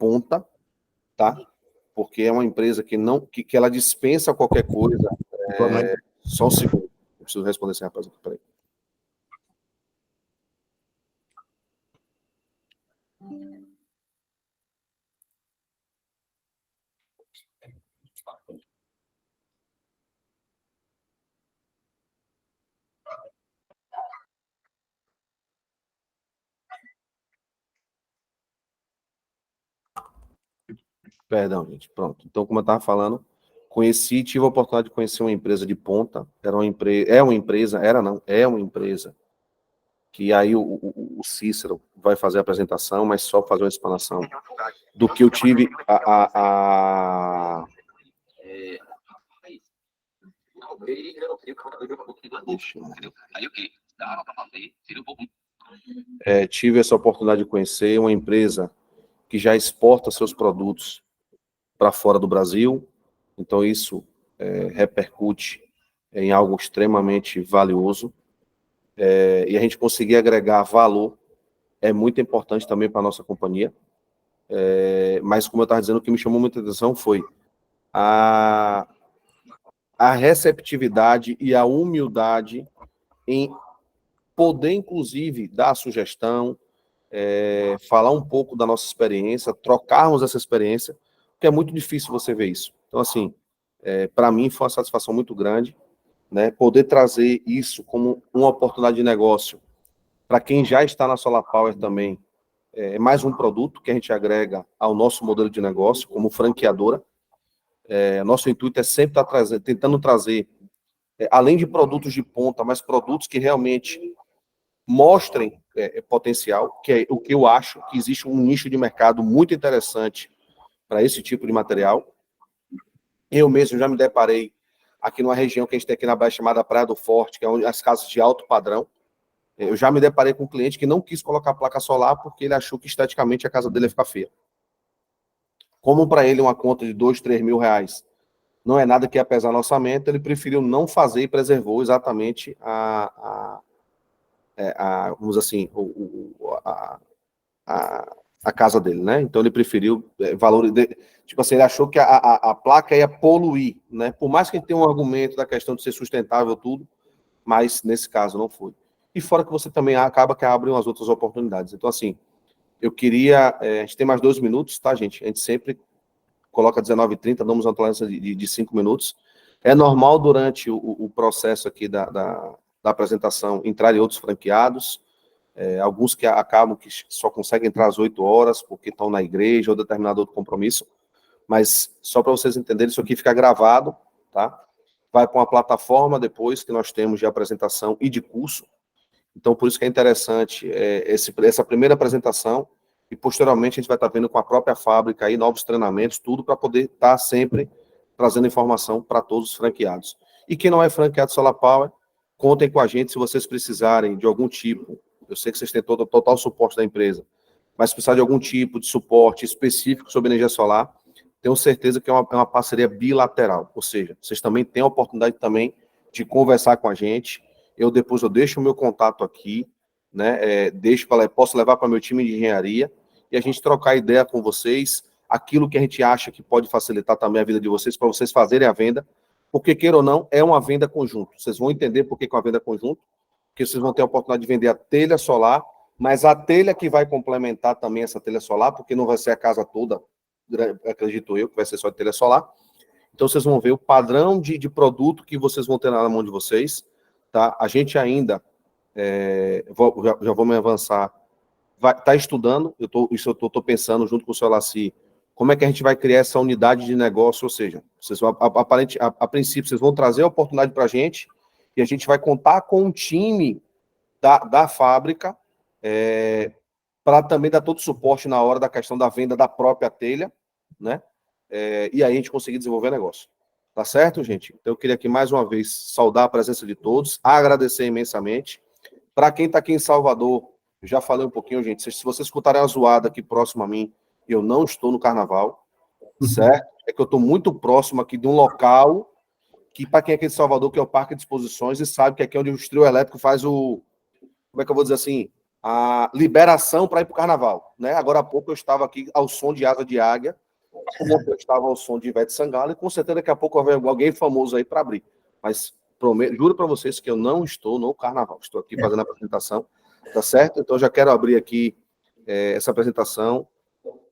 ponta, tá? Porque é uma empresa que não que ela dispensa qualquer coisa. Só um segundo, eu preciso responder esse rapaz aqui, peraí. Perdão, gente. Pronto. Então, como eu estava falando, tive a oportunidade de conhecer uma empresa de ponta. É uma empresa que aí o Cícero vai fazer a apresentação, mas só fazer uma explanação do que eu tive tive essa oportunidade de conhecer uma empresa que já exporta seus produtos para fora do Brasil, então isso repercute em algo extremamente valioso, e a gente conseguir agregar valor é muito importante também para a nossa companhia, mas como eu estava dizendo, o que me chamou muita atenção foi a receptividade e a humildade em poder, inclusive, dar a sugestão, falar um pouco da nossa experiência, trocarmos essa experiência, porque é muito difícil você ver isso. Então, assim, para mim foi uma satisfação muito grande, né, poder trazer isso como uma oportunidade de negócio para quem já está na Solar Power também. É mais um produto que a gente agrega ao nosso modelo de negócio como franqueadora. Nosso intuito é sempre estar tentando trazer, além de produtos de ponta, mas produtos que realmente mostrem potencial, que é o que eu acho que existe um nicho de mercado muito interessante para esse tipo de material. Eu mesmo já me deparei aqui numa região que a gente tem aqui na Bahia chamada Praia do Forte, que é onde as casas de alto padrão. Eu já me deparei com um cliente que não quis colocar placa solar porque ele achou que esteticamente a casa dele ia ficar feia. Como para ele uma conta de 2, 3 mil reais não é nada que ia pesar no orçamento, ele preferiu não fazer e preservou exatamente vamos assim, a casa dele, né? Então ele preferiu tipo assim, ele achou que a placa ia poluir, né? Por mais que ele tenha um argumento da questão de ser sustentável tudo, mas nesse caso não foi. E fora que você também acaba que abre umas outras oportunidades. Então, assim, eu queria... a gente tem mais 2 minutos, tá, gente? A gente sempre coloca 19h30, damos uma tolerância de 5 minutos. É normal durante o processo aqui da apresentação entrarem outros franqueados, alguns que acabam que só conseguem entrar às 8 horas porque estão na igreja ou determinado outro compromisso, mas só para vocês entenderem, isso aqui fica gravado, tá? Vai para uma plataforma depois que nós temos de apresentação e de curso. Então, por isso que é interessante essa primeira apresentação, e posteriormente a gente vai estar vendo com a própria fábrica aí, novos treinamentos, tudo para poder estar sempre trazendo informação para todos os franqueados. E quem não é franqueado Solar Power, contem com a gente se vocês precisarem de algum tipo, eu sei que vocês têm todo o total suporte da empresa, mas se precisar de algum tipo de suporte específico sobre energia solar, tenho certeza que é uma parceria bilateral, ou seja, vocês também têm a oportunidade também de conversar com a gente. Depois eu deixo o meu contato aqui, né? Posso levar para meu time de engenharia e a gente trocar ideia com vocês, aquilo que a gente acha que pode facilitar também a vida de vocês, para vocês fazerem a venda, porque, queira ou não, é uma venda conjunto. Vocês vão entender por que é uma venda conjunto, porque vocês vão ter a oportunidade de vender a telha solar, mas a telha que vai complementar também essa telha solar, porque não vai ser a casa toda, acredito eu, que vai ser só a telha solar. Então, vocês vão ver o padrão de produto que vocês vão ter na mão de vocês, tá? A gente ainda, já vou me avançar, tá estudando, eu estou pensando junto com o seu Laci, como é que a gente vai criar essa unidade de negócio, ou seja, vocês vão, a princípio, vocês vão trazer a oportunidade para a gente, e a gente vai contar com um time da fábrica, para também dar todo o suporte na hora da questão da venda da própria telha, né? E aí a gente conseguir desenvolver negócio. Tá certo, gente? Então eu queria aqui mais uma vez saudar a presença de todos, agradecer imensamente. Para quem está aqui em Salvador, eu já falei um pouquinho, gente, se vocês escutarem a zoada aqui próximo a mim, eu não estou no carnaval, certo? É que eu estou muito próximo aqui de um local que, para quem é aqui de Salvador, que é o Parque de Exposições, e sabe que aqui é onde o trio elétrico faz como é que eu vou dizer assim? a liberação para ir para o carnaval, né? Agora há pouco eu estava aqui ao som de Asa de Águia, eu estava ao som de Ivete Sangalo, e com certeza daqui a pouco vai haver alguém famoso aí para abrir. Mas prometo, juro para vocês que eu não estou no carnaval, estou aqui fazendo a apresentação, tá certo? Então já quero abrir aqui essa apresentação,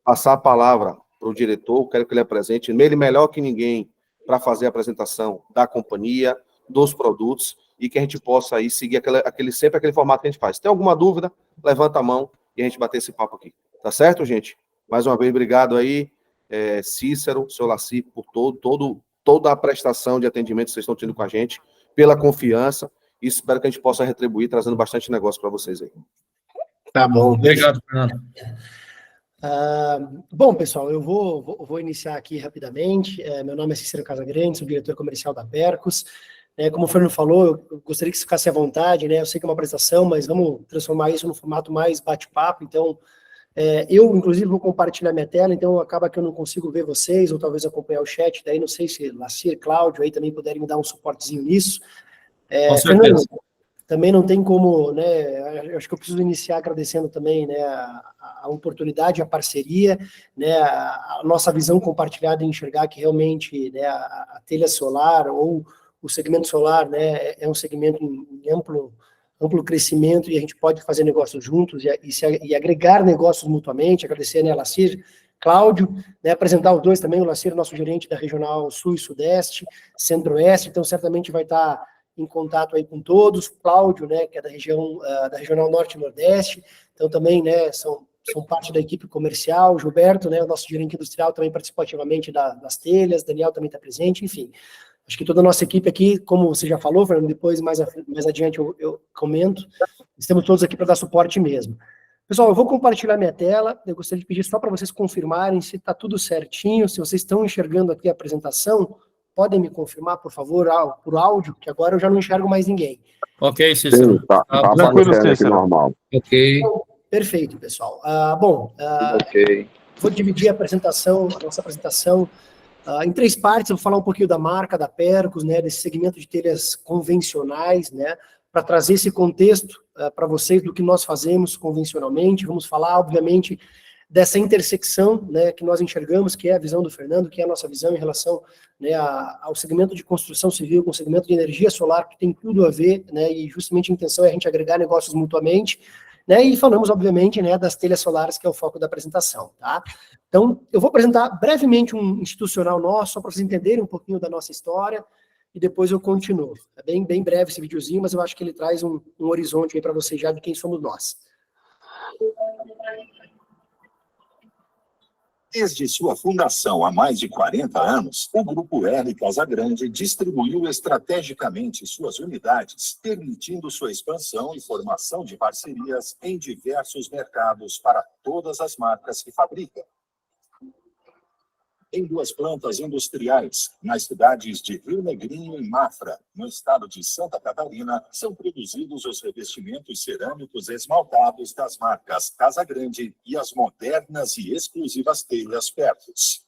passar a palavra para o diretor, quero que ele apresente, ele melhor que ninguém para fazer a apresentação da companhia, dos produtos, e que a gente possa aí seguir sempre aquele formato que a gente faz. Se tem alguma dúvida, levanta a mão e a gente bater esse papo aqui. Tá certo, gente? Mais uma vez, obrigado aí, Cícero, seu Laci, por toda a prestação de atendimento que vocês estão tendo com a gente, pela confiança, e espero que a gente possa retribuir, trazendo bastante negócio para vocês aí. Tá bom. Obrigado, Fernando. Bom, pessoal, eu vou iniciar aqui rapidamente. Meu nome é Cícero Casagrande, sou diretor comercial da Percos. Como o Fernando falou, eu gostaria que você ficasse à vontade, né? Eu sei que é uma apresentação, mas vamos transformar isso no formato mais bate-papo. Então, eu, inclusive, vou compartilhar minha tela, então acaba que eu não consigo ver vocês, ou talvez acompanhar o chat, daí não sei se Lacir, Cláudio, aí também puderem me dar um suportezinho nisso. Com certeza. Fernando, também não tem como, né, eu acho que eu preciso iniciar agradecendo também, né, a oportunidade, a parceria, né, a nossa visão compartilhada em enxergar que realmente, né, a telha solar ou o segmento solar, né, é um segmento em amplo crescimento, e a gente pode fazer negócios juntos e agregar negócios mutuamente. Agradecer, né, a Lacir, Cláudio, né, apresentar os dois também, o Lacir, nosso gerente da Regional Sul e Sudeste, Centro-Oeste, então certamente vai estar em contato aí com todos, Cláudio, né, que é da Regional Norte e Nordeste, então também, né, são parte da equipe comercial, Gilberto, né, o nosso gerente industrial também participa ativamente das telhas, Daniel também está presente, enfim, acho que toda a nossa equipe aqui, como você já falou, Fernando, depois mais adiante eu comento, estamos todos aqui para dar suporte mesmo. Pessoal, eu vou compartilhar minha tela, eu gostaria de pedir só para vocês confirmarem se está tudo certinho, se vocês estão enxergando aqui a apresentação. Podem me confirmar, por favor, por áudio, que agora eu já não enxergo mais ninguém. Ok, Cícero. Tá tranquilo, Cícero. Normal. Ok. Perfeito, pessoal. Ok. Vou dividir a nossa apresentação, em 3 partes. Eu vou falar um pouquinho da marca, da Percos, né, desse segmento de telhas convencionais, né, para trazer esse contexto para vocês do que nós fazemos convencionalmente. Vamos falar, obviamente, dessa intersecção, né, que nós enxergamos, que é a visão do Fernando, que é a nossa visão em relação, né, ao segmento de construção civil, com o segmento de energia solar, que tem tudo a ver, né, e justamente a intenção é a gente agregar negócios mutuamente, né, e falamos, obviamente, né, das telhas solares, que é o foco da apresentação, tá? Então, eu vou apresentar brevemente um institucional nosso, só para vocês entenderem um pouquinho da nossa história, e depois eu continuo. É bem breve esse videozinho, mas eu acho que ele traz um horizonte aí para vocês já de quem somos nós. Desde sua fundação há mais de 40 anos, o Grupo R Casagrande distribuiu estrategicamente suas unidades, permitindo sua expansão e formação de parcerias em diversos mercados para todas as marcas que fabrica. Em 2 plantas industriais, nas cidades de Rio Negrinho e Mafra, no estado de Santa Catarina, são produzidos os revestimentos cerâmicos esmaltados das marcas Casagrande e as modernas e exclusivas telhas Percos.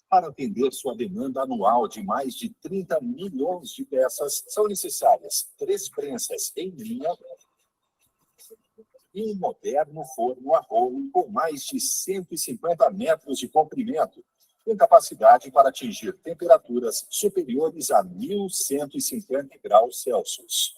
Para atender sua demanda anual de mais de 30 milhões de peças, são necessárias 3 prensas em linha e um moderno forno a rolo com mais de 150 metros de comprimento, com capacidade para atingir temperaturas superiores a 1.150 graus Celsius.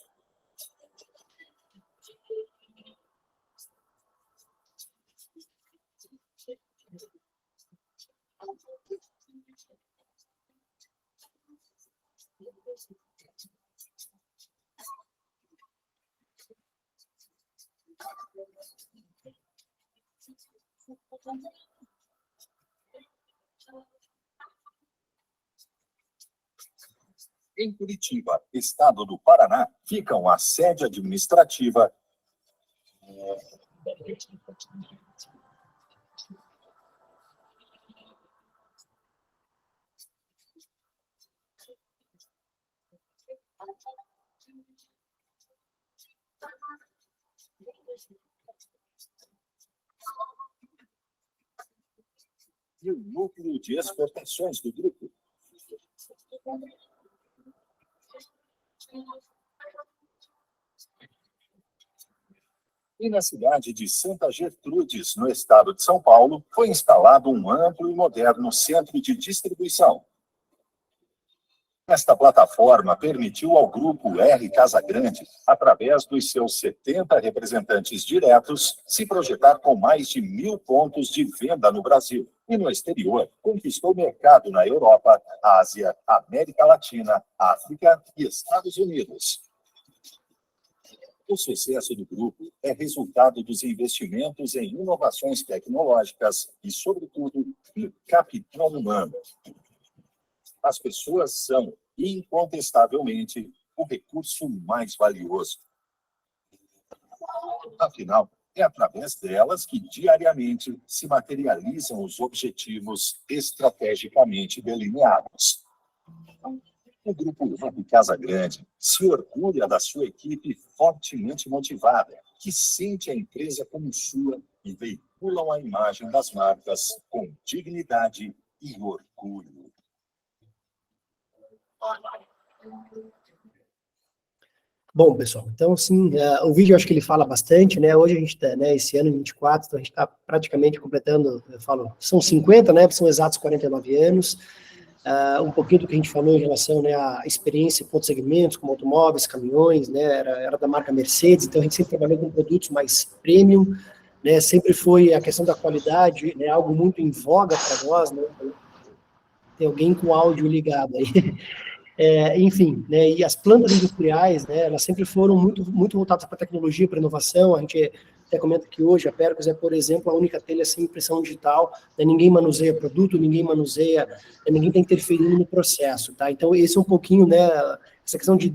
Em Curitiba, estado do Paraná, ficam a sede administrativa e o núcleo de exportações do grupo. E na cidade de Santa Gertrudes, no estado de São Paulo, foi instalado um amplo e moderno centro de distribuição. Esta plataforma permitiu ao Grupo R Casagrande, através dos seus 70 representantes diretos, se projetar com mais de 1.000 pontos de venda no Brasil. E no exterior, conquistou mercado na Europa, Ásia, América Latina, África e Estados Unidos. O sucesso do grupo é resultado dos investimentos em inovações tecnológicas e, sobretudo, no capital humano. As pessoas são, incontestavelmente, o recurso mais valioso. Afinal, é através delas que diariamente se materializam os objetivos estrategicamente delineados. O Grupo R Casagrande se orgulha da sua equipe fortemente motivada, que sente a empresa como sua e veiculam a imagem das marcas com dignidade e orgulho. Bom, pessoal, então, assim, o vídeo eu acho que ele fala bastante, né? Hoje a gente está, né, esse ano, em 24, então a gente está praticamente completando, eu falo, são 50, né? São exatos 49 anos. Um pouquinho do que a gente falou em relação, né, à experiência em pontos segmentos, como automóveis, caminhões, né? Era da marca Mercedes, então a gente sempre trabalhou com produtos mais premium, né? Sempre foi a questão da qualidade, né, algo muito em voga para nós, né? Tem alguém com áudio ligado aí. Enfim, né, e as plantas industriais, né, elas sempre foram muito voltadas para tecnologia, para inovação. A gente até comenta que hoje a Percos é, por exemplo, a única telha sem impressão digital, né, ninguém manuseia produto, ninguém está interferindo no processo, tá? Então, esse é um pouquinho, né, essa questão de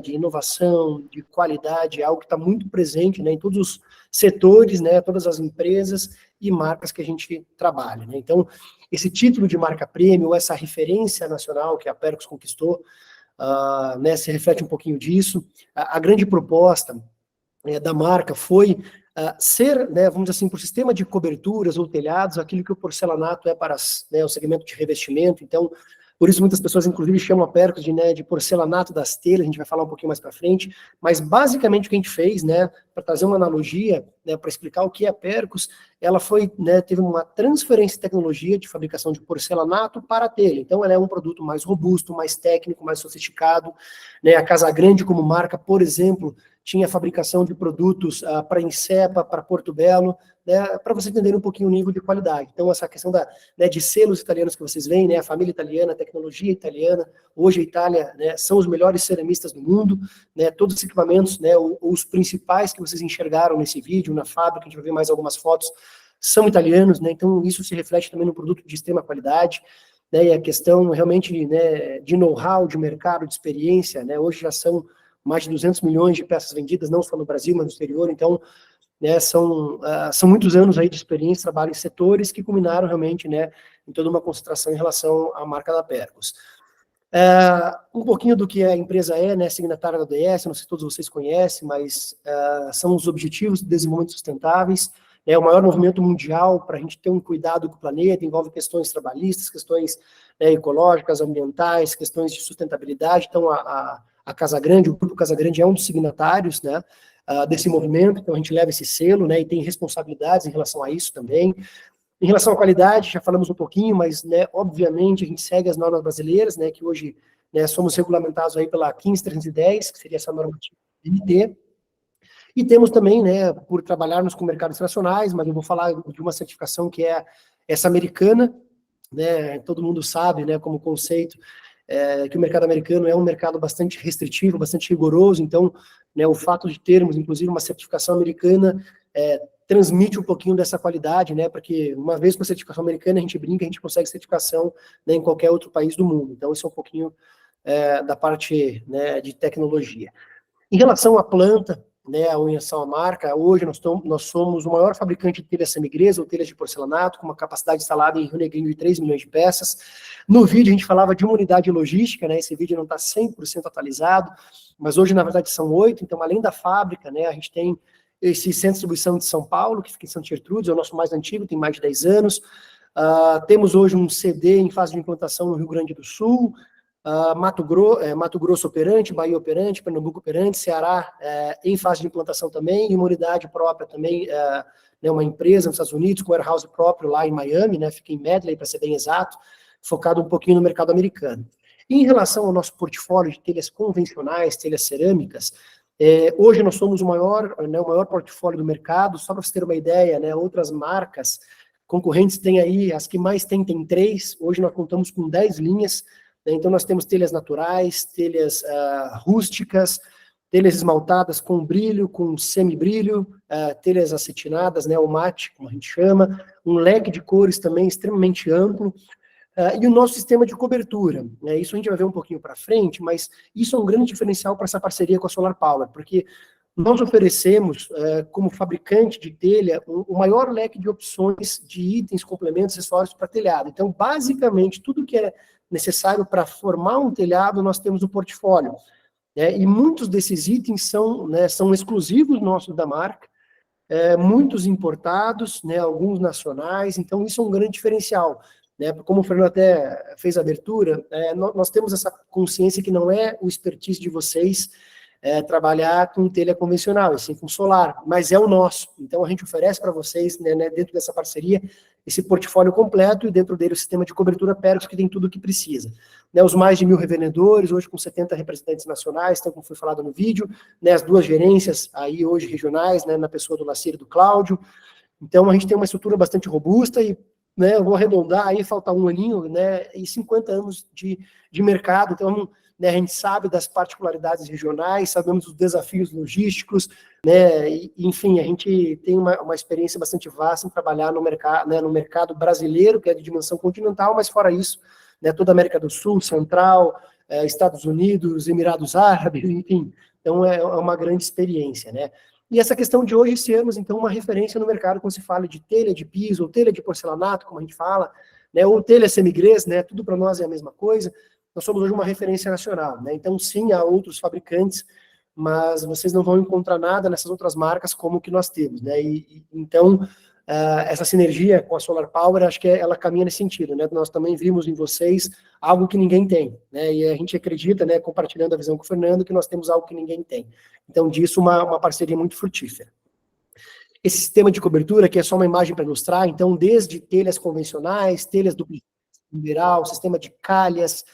inovação, de qualidade, é algo que está muito presente, né, em todos os setores, né, todas as empresas e marcas que a gente trabalha, né? Então, esse título de marca premium, essa referência nacional que a Percos conquistou, né, se reflete um pouquinho disso. A grande proposta da marca foi ser, né, vamos dizer assim, por sistema de coberturas ou telhados, aquilo que o porcelanato é para o segmento de revestimento. Então, por isso muitas pessoas, inclusive, chamam a Percos de porcelanato das telhas, a gente vai falar um pouquinho mais para frente, mas basicamente o que a gente fez, né, para trazer uma analogia, né, para explicar o que é a Percos, ela foi, né, teve uma transferência de tecnologia de fabricação de porcelanato para a telha. Então, ela é um produto mais robusto, mais técnico, mais sofisticado, né? A Casagrande, como marca, por exemplo, tinha fabricação de produtos para Insepa, para Porto Belo, né, para você entender um pouquinho o nível de qualidade. Então, essa questão de selos italianos que vocês veem, né, a família italiana, a tecnologia italiana, hoje a Itália, né, são os melhores ceramistas do mundo, né, todos os equipamentos, né, os principais que vocês enxergaram nesse vídeo, na fábrica, a gente vai ver mais algumas fotos, são italianos, né, então isso se reflete também no produto de extrema qualidade, né, e a questão realmente, né, de know-how, de mercado, de experiência, né, hoje já são mais de 200 milhões de peças vendidas, não só no Brasil, mas no exterior. Então, né, são muitos anos aí de experiência, trabalho em setores que culminaram realmente, né, em toda uma concentração em relação à marca da Percos. Um pouquinho do que a empresa é, né, signatária da ODS, não sei se todos vocês conhecem, mas são os Objetivos de Desenvolvimento Sustentáveis, é o maior movimento mundial para a gente ter um cuidado com o planeta, envolve questões trabalhistas, questões, né, ecológicas, ambientais, questões de sustentabilidade. Então, a Casagrande, o Grupo Casagrande é um dos signatários, né, desse movimento, então a gente leva esse selo, né, e tem responsabilidades em relação a isso também. Em relação à qualidade, já falamos um pouquinho, mas, né, obviamente, a gente segue as normas brasileiras, né, que hoje, né, somos regulamentados aí pela 15310, que seria essa normativa BNT, e temos também, né, por trabalharmos com mercados internacionais, mas eu vou falar de uma certificação que é essa americana, né, todo mundo sabe, né, como conceito, que o mercado americano é um mercado bastante restritivo, bastante rigoroso, então, né, o fato de termos, inclusive, uma certificação americana transmite um pouquinho dessa qualidade, né, porque uma vez com a certificação americana, a gente brinca, a gente consegue certificação, né, em qualquer outro país do mundo. Então, isso é um pouquinho da parte, né, de tecnologia. Em relação à planta, né, a relação à marca, hoje nós somos o maior fabricante de telhas semigresa ou telhas de porcelanato, com uma capacidade instalada em Rio Negrinho de 3 milhões de peças. No vídeo a gente falava de uma unidade logística, né, esse vídeo não está 100% atualizado, mas hoje na verdade são 8, então além da fábrica, né, a gente tem esse centro de distribuição de São Paulo, que fica em Santa Gertrudes, é o nosso mais antigo, tem mais de 10 anos, Temos hoje um CD em fase de implantação no Rio Grande do Sul, Mato Grosso operante, Bahia operante, Pernambuco operante, Ceará em fase de implantação também, e uma unidade própria também, né, uma empresa nos Estados Unidos, com warehouse próprio lá em Miami, né, fica em Medley, para ser bem exato, focado um pouquinho no mercado americano. E em relação ao nosso portfólio de telhas convencionais, telhas cerâmicas, hoje nós somos o maior portfólio do mercado. Só para você ter uma ideia, né, outras marcas concorrentes têm aí, as que mais tem 3, hoje nós contamos com 10 linhas, né, então nós temos telhas naturais, telhas rústicas, telhas esmaltadas com brilho, com semibrilho, telhas acetinadas, né, o mate, como a gente chama, um leque de cores também extremamente amplo, e o nosso sistema de cobertura, né, isso a gente vai ver um pouquinho para frente, mas isso é um grande diferencial para essa parceria com a Solar Power, porque nós oferecemos, como fabricante de telha, o maior leque de opções de itens, complementos, acessórios para telhado. Então, basicamente, tudo que é necessário para formar um telhado, nós temos no portfólio. E muitos desses itens são exclusivos nossos da marca, muitos importados, né, alguns nacionais, então isso é um grande diferencial. Né, como o Fernando até fez a abertura, nós temos essa consciência que não é o expertise de vocês trabalhar com telha convencional, assim, com solar, mas é o nosso. Então a gente oferece para vocês, né, dentro dessa parceria, esse portfólio completo, e dentro dele o sistema de cobertura Percos, que tem tudo o que precisa. Né, os mais de 1.000 revendedores, hoje com 70 representantes nacionais, então, como foi falado no vídeo, né, as 2 gerências aí hoje regionais, né, na pessoa do Lacir e do Cláudio. Então a gente tem uma estrutura bastante robusta e, né, eu vou arredondar aí, faltar 1 aninho, né, e 50 anos de mercado. Então, né, a gente sabe das particularidades regionais, sabemos dos desafios logísticos, né, e, enfim, a gente tem uma experiência bastante vasta em trabalhar no mercado, né, no mercado brasileiro, que é de dimensão continental, mas fora isso, né, toda a América do Sul, Central, Estados Unidos, Emirados Árabes, enfim, então é uma grande experiência, né. E essa questão de hoje sermos, então, uma referência no mercado quando se fala de telha de piso, ou telha de porcelanato, como a gente fala, né, ou telha semigrês, né, tudo para nós é a mesma coisa. Nós somos hoje uma referência nacional, né, então sim, há outros fabricantes, mas vocês não vão encontrar nada nessas outras marcas como o que nós temos, né, então, essa sinergia com a Solar Power, acho que ela caminha nesse sentido, né, nós também vimos em vocês algo que ninguém tem, né, e a gente acredita, né, compartilhando a visão com o Fernando, que nós temos algo que ninguém tem. Então, disso, uma parceria muito frutífera. Esse sistema de cobertura, que é só uma imagem para ilustrar, então, desde telhas convencionais, telhas do mineral, sistema de calhas,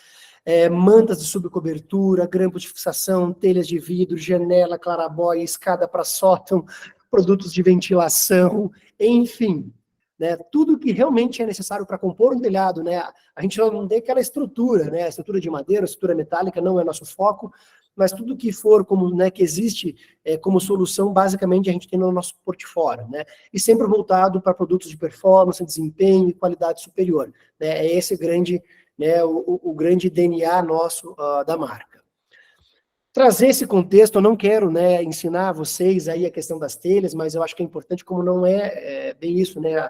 mantas de subcobertura, grampos de fixação, telhas de vidro, janela, clarabóia, escada para sótão, produtos de ventilação, enfim, né, tudo que realmente é necessário para compor um telhado, né, a gente não tem aquela estrutura, né, a estrutura de madeira, a estrutura metálica não é nosso foco, mas tudo que for como, né, que existe como solução, basicamente a gente tem no nosso portfólio, né, e sempre voltado para produtos de performance, desempenho e qualidade superior, né, é esse grande, né, o grande DNA nosso da marca. Trazer esse contexto, eu não quero, né, ensinar vocês aí a questão das telhas, mas eu acho que é importante, como não é bem isso, né,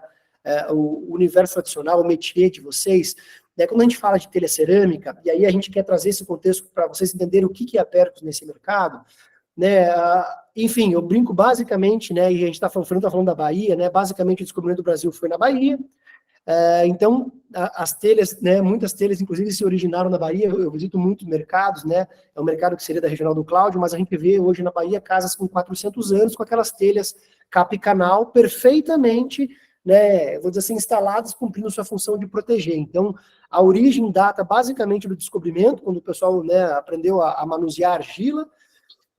o universo tradicional, o métier de vocês, né, quando a gente fala de telha cerâmica, e aí a gente quer trazer esse contexto para vocês entenderem o que é a Percos nesse mercado, né, enfim, eu brinco basicamente, né, e a gente está falando da Bahia, né, basicamente o descobrimento do Brasil foi na Bahia. Então, as telhas, né, muitas telhas, inclusive, se originaram na Bahia. Eu visito muitos mercados, né, é um mercado que seria da Regional do Cláudio, mas a gente vê hoje na Bahia casas com 400 anos, com aquelas telhas capa e canal, perfeitamente, né, vou dizer assim, instaladas, cumprindo sua função de proteger. Então, a origem data basicamente do descobrimento, quando o pessoal, né, aprendeu a manusear argila,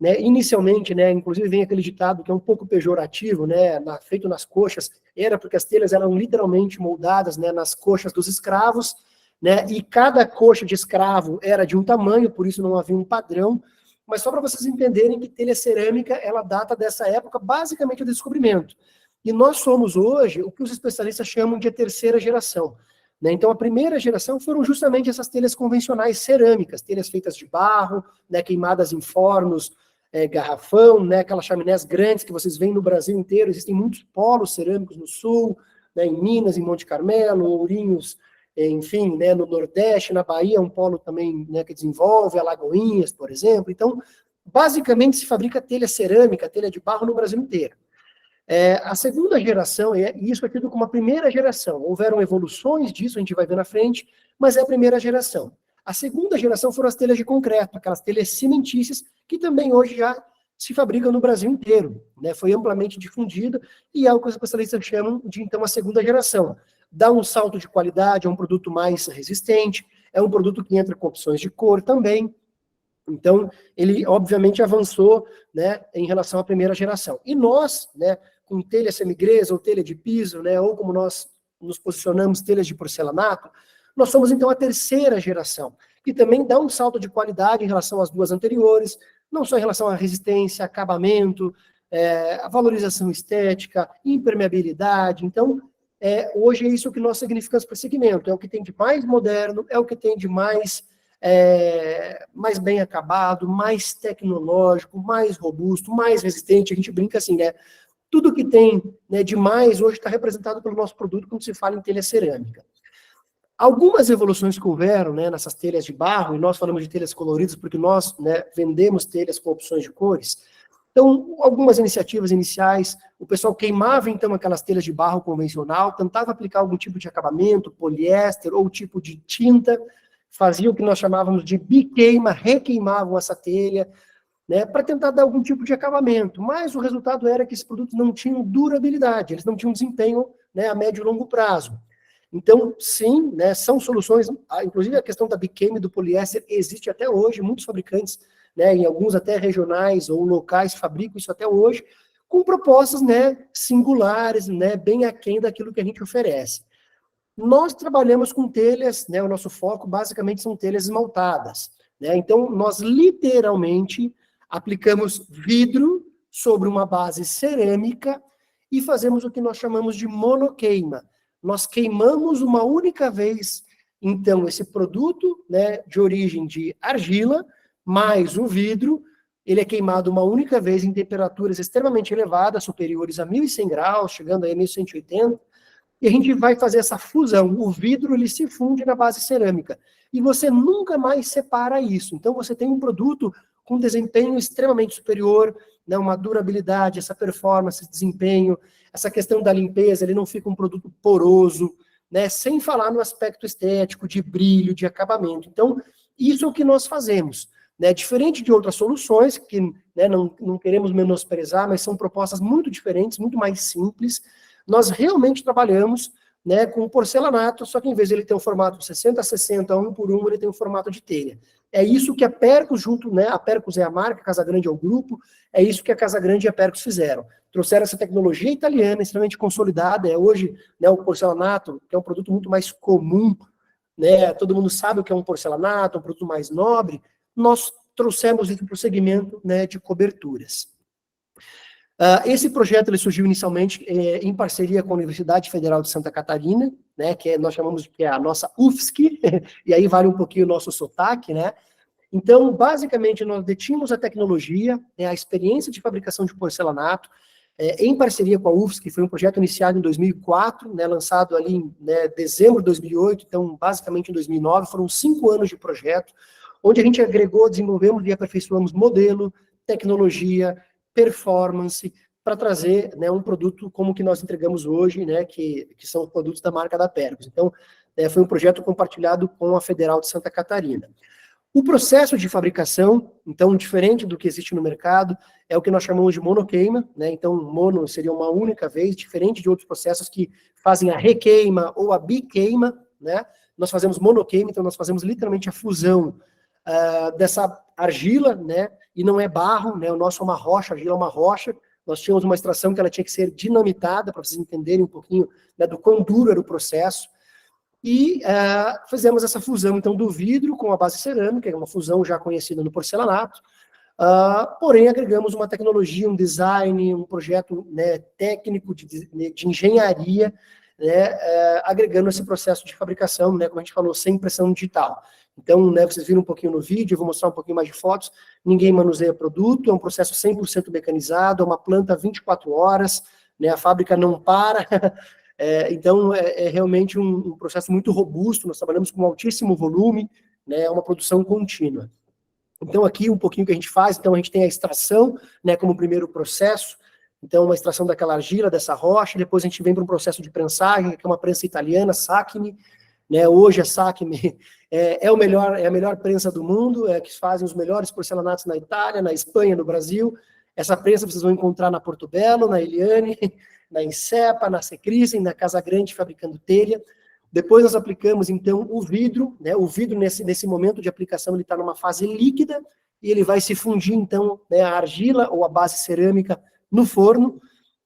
né, inicialmente, né, inclusive vem aquele ditado que é um pouco pejorativo, né, feito nas coxas, era porque as telhas eram literalmente moldadas, né, nas coxas dos escravos, né, e cada coxa de escravo era de um tamanho, por isso não havia um padrão, mas só para vocês entenderem que telha cerâmica, ela data dessa época, basicamente do descobrimento. E nós somos hoje o que os especialistas chamam de a 3ª geração. Né? Então, a primeira geração foram justamente essas telhas convencionais cerâmicas, telhas feitas de barro, né, queimadas em fornos, garrafão, né, aquelas chaminés grandes que vocês veem no Brasil inteiro. Existem muitos polos cerâmicos no sul, né, em Minas, em Monte Carmelo, Ourinhos, enfim, né, no Nordeste, na Bahia, um polo também, né, que desenvolve, Alagoinhas, por exemplo. Então, basicamente, se fabrica telha cerâmica, telha de barro no Brasil inteiro. A segunda geração, e isso é tido como a primeira geração, houveram evoluções disso, a gente vai ver na frente, mas é a primeira geração. A segunda geração foram as telhas de concreto, aquelas telhas cimentícias, que também hoje já se fabricam no Brasil inteiro, né? Foi amplamente difundida, e é o que os especialistas chamam de, então, a segunda geração. Dá um salto de qualidade, é um produto mais resistente, é um produto que entra com opções de cor também. Então, ele, obviamente, avançou, né, em relação à primeira geração. E nós, né, com telha semigresa ou telha de piso, né, ou como nós nos posicionamos, telhas de porcelanato, nós somos, então, a terceira geração, que também dá um salto de qualidade em relação às duas anteriores, não só em relação à resistência, acabamento, a valorização estética, impermeabilidade. Então, hoje é isso que nós significamos para o segmento, é o que tem de mais moderno, é o que tem de mais bem acabado, mais tecnológico, mais robusto, mais resistente. A gente brinca assim, né? Tudo que tem, né, de mais hoje está representado pelo nosso produto quando se fala em telha cerâmica. Algumas evoluções que houveram, né, nessas telhas de barro, e nós falamos de telhas coloridas porque nós, né, vendemos telhas com opções de cores. Então, algumas iniciativas iniciais, o pessoal queimava, então, aquelas telhas de barro convencional, tentava aplicar algum tipo de acabamento, poliéster ou tipo de tinta, fazia o que nós chamávamos de biqueima, requeimavam essa telha, né, para tentar dar algum tipo de acabamento, mas o resultado era que esses produtos não tinham durabilidade, eles não tinham desempenho, né, a médio e longo prazo. Então, sim, né, são soluções, inclusive a questão da biqueima e do poliéster existe até hoje, muitos fabricantes, né, em alguns até regionais ou locais fabricam isso até hoje, com propostas, né, singulares, né, bem aquém daquilo que a gente oferece. Nós trabalhamos com telhas, né, o nosso foco basicamente são telhas esmaltadas, né, então nós literalmente aplicamos vidro sobre uma base cerâmica e fazemos o que nós chamamos de monoqueima. Nós queimamos uma única vez, então, esse produto, né, de origem de argila, mais o vidro, ele é queimado uma única vez em temperaturas extremamente elevadas, superiores a 1.100 graus, chegando aí a 1.180, e a gente vai fazer essa fusão. O vidro, ele se funde na base cerâmica, e você nunca mais separa isso. Então, você tem um produto com desempenho extremamente superior, né, uma durabilidade, essa performance, esse desempenho, essa questão da limpeza, ele não fica um produto poroso, né, sem falar no aspecto estético, de brilho, de acabamento. Então, isso é o que nós fazemos, né, diferente de outras soluções, que, né, não queremos menosprezar, mas são propostas muito diferentes, muito mais simples. Nós realmente trabalhamos, né, com porcelanato, só que em vez de ele ter um formato 60-60, 1:1, ele tem um formato de telha. É isso que a Percus, junto, né, a Percus é a marca, a Casagrande é o grupo, é isso que a Casagrande e a Percus fizeram. Trouxeram essa tecnologia italiana, extremamente consolidada, hoje, né, o porcelanato, que é um produto muito mais comum, né, todo mundo sabe o que é um porcelanato, um produto mais nobre, nós trouxemos isso para o segmento, né, de coberturas. Esse projeto ele surgiu inicialmente em parceria com a Universidade Federal de Santa Catarina, né, que nós chamamos de que é a nossa UFSC, e aí vale um pouquinho o nosso sotaque, né? Então, basicamente, nós detínhamos a tecnologia, né, a experiência de fabricação de porcelanato, em parceria com a UFSC, que foi um projeto iniciado em 2004, né, lançado ali em, né, dezembro de 2008, então, basicamente em 2009, foram 5 anos de projeto, onde a gente agregou, desenvolvemos e aperfeiçoamos modelo, tecnologia, performance, para trazer, né, um produto como o que nós entregamos hoje, né, que são os produtos da marca da Percus. Então, foi um projeto compartilhado com a Federal de Santa Catarina. O processo de fabricação, então, diferente do que existe no mercado, é o que nós chamamos de monoqueima, né? Então, mono seria uma única vez, diferente de outros processos que fazem a requeima ou a biqueima, né? Nós fazemos monoqueima, então nós fazemos literalmente a fusão dessa argila, né? E não é barro, né? O nosso é uma rocha, a argila é uma rocha. Nós tínhamos uma extração que ela tinha que ser dinamitada, para vocês entenderem um pouquinho, né, do quão duro era o processo. E fizemos essa fusão, então, do vidro com a base cerâmica, que é uma fusão já conhecida no porcelanato, porém agregamos uma tecnologia, um design, um projeto, né, técnico de engenharia, né, agregando esse processo de fabricação, né, como a gente falou, sem impressão digital. Então, né, vocês viram um pouquinho no vídeo, eu vou mostrar um pouquinho mais de fotos, ninguém manuseia produto, é um processo 100% mecanizado, é uma planta 24 horas, né, a fábrica não para. Então, é realmente um processo muito robusto, nós trabalhamos com altíssimo volume, né, é uma produção contínua. Então, aqui um pouquinho que a gente faz, então a gente tem a extração, né, como primeiro processo, então uma extração daquela argila, dessa rocha, depois a gente vem para um processo de prensagem, que é uma prensa italiana, Sacmi, né? Hoje a Sacmi é a melhor prensa do mundo, que fazem os melhores porcelanatos na Itália, na Espanha, no Brasil. Essa prensa vocês vão encontrar na Portobello, na Eliane, na Insepa, na Secrisen, na Casa Grande, fabricando telha. Depois nós aplicamos, então, o vidro, né? O vidro, nesse momento de aplicação, ele está numa fase líquida, e ele vai se fundir, então, né, a argila ou a base cerâmica no forno,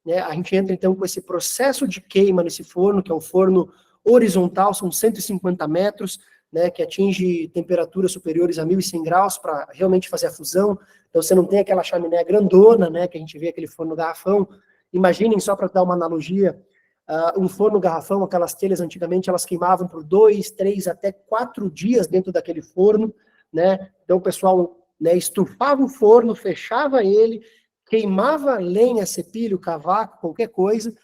né? A gente entra, então, com esse processo de queima nesse forno, que é um forno horizontal, são 150 metros, né, que atinge temperaturas superiores a 1.100 graus para realmente fazer a fusão. Então, você não tem aquela chaminé grandona, né, que a gente vê aquele forno garrafão. Imaginem, só para dar uma analogia, um forno garrafão, aquelas telhas antigamente, elas queimavam por 2, 3, até 4 dias dentro daquele forno, né? Então, o pessoal, né, estufava o forno, fechava ele, queimava lenha, cepilho, cavaco, qualquer coisa,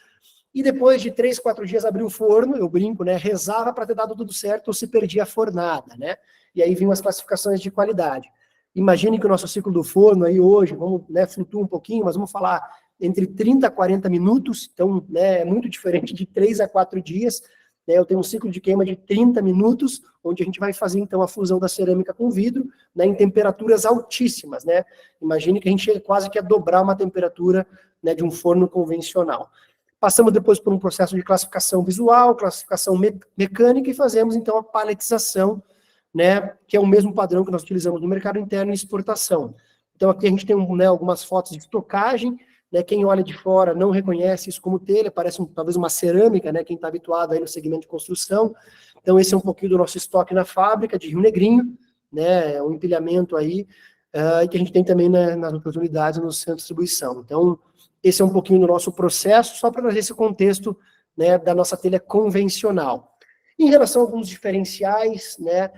e depois de 3, 4 dias abriu o forno, eu brinco, né, rezava para ter dado tudo certo ou se perdia a fornada, né? E aí vinham as classificações de qualidade. Imagine que o nosso ciclo do forno aí hoje, vamos, né, flutuar um pouquinho, mas vamos falar entre 30 a 40 minutos, então, né, é muito diferente de 3 a 4 dias, né? Eu tenho um ciclo de queima de 30 minutos, onde a gente vai fazer, então, a fusão da cerâmica com vidro, né, em temperaturas altíssimas, né? Imagine que a gente chega quase que a dobrar uma temperatura, né, de um forno convencional. Passamos depois por um processo de classificação visual, classificação mecânica, e fazemos, então, a paletização, né, que é o mesmo padrão que nós utilizamos no mercado interno e exportação. Então, aqui a gente tem, né, algumas fotos de estocagem, né, quem olha de fora não reconhece isso como telha, parece talvez uma cerâmica, né, quem está habituado aí no segmento de construção. Então, esse é um pouquinho do nosso estoque na fábrica de Rio Negrinho, né, um empilhamento aí, e que a gente tem também, né, nas outras unidades no centro de distribuição. Então, esse é um pouquinho do nosso processo, só para trazer esse contexto, né, da nossa telha convencional. Em relação a alguns diferenciais, né,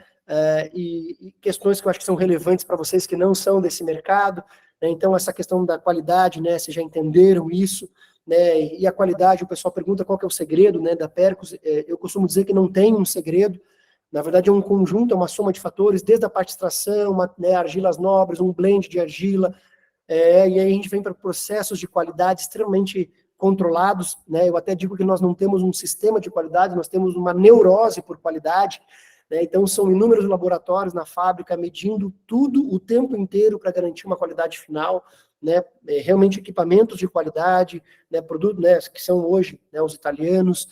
e questões que eu acho que são relevantes para vocês que não são desse mercado, né, então essa questão da qualidade, né, vocês já entenderam isso, né, e a qualidade, o pessoal pergunta qual que é o segredo, né, da Percos, eu costumo dizer que não tem um segredo, na verdade é um conjunto, é uma soma de fatores, desde a parte de extração, né, argilas nobres, um blend de argila, e aí a gente vem para processos de qualidade extremamente controlados, né? Eu até digo que nós não temos um sistema de qualidade, nós temos uma neurose por qualidade, né? Então são inúmeros laboratórios na fábrica medindo tudo o tempo inteiro para garantir uma qualidade final, né? Realmente equipamentos de qualidade, né? Produtos, né, que são hoje, né, os italianos.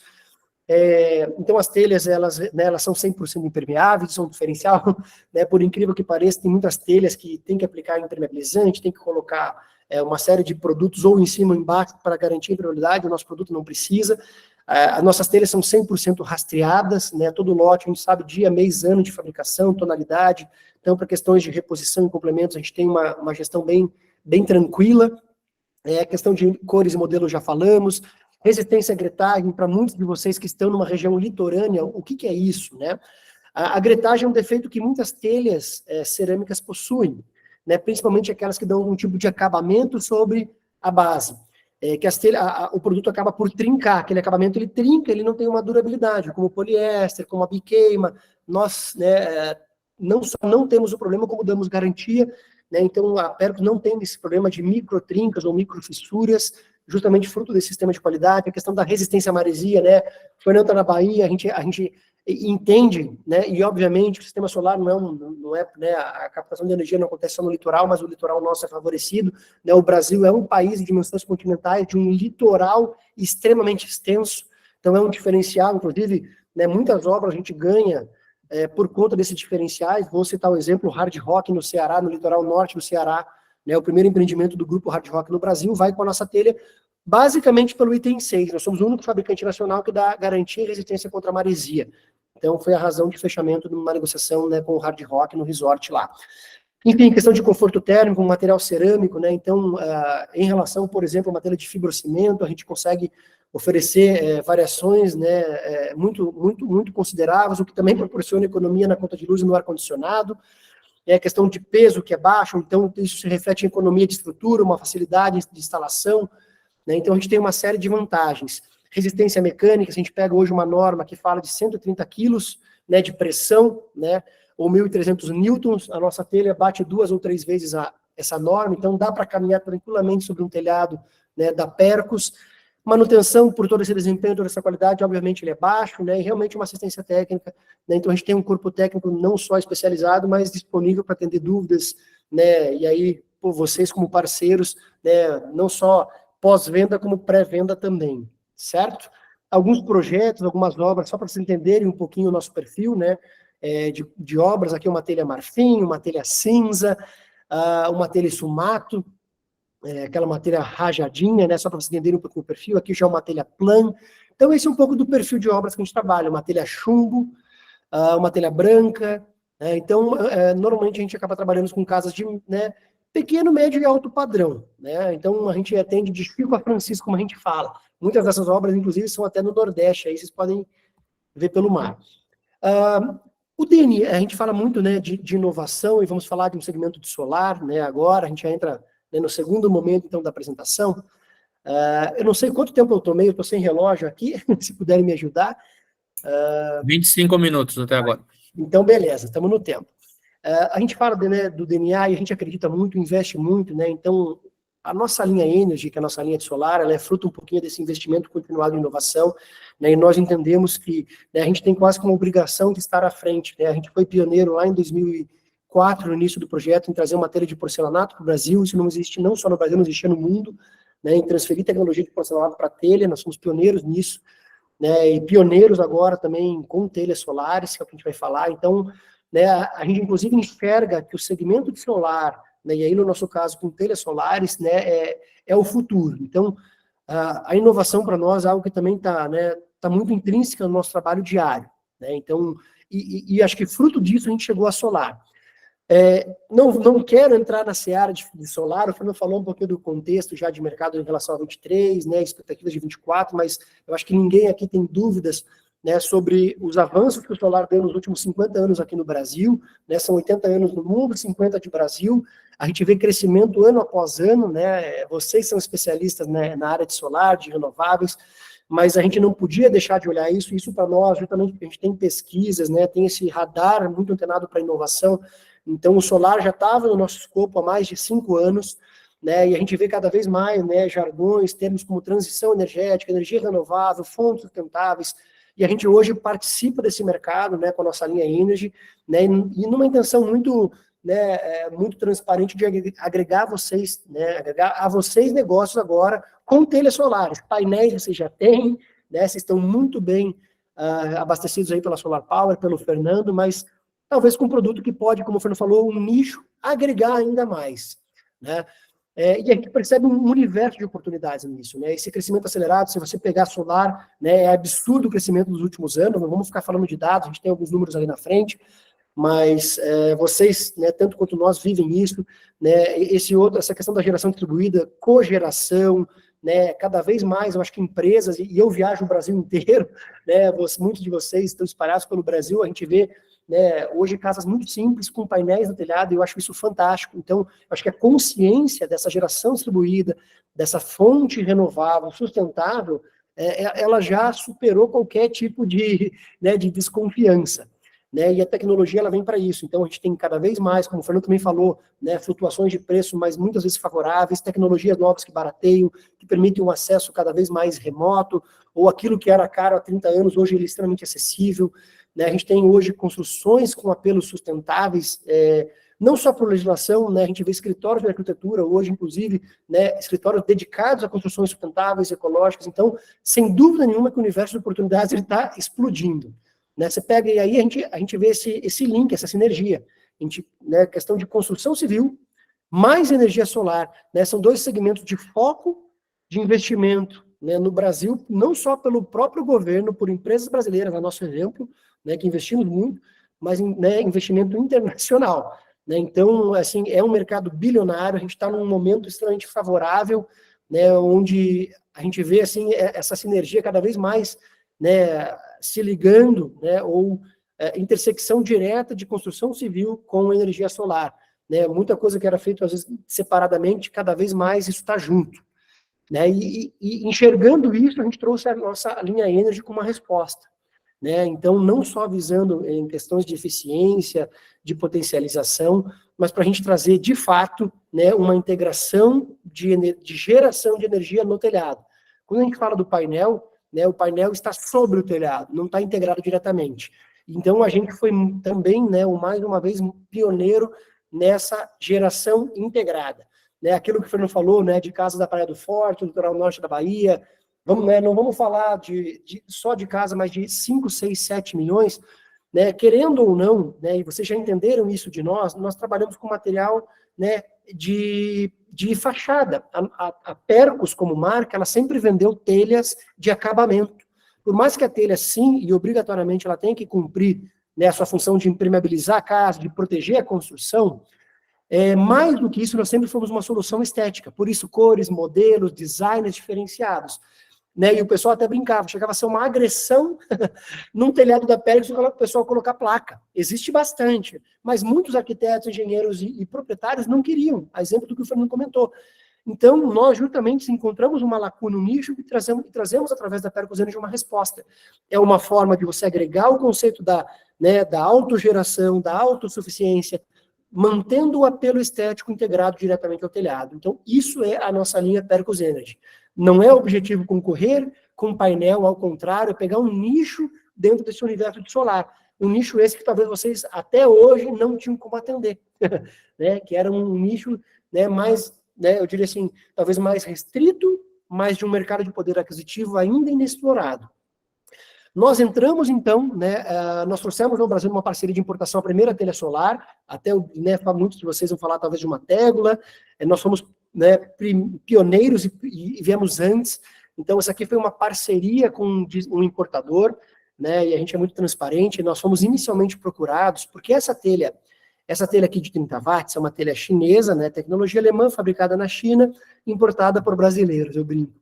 Então as telhas, elas, né, elas são 100% impermeáveis, são um diferencial, né, por incrível que pareça, tem muitas telhas que tem que aplicar impermeabilizante, tem que colocar uma série de produtos ou em cima ou embaixo para garantir a impermeabilidade, o nosso produto não precisa. As nossas telhas são 100% rastreadas, né, todo lote, a gente sabe dia, mês, ano de fabricação, tonalidade, então para questões de reposição e complementos, a gente tem uma gestão bem tranquila. A questão de cores e modelos já falamos. Resistência à gretagem, para muitos de vocês que estão numa região litorânea, o que é isso, né? A gretagem é um defeito que muitas telhas cerâmicas possuem, né? Principalmente aquelas que dão algum tipo de acabamento sobre a base. Que as telhas, o produto acaba por trincar, aquele acabamento ele trinca, ele não tem uma durabilidade, como o poliéster, como a biqueima. Nós, né, não só não temos o problema, como damos garantia, né? Então a Percos não tem esse problema de microtrincas ou microfissuras, justamente fruto desse sistema de qualidade, a questão da resistência à maresia, né? O Fernando está na Bahia, a gente entende, né? E obviamente o sistema solar não é, né? A captação de energia não acontece só no litoral, mas o litoral nosso é favorecido, né? O Brasil é um país de dimensões continentais, de um litoral extremamente extenso, então é um diferencial, inclusive, né? Muitas obras a gente ganha por conta desses diferenciais. Vou citar o exemplo, o Hard Rock no Ceará, no litoral norte do Ceará, né, o primeiro empreendimento do grupo Hard Rock no Brasil, vai com a nossa telha basicamente pelo item 6. Nós somos o único fabricante nacional que dá garantia e resistência contra a maresia. Então, foi a razão de fechamento de uma negociação, né, com o Hard Rock no resort lá. Enfim, questão de conforto térmico, material cerâmico, né? Então, em relação, por exemplo, a uma telha de fibrocimento, a gente consegue oferecer variações, né, muito consideráveis, o que também proporciona economia na conta de luz e no ar-condicionado. A questão de peso, que é baixo, então isso se reflete em economia de estrutura, uma facilidade de instalação, né? Então a gente tem uma série de vantagens. Resistência mecânica, se a gente pega hoje uma norma que fala de 130 quilos, né, de pressão, né, ou 1.300 newtons, a nossa telha bate 2 ou 3 vezes essa norma, então dá para caminhar tranquilamente sobre um telhado, né, da Percos. Manutenção, por todo esse desempenho, toda essa qualidade, obviamente ele é baixo, né, e realmente uma assistência técnica, né, então a gente tem um corpo técnico não só especializado, mas disponível para atender dúvidas, né, e aí, por vocês como parceiros, né, não só pós-venda, como pré-venda também, certo? Alguns projetos, algumas obras, só para vocês entenderem um pouquinho o nosso perfil, né, de obras, aqui uma telha marfim, uma telha cinza, uma telha sumato, aquela matéria rajadinha, né, só para vocês entenderem um pouco o perfil, aqui já é uma telha plan. Então, esse é um pouco do perfil de obras que a gente trabalha, uma telha chumbo, uma telha branca, né, então, normalmente a gente acaba trabalhando com casas de, né, pequeno, médio e alto padrão, né, então a gente atende de Chico a Francisco, como a gente fala. Muitas dessas obras, inclusive, são até no Nordeste, aí vocês podem ver pelo mar. O DNI, a gente fala muito, né, de inovação, e vamos falar de um segmento de solar, né, agora, a gente já entra, né, no segundo momento, então, da apresentação. Eu não sei quanto tempo eu tomei, eu estou sem relógio aqui, se puderem me ajudar. 25 minutos até agora. Então, beleza, estamos no tempo. A gente fala do DNA e a gente acredita muito, investe muito, né, então, a nossa linha Energy, que é a nossa linha de solar, ela é fruto um pouquinho desse investimento continuado em inovação, né, e nós entendemos que, né, a gente tem quase que uma obrigação de estar à frente, né, a gente foi pioneiro lá em 2004, no início do projeto, em trazer uma telha de porcelanato para o Brasil. Isso não existe não só no Brasil, não existia no mundo, né, em transferir tecnologia de porcelanato para telha, nós somos pioneiros nisso, né, e pioneiros agora também com telhas solares, que é o que a gente vai falar. Então, né, a gente inclusive enxerga que o segmento de solar, né, e aí no nosso caso com telhas solares, né, é o futuro. Então, a inovação para nós é algo que também está, né, muito intrínseca no nosso trabalho diário, né, então, e acho que fruto disso a gente chegou a solar. Não quero entrar na seara de solar, o Fernando falou um pouquinho do contexto já de mercado em relação a 23, né, expectativas de 24, mas eu acho que ninguém aqui tem dúvidas, né, sobre os avanços que o solar deu nos últimos 50 anos aqui no Brasil, né, são 80 anos no mundo, 50 de Brasil, a gente vê crescimento ano após ano, né, vocês são especialistas, né, na área de solar, de renováveis, mas a gente não podia deixar de olhar isso para nós, justamente porque a gente tem pesquisas, né, tem esse radar muito antenado para inovação. Então, o solar já estava no nosso escopo há mais de 5 anos, né, e a gente vê cada vez mais, né, jargões, termos como transição energética, energia renovável, fontes sustentáveis, e a gente hoje participa desse mercado, né, com a nossa linha Energy, né, e numa intenção muito, né, muito transparente de agregar vocês, né, agregar a vocês negócios agora com telhas solares. Painéis vocês já têm, né, vocês estão muito bem abastecidos aí pela Solar Power, pelo Fernando, mas talvez com um produto que pode, como o Fernando falou, um nicho, agregar ainda mais, né? E a gente percebe um universo de oportunidades nisso, né? Esse crescimento acelerado, se você pegar solar, né, é absurdo o crescimento dos últimos anos, não vamos ficar falando de dados, a gente tem alguns números ali na frente, mas vocês, né, tanto quanto nós, vivem isso, né? Essa questão da geração distribuída, cogeração, né, cada vez mais, eu acho que empresas, e eu viajo o Brasil inteiro, né, muitos de vocês estão espalhados pelo Brasil, a gente vê, né, hoje casas muito simples, com painéis no telhado, e eu acho isso fantástico. Então, eu acho que a consciência dessa geração distribuída, dessa fonte renovável, sustentável, ela já superou qualquer tipo de, né, de desconfiança. Né, e a tecnologia ela vem para isso. Então, a gente tem cada vez mais, como o Fernando também falou, né, flutuações de preço, mas muitas vezes favoráveis, tecnologias novas que barateiam, que permitem um acesso cada vez mais remoto, ou aquilo que era caro há 30 anos, hoje ele é extremamente acessível. Né, a gente tem hoje construções com apelos sustentáveis, não só por legislação, né, a gente vê escritórios de arquitetura hoje, inclusive, né, escritórios dedicados a construções sustentáveis, ecológicas. Então, sem dúvida nenhuma que o universo de oportunidades está explodindo. Né, você pega e aí a gente vê esse link, essa sinergia. A gente, né, questão de construção civil, mais energia solar, né, são dois segmentos de foco de investimento, né, no Brasil, não só pelo próprio governo, por empresas brasileiras, a nosso exemplo, né, que investimos muito, mas né, investimento internacional. Né, então, assim, é um mercado bilionário, a gente está num momento extremamente favorável, né, onde a gente vê assim, essa sinergia cada vez mais, né, se ligando, né, ou intersecção direta de construção civil com energia solar. Né, muita coisa que era feita, às vezes, separadamente, cada vez mais isso está junto. Né, e enxergando isso, a gente trouxe a nossa linha Energy com uma resposta. Né, então, não só visando em questões de eficiência, de potencialização, mas para a gente trazer, de fato, né, uma integração de geração de energia no telhado. Quando a gente fala do painel, né, o painel está sobre o telhado, não está integrado diretamente. Então, a gente foi também, né, mais uma vez, pioneiro nessa geração integrada. Né, aquilo que o Fernando falou, né, de casa da Praia do Forte, do litoral norte da Bahia, não vamos falar só de casa, mas de 5, 6, 7 milhões, né, querendo ou não, né, e vocês já entenderam isso de nós trabalhamos com material, né, de fachada. A Percos, como marca, ela sempre vendeu telhas de acabamento. Por mais que a telha, sim, e obrigatoriamente ela tenha que cumprir, né, a sua função de impermeabilizar a casa, de proteger a construção, mais do que isso, nós sempre fomos uma solução estética. Por isso, cores, modelos, designs diferenciados. Né, e o pessoal até brincava, chegava a ser uma agressão num telhado da Percos o pessoal colocar placa. Existe bastante, mas muitos arquitetos, engenheiros e proprietários não queriam, a exemplo do que o Fernando comentou. Então, nós justamente encontramos uma lacuna, um nicho, e trazemos através da Percos Energy uma resposta. É uma forma de você agregar o conceito da autogeração, da autossuficiência, mantendo o apelo estético integrado diretamente ao telhado. Então, isso é a nossa linha Percos Energy. Não é o objetivo concorrer com painel, ao contrário, é pegar um nicho dentro desse universo de solar. Um nicho esse que talvez vocês até hoje não tinham como atender, né? Que era um nicho, né, mais, né, eu diria assim, talvez mais restrito, mas de um mercado de poder aquisitivo ainda inexplorado. Nós entramos, então, né, nós trouxemos no Brasil uma parceria de importação, a primeira telha solar, até, né, muitos de vocês vão falar talvez de uma tégula, nós fomos, né, pioneiros e viemos antes. Então, essa aqui foi uma parceria com um importador, né, e a gente é muito transparente. Nós fomos inicialmente procurados, porque essa telha aqui de 30 watts é uma telha chinesa, né, tecnologia alemã, fabricada na China, importada por brasileiros, eu brinco.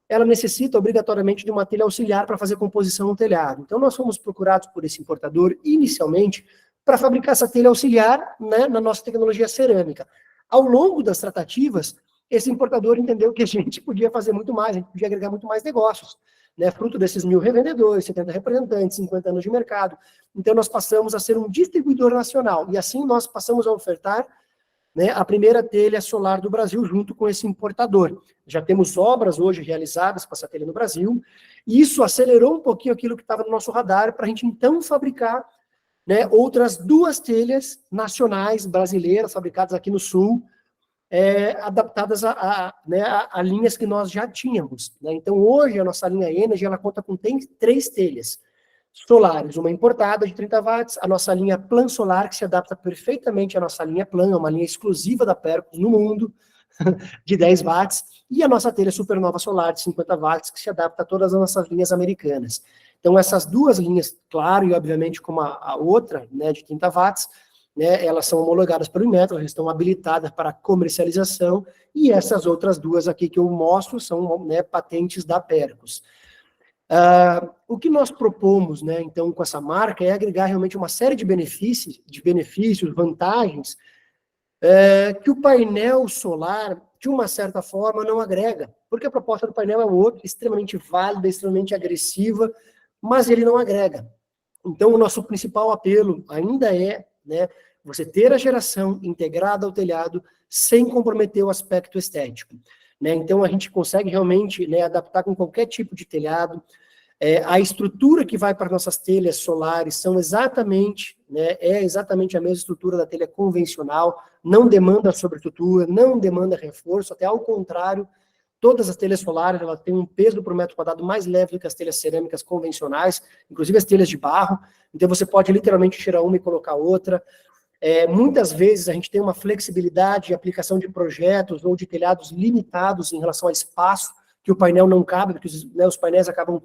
Ela necessita obrigatoriamente de uma telha auxiliar para fazer composição no telhado. Então, nós fomos procurados por esse importador inicialmente para fabricar essa telha auxiliar, né, na nossa tecnologia cerâmica. Ao longo das tratativas, esse importador entendeu que a gente podia fazer muito mais, a gente podia agregar muito mais negócios, né, fruto desses 1000 revendedores, 70 representantes, 50 anos de mercado. Então, nós passamos a ser um distribuidor nacional, e assim nós passamos a ofertar, né, a primeira telha solar do Brasil junto com esse importador. Já temos obras hoje realizadas com essa telha no Brasil, e isso acelerou um pouquinho aquilo que estava no nosso radar para a gente então fabricar, né, outras 2 telhas nacionais brasileiras, fabricadas aqui no Sul, adaptadas a linhas que nós já tínhamos. Né? Então, hoje, a nossa linha Energy, ela conta com 3 telhas solares, uma importada de 30 watts, a nossa linha Plan Solar, que se adapta perfeitamente à nossa linha Plan, é uma linha exclusiva da Percos no mundo, de 10 watts, e a nossa telha Supernova Solar de 50 watts, que se adapta a todas as nossas linhas americanas. Então, essas 2 linhas, claro, e obviamente como a outra, né, de 30 watts, né, elas são homologadas pelo Inmetro, elas estão habilitadas para comercialização, e essas outras 2 aqui que eu mostro são, né, patentes da Percos. O que nós propomos, né, então, com essa marca é agregar realmente uma série de benefícios, vantagens, que o painel solar, de uma certa forma, não agrega, porque a proposta do painel é outra, extremamente válida, extremamente agressiva, mas ele não agrega. Então, o nosso principal apelo ainda é, né, você ter a geração integrada ao telhado sem comprometer o aspecto estético. Né? Então, a gente consegue realmente, né, adaptar com qualquer tipo de telhado. A estrutura que vai para nossas telhas solares são exatamente, né, exatamente a mesma estrutura da telha convencional, não demanda sobreestrutura, não demanda reforço, até ao contrário, todas as telhas solares elas têm um peso por metro quadrado mais leve do que as telhas cerâmicas convencionais, inclusive as telhas de barro, então você pode literalmente tirar uma e colocar outra. Muitas vezes a gente tem uma flexibilidade de aplicação de projetos ou de telhados limitados em relação ao espaço, que o painel não cabe, porque os painéis acabam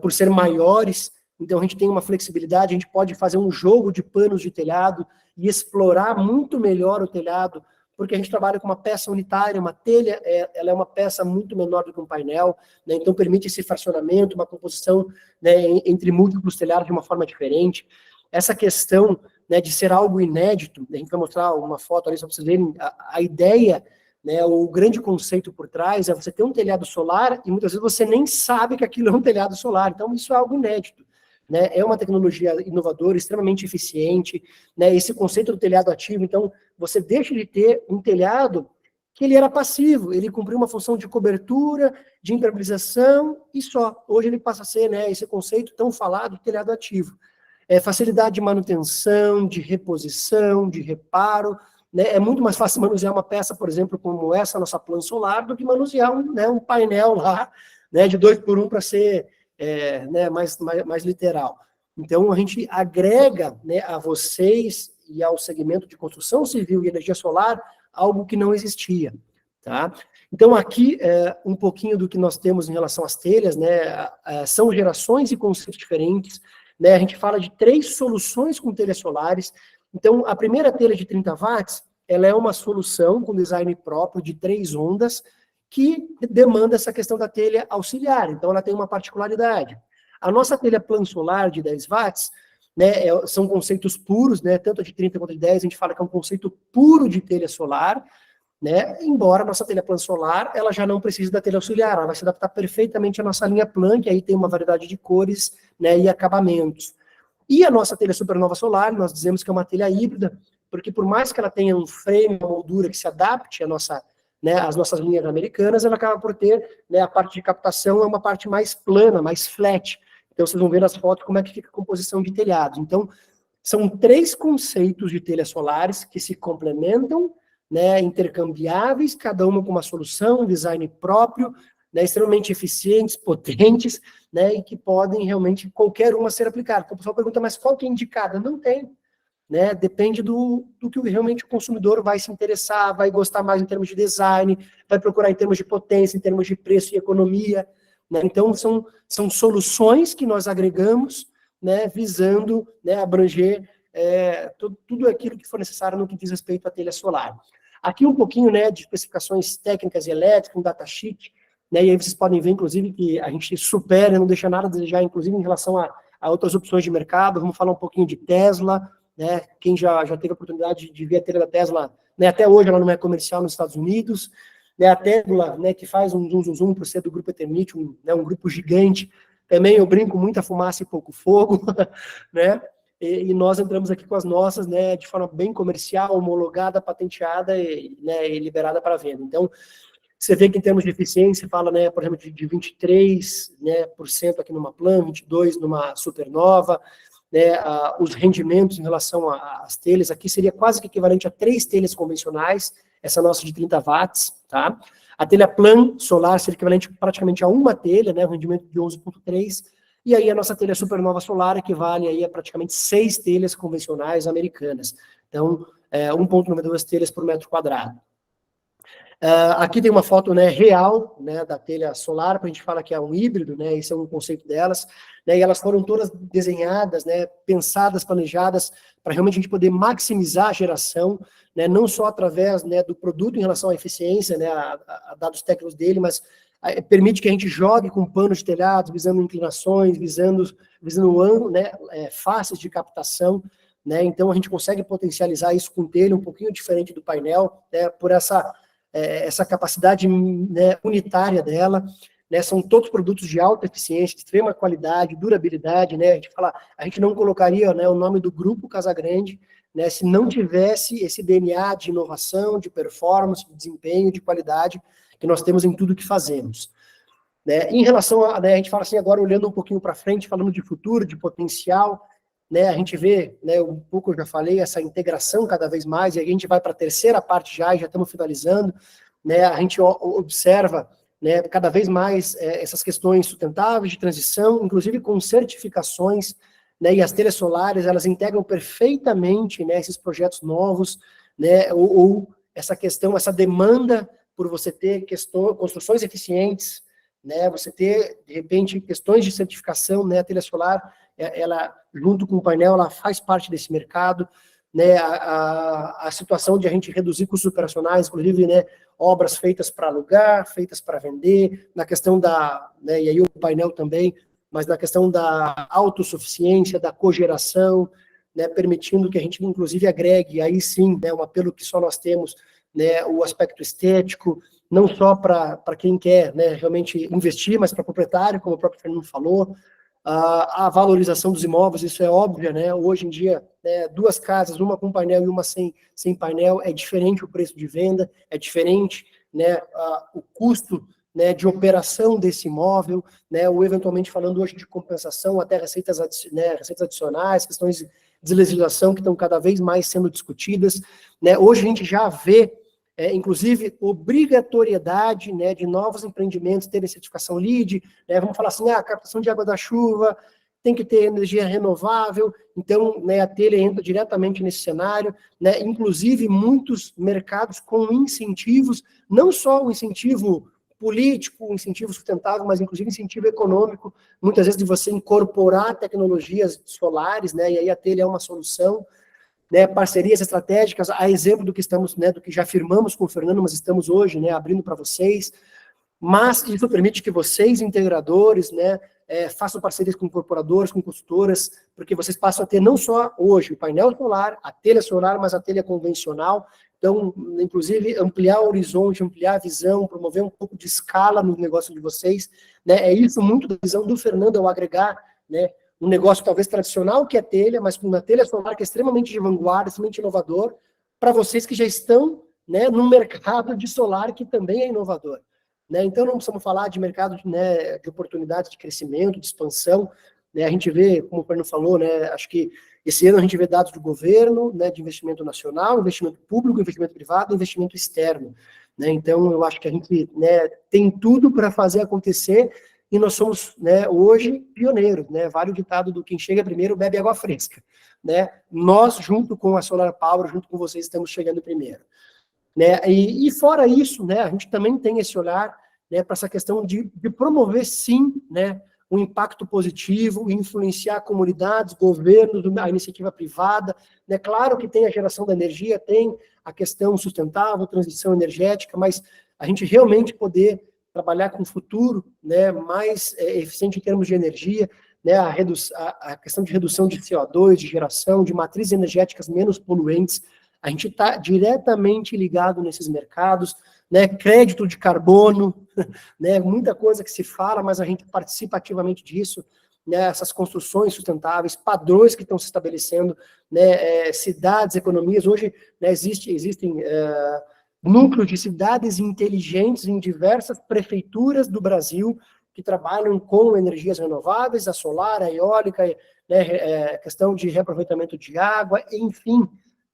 por ser maiores, então a gente tem uma flexibilidade, a gente pode fazer um jogo de panos de telhado e explorar muito melhor o telhado, porque a gente trabalha com uma peça unitária, uma telha, ela é uma peça muito menor do que um painel, né, então permite esse fracionamento, uma composição, né, entre múltiplos telhados de uma forma diferente. Essa questão, né, de ser algo inédito, a gente vai mostrar uma foto ali só para vocês verem a ideia, né, o grande conceito por trás é você ter um telhado solar e muitas vezes você nem sabe que aquilo é um telhado solar, então isso é algo inédito. Né, é uma tecnologia inovadora, extremamente eficiente, né, esse conceito do telhado ativo, então você deixa de ter um telhado que ele era passivo, ele cumpria uma função de cobertura, de impermeabilização e só. Hoje ele passa a ser, né, esse conceito tão falado, telhado ativo. Facilidade de manutenção, de reposição, de reparo, né? É muito mais fácil manusear uma peça, por exemplo, como essa nossa plano solar, do que manusear um painel lá, né, de 2x1 para ser né, mais literal. Então, a gente agrega, né, a vocês e ao segmento de construção civil e energia solar algo que não existia, tá? Então, aqui, um pouquinho do que nós temos em relação às telhas, né, são gerações e conceitos diferentes, né, a gente fala de 3 soluções com telhas solares. Então, a primeira telha de 30 watts, ela é uma solução com design próprio de 3 ondas, que demanda essa questão da telha auxiliar, então ela tem uma particularidade. A nossa telha plano solar de 10 watts, né, são conceitos puros, né, tanto a de 30 quanto a de 10, a gente fala que é um conceito puro de telha solar, né, embora a nossa telha plano solar, ela já não precise da telha auxiliar, ela vai se adaptar perfeitamente à nossa linha plan, que aí tem uma variedade de cores, né, e acabamentos. E a nossa telha supernova solar, nós dizemos que é uma telha híbrida, porque por mais que ela tenha um frame, uma moldura que se adapte à nossa, né, às nossas linhas americanas, ela acaba por ter, né, a parte de captação é uma parte mais plana, mais flat. Então vocês vão ver nas fotos como é que fica a composição de telhados. Então, são 3 conceitos de telhas solares que se complementam, né, intercambiáveis, cada uma com uma solução, um design próprio, né, extremamente eficientes, potentes, né, e que podem realmente qualquer uma ser aplicada. Então o pessoal pergunta, mas qual que é indicada? Não tem, né, depende do que realmente o consumidor vai se interessar, vai gostar mais em termos de design, vai procurar em termos de potência, em termos de preço e economia, né, então são soluções que nós agregamos, né, visando, né, abranger tudo aquilo que for necessário no que diz respeito à telha solar. Aqui um pouquinho, né, de especificações técnicas e elétricas, um datasheet, né, e aí vocês podem ver, inclusive, que a gente supera, não deixa nada a desejar, inclusive em relação a outras opções de mercado. Vamos falar um pouquinho de Tesla, né, quem já teve a oportunidade de ver a telha da Tesla, né, até hoje ela não é comercial nos Estados Unidos, né, a Tesla, né, que faz um zoom por ser do grupo Eternit, um grupo gigante, também eu brinco, muita fumaça e pouco fogo, né, e nós entramos aqui com as nossas, né, de forma bem comercial, homologada, patenteada né, e liberada para venda. Então, você vê que em termos de eficiência, fala, né, por exemplo, de 23%, né, aqui numa Plan, 22% numa Supernova, né, os rendimentos em relação às telhas, aqui seria quase que equivalente a 3 telhas convencionais, essa nossa de 30 watts, tá? A telha Plan solar seria equivalente praticamente a uma telha, né, um rendimento de 11,3%, e aí a nossa telha Supernova solar equivale aí a praticamente 6 telhas convencionais americanas. Então, 1,92 telhas por metro quadrado. Aqui tem uma foto, né, real, né, da telha solar, para a gente falar que é um híbrido, né, esse é um conceito delas, né, e elas foram todas desenhadas, né, pensadas, planejadas, para realmente a gente poder maximizar a geração, né, não só através, né, do produto em relação à eficiência, né, a dados técnicos dele, mas permite que a gente jogue com panos de telhados, visando inclinações, visando o ângulo, né, faces de captação, né, então a gente consegue potencializar isso com telha um pouquinho diferente do painel, né, por essa capacidade, né, unitária dela, né, são todos produtos de alta eficiência, extrema qualidade, durabilidade, né, a gente não colocaria, né, o nome do Grupo Casagrande, né, se não tivesse esse DNA de inovação, de performance, de desempenho, de qualidade que nós temos em tudo que fazemos. Né. Em relação a, né, a gente fala assim, agora olhando um pouquinho para frente, falando de futuro, de potencial, né, a gente vê, né, um pouco eu já falei, essa integração cada vez mais, e a gente vai para a terceira parte já estamos finalizando, né, a gente observa, né, cada vez mais essas questões sustentáveis de transição, inclusive com certificações, né, e as telhas solares, elas integram perfeitamente, né, esses projetos novos, né, ou essa questão, essa demanda por você ter construções eficientes, né, você ter, de repente, questões de certificação, né, a telha solar, ela, junto com o painel, ela faz parte desse mercado, né, a situação de a gente reduzir custos operacionais, inclusive, né, obras feitas para alugar, feitas para vender, na questão da, né, e aí o painel também, mas na questão da autossuficiência, da cogeração, né, permitindo que a gente, inclusive, agregue, aí sim, né, um apelo que só nós temos, né, o aspecto estético, não só para quem quer, né, realmente investir, mas para o proprietário, como o próprio Fernando falou, a valorização dos imóveis, isso é óbvio, né, hoje em dia, né, 2 casas, uma com painel e uma sem painel, é diferente o preço de venda, é diferente, né, o custo, né, de operação desse imóvel, né, ou eventualmente falando hoje de compensação, até receitas adicionais, questões de legislação que estão cada vez mais sendo discutidas, né, hoje a gente já vê, inclusive, obrigatoriedade, né, de novos empreendimentos terem certificação LEED, né, vamos falar assim, a captação de água da chuva, tem que ter energia renovável, então, né, a telha entra diretamente nesse cenário, né, inclusive muitos mercados com incentivos, não só o incentivo político, incentivo sustentável, mas inclusive incentivo econômico, muitas vezes de você incorporar tecnologias solares, né, e aí a telha é uma solução, né, parcerias estratégicas, a exemplo do que estamos, né, do que já firmamos com o Fernando, mas estamos hoje, né, abrindo para vocês, mas isso permite que vocês, integradores, né, façam parcerias com incorporadores, com consultoras, porque vocês passam a ter não só hoje o painel solar, a telha solar, mas a telha convencional. Então, inclusive, ampliar o horizonte, ampliar a visão, promover um pouco de escala no negócio de vocês, né? É isso muito da visão do Fernando, ao agregar, né, um negócio talvez tradicional, que é telha, mas com uma telha solar que é extremamente de vanguarda, extremamente inovador, para vocês que já estão, né, num mercado de solar que também é inovador. Né? Então, não precisamos falar de mercado, né, de oportunidades de crescimento, de expansão. Né? A gente vê, como o Fernando falou, né, acho que esse ano a gente vê dados do governo, né, de investimento nacional, investimento público, investimento privado, investimento externo. Né? Então, eu acho que a gente, né, tem tudo para fazer acontecer e nós somos, né, hoje pioneiros. Né? Vale o ditado do quem chega primeiro bebe água fresca. Né? Nós, junto com a Solar Power, junto com vocês, estamos chegando primeiro. Né? E fora isso, né, a gente também tem esse olhar, né, para essa questão de promover, sim, né, um impacto positivo, influenciar comunidades, governos, a iniciativa privada. Né? Claro que tem a geração da energia, tem a questão sustentável, transição energética, mas a gente realmente poder trabalhar com um futuro, né, mais eficiente em termos de energia, né, a questão de redução de CO2, de geração, de matrizes energéticas menos poluentes. A gente está diretamente ligado nesses mercados, né, crédito de carbono, né, muita coisa que se fala, mas a gente participa ativamente disso, né, essas construções sustentáveis, padrões que estão se estabelecendo, né, cidades, economias. Hoje, né, existem núcleos de cidades inteligentes em diversas prefeituras do Brasil que trabalham com energias renováveis, a solar, a eólica, né, questão de reaproveitamento de água, enfim.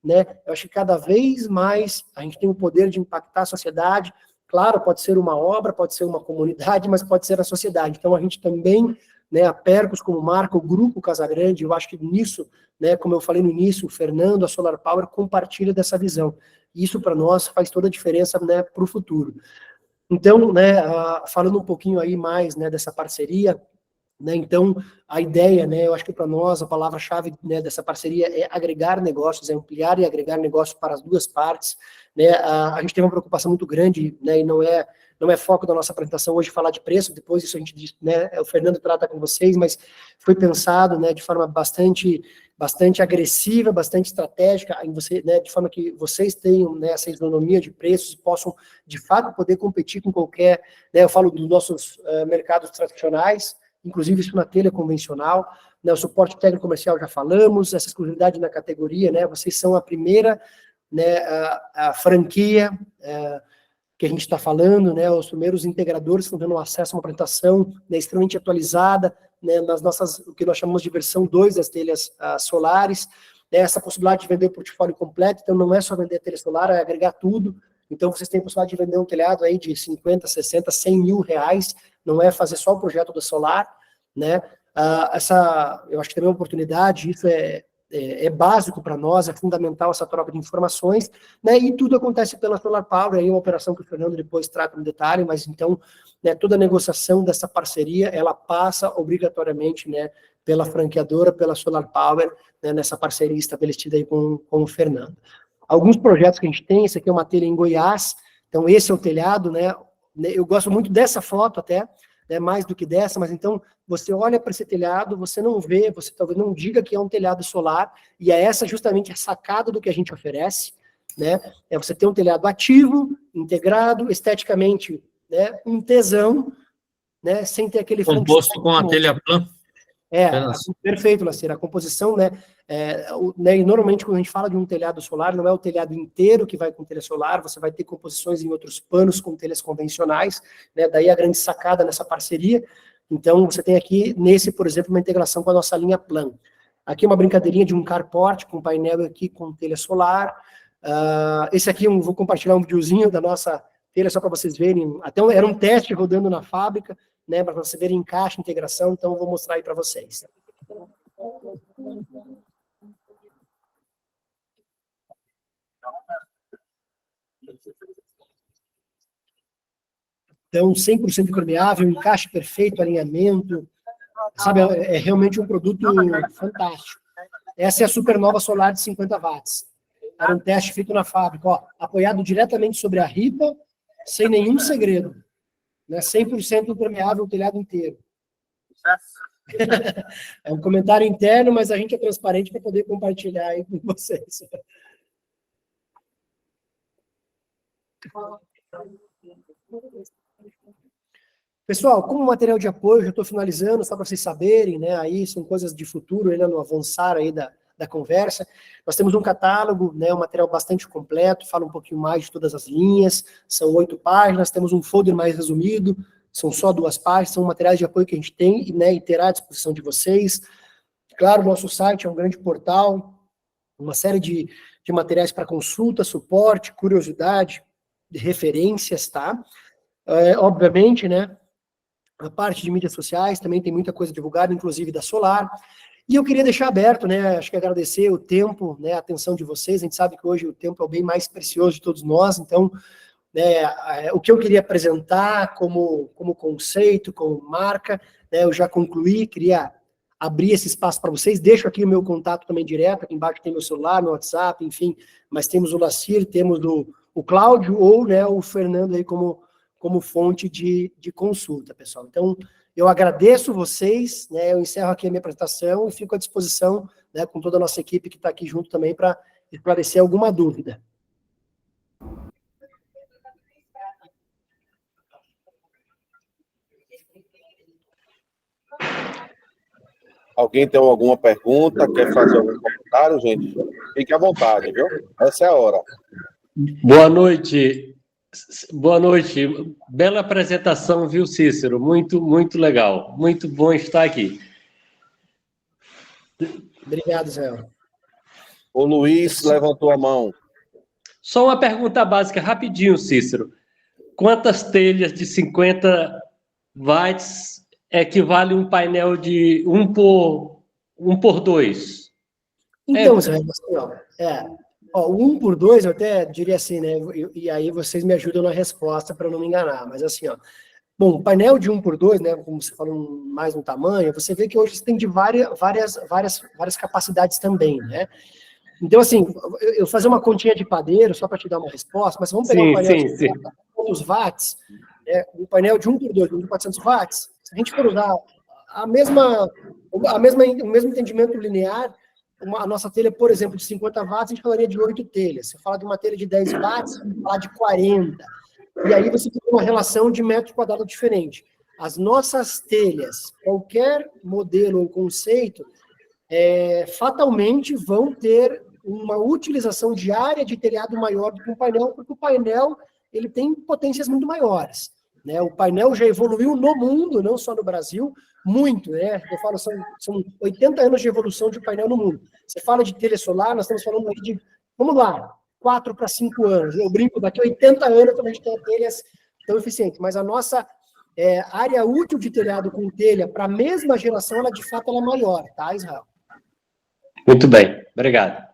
Né? Eu acho que cada vez mais a gente tem o poder de impactar a sociedade. Claro, pode ser uma obra, pode ser uma comunidade, mas pode ser a sociedade. Então, a gente também, né, a Percos como marca, o Grupo Casagrande, eu acho que nisso, né, como eu falei no início, o Fernando, a Solar Power, compartilha dessa visão. Isso, para nós, faz toda a diferença, né, para o futuro. Então, né, falando um pouquinho aí mais, né, dessa parceria, né, então, a ideia, né, eu acho que para nós a palavra-chave, né, dessa parceria é agregar negócios, é ampliar e agregar negócios para as duas partes. Né, a gente tem uma preocupação muito grande, né, e não é foco da nossa apresentação hoje falar de preço, depois isso a gente diz, né, o Fernando trata com vocês, mas foi pensado, né, de forma bastante agressiva, bastante estratégica, em você, né, de forma que vocês tenham, né, essa isonomia de preços e possam, de fato, poder competir com qualquer, né, eu falo dos nossos mercados tradicionais, inclusive isso na telha convencional, né, o suporte técnico comercial já falamos, essa exclusividade na categoria, né, vocês são a primeira, né, a franquia que a gente está falando, né, os primeiros integradores que estão tendo acesso a uma apresentação, né, extremamente atualizada, né, nas nossas, o que nós chamamos de versão 2 das telhas solares, né, essa possibilidade de vender o portfólio completo, então não é só vender a telha solar, é agregar tudo. Então vocês têm a possibilidade de vender um telhado aí de 50, 60, 100 mil reais, não é fazer só o projeto do solar, né? Eu acho que também é uma oportunidade, isso é básico para nós, é fundamental essa troca de informações, né? E tudo acontece pela Solar Power, aí uma operação que o Fernando depois trata no detalhe, mas então, né, toda a negociação dessa parceria, ela passa obrigatoriamente, né, pela franqueadora, pela Solar Power, né, nessa parceria estabelecida aí com o Fernando. Alguns projetos que a gente tem, esse aqui é uma telha em Goiás, então esse é o telhado, né? Eu gosto muito dessa foto até, né, mais do que dessa, mas então você olha para esse telhado, você não vê, você talvez não diga que é um telhado solar, e é essa justamente a sacada do que a gente oferece, né? É você ter um telhado ativo, integrado, esteticamente, né, um tesão, né, sem ter aquele... Composto com a telha plana. Perfeito, Laceira. A composição, né, e normalmente quando a gente fala de um telhado solar, não é o telhado inteiro que vai com telha solar, você vai ter composições em outros panos com telhas convencionais, né, daí a grande sacada nessa parceria. Então, você tem aqui, por exemplo, uma integração com a nossa linha Plan. Aqui uma brincadeirinha de um carport com painel aqui com telha solar. Esse aqui, vou compartilhar um videozinho da nossa telha só para vocês verem. Era um teste rodando na fábrica, né, para você ver encaixe, integração, então eu vou mostrar aí para vocês. Então, 100% impermeável, encaixe perfeito, alinhamento, sabe, é realmente um produto fantástico. Essa é a Supernova Solar de 50 watts. Era um teste feito na fábrica, ó, apoiado diretamente sobre a ripa, sem nenhum segredo. Né, 100% impermeável o telhado inteiro. É um comentário interno, mas a gente é transparente para poder compartilhar aí com vocês. Pessoal, como material de apoio, já estou finalizando, só para vocês saberem, né? Aí são coisas de futuro, ainda no avançar aí da conversa. Nós temos um catálogo, né, um material bastante completo, fala um pouquinho mais de todas as linhas, são 8 páginas, temos um folder mais resumido, são só 2 páginas, são materiais de apoio que a gente tem, né, e terá à disposição de vocês. Claro, nosso site é um grande portal, uma série de materiais para consulta, suporte, curiosidade, referências, tá? Obviamente, né, a parte de mídias sociais também tem muita coisa divulgada, inclusive da Solar. E eu queria deixar aberto, né, acho que agradecer o tempo, né, a atenção de vocês. A gente sabe que hoje o tempo é o bem mais precioso de todos nós, então, né, o que eu queria apresentar como conceito, como marca, né, eu já concluí, queria abrir esse espaço para vocês. Deixo aqui o meu contato também direto, aqui embaixo tem meu celular, meu WhatsApp, enfim, mas temos o Lacir, temos o Cláudio ou, né, o Fernando aí como fonte de consulta, pessoal. Então, eu agradeço vocês, né, eu encerro aqui a minha apresentação e fico à disposição, né, com toda a nossa equipe que está aqui junto também para esclarecer alguma dúvida. Alguém tem alguma pergunta, quer fazer algum comentário, gente? Fique à vontade, viu? Essa é a hora. Boa noite. Boa noite. Bela apresentação, viu, Cícero? Muito, muito legal. Muito bom estar aqui. Obrigado, Zé. O Luiz levantou a mão. Só uma pergunta básica, rapidinho, Cícero. Quantas telhas de 50 watts equivale um painel de 1 por 2? Então, Zé, assim, ó, 1 por 2, eu até diria assim, né? E aí vocês me ajudam na resposta para eu não me enganar. Mas assim, ó. Bom, painel de 1 por 2, né? Como você falou mais no tamanho, você vê que hoje você tem de várias capacidades também, né? Então, assim, eu fazer uma continha de padeiro só para te dar uma resposta, mas vamos pegar um painel de 400 watts, né? Um painel de 1 por 2, de 400 watts. Se a gente for usar o mesmo entendimento linear, a nossa telha, por exemplo, de 50 watts, a gente falaria de 8 telhas. Se fala de uma telha de 10 watts, a gente fala de 40. E aí você tem uma relação de metro quadrado diferente. As nossas telhas, qualquer modelo ou conceito, fatalmente vão ter uma utilização de área de telhado maior do que um painel, porque o painel ele tem potências muito maiores. Né? O painel já evoluiu no mundo, não só no Brasil, muito, né? Eu falo, são 80 anos de evolução de painel no mundo. Você fala de telha solar, nós estamos falando aí de, vamos lá, 4 para 5 anos. Eu brinco, daqui a 80 anos a gente tem telhas tão eficientes, mas a nossa área útil de telhado com telha para a mesma geração, ela de fato ela é maior, tá, Israel? Muito bem, obrigado.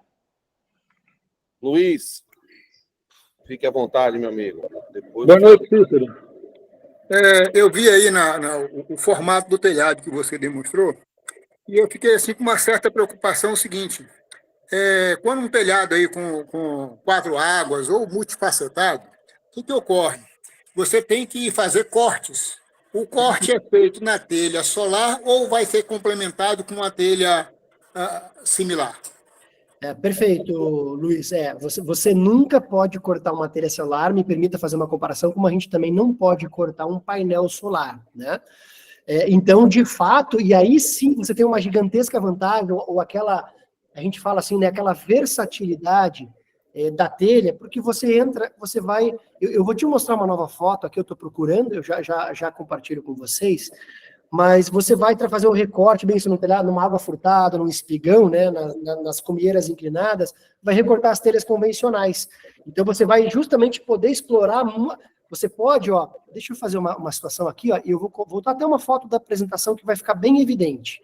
Luiz, fique à vontade, meu amigo. Boa noite, Cícero. Eu vi aí o formato do telhado que você demonstrou, e eu fiquei assim com uma certa preocupação, o seguinte, quando um telhado aí com 4 águas ou multifacetado, o que ocorre? Você tem que fazer cortes. O corte é feito na telha solar ou vai ser complementado com uma telha similar? Perfeito, Luiz. Você nunca pode cortar uma telha solar, me permita fazer uma comparação, como a gente também não pode cortar um painel solar, né? Então, de fato, e aí sim você tem uma gigantesca vantagem, ou aquela, a gente fala assim, né, aquela versatilidade da telha, porque você entra, você vai... Eu vou te mostrar uma nova foto aqui, eu estou procurando, eu já compartilho com vocês, mas você vai fazer um recorte bem isso no telhado, numa água furtada, num espigão, né, nas cumieiras inclinadas, vai recortar as telhas convencionais. Então, você vai justamente poder explorar... Você pode, ó, deixa eu fazer uma situação aqui, ó, e eu vou voltar até uma foto da apresentação que vai ficar bem evidente.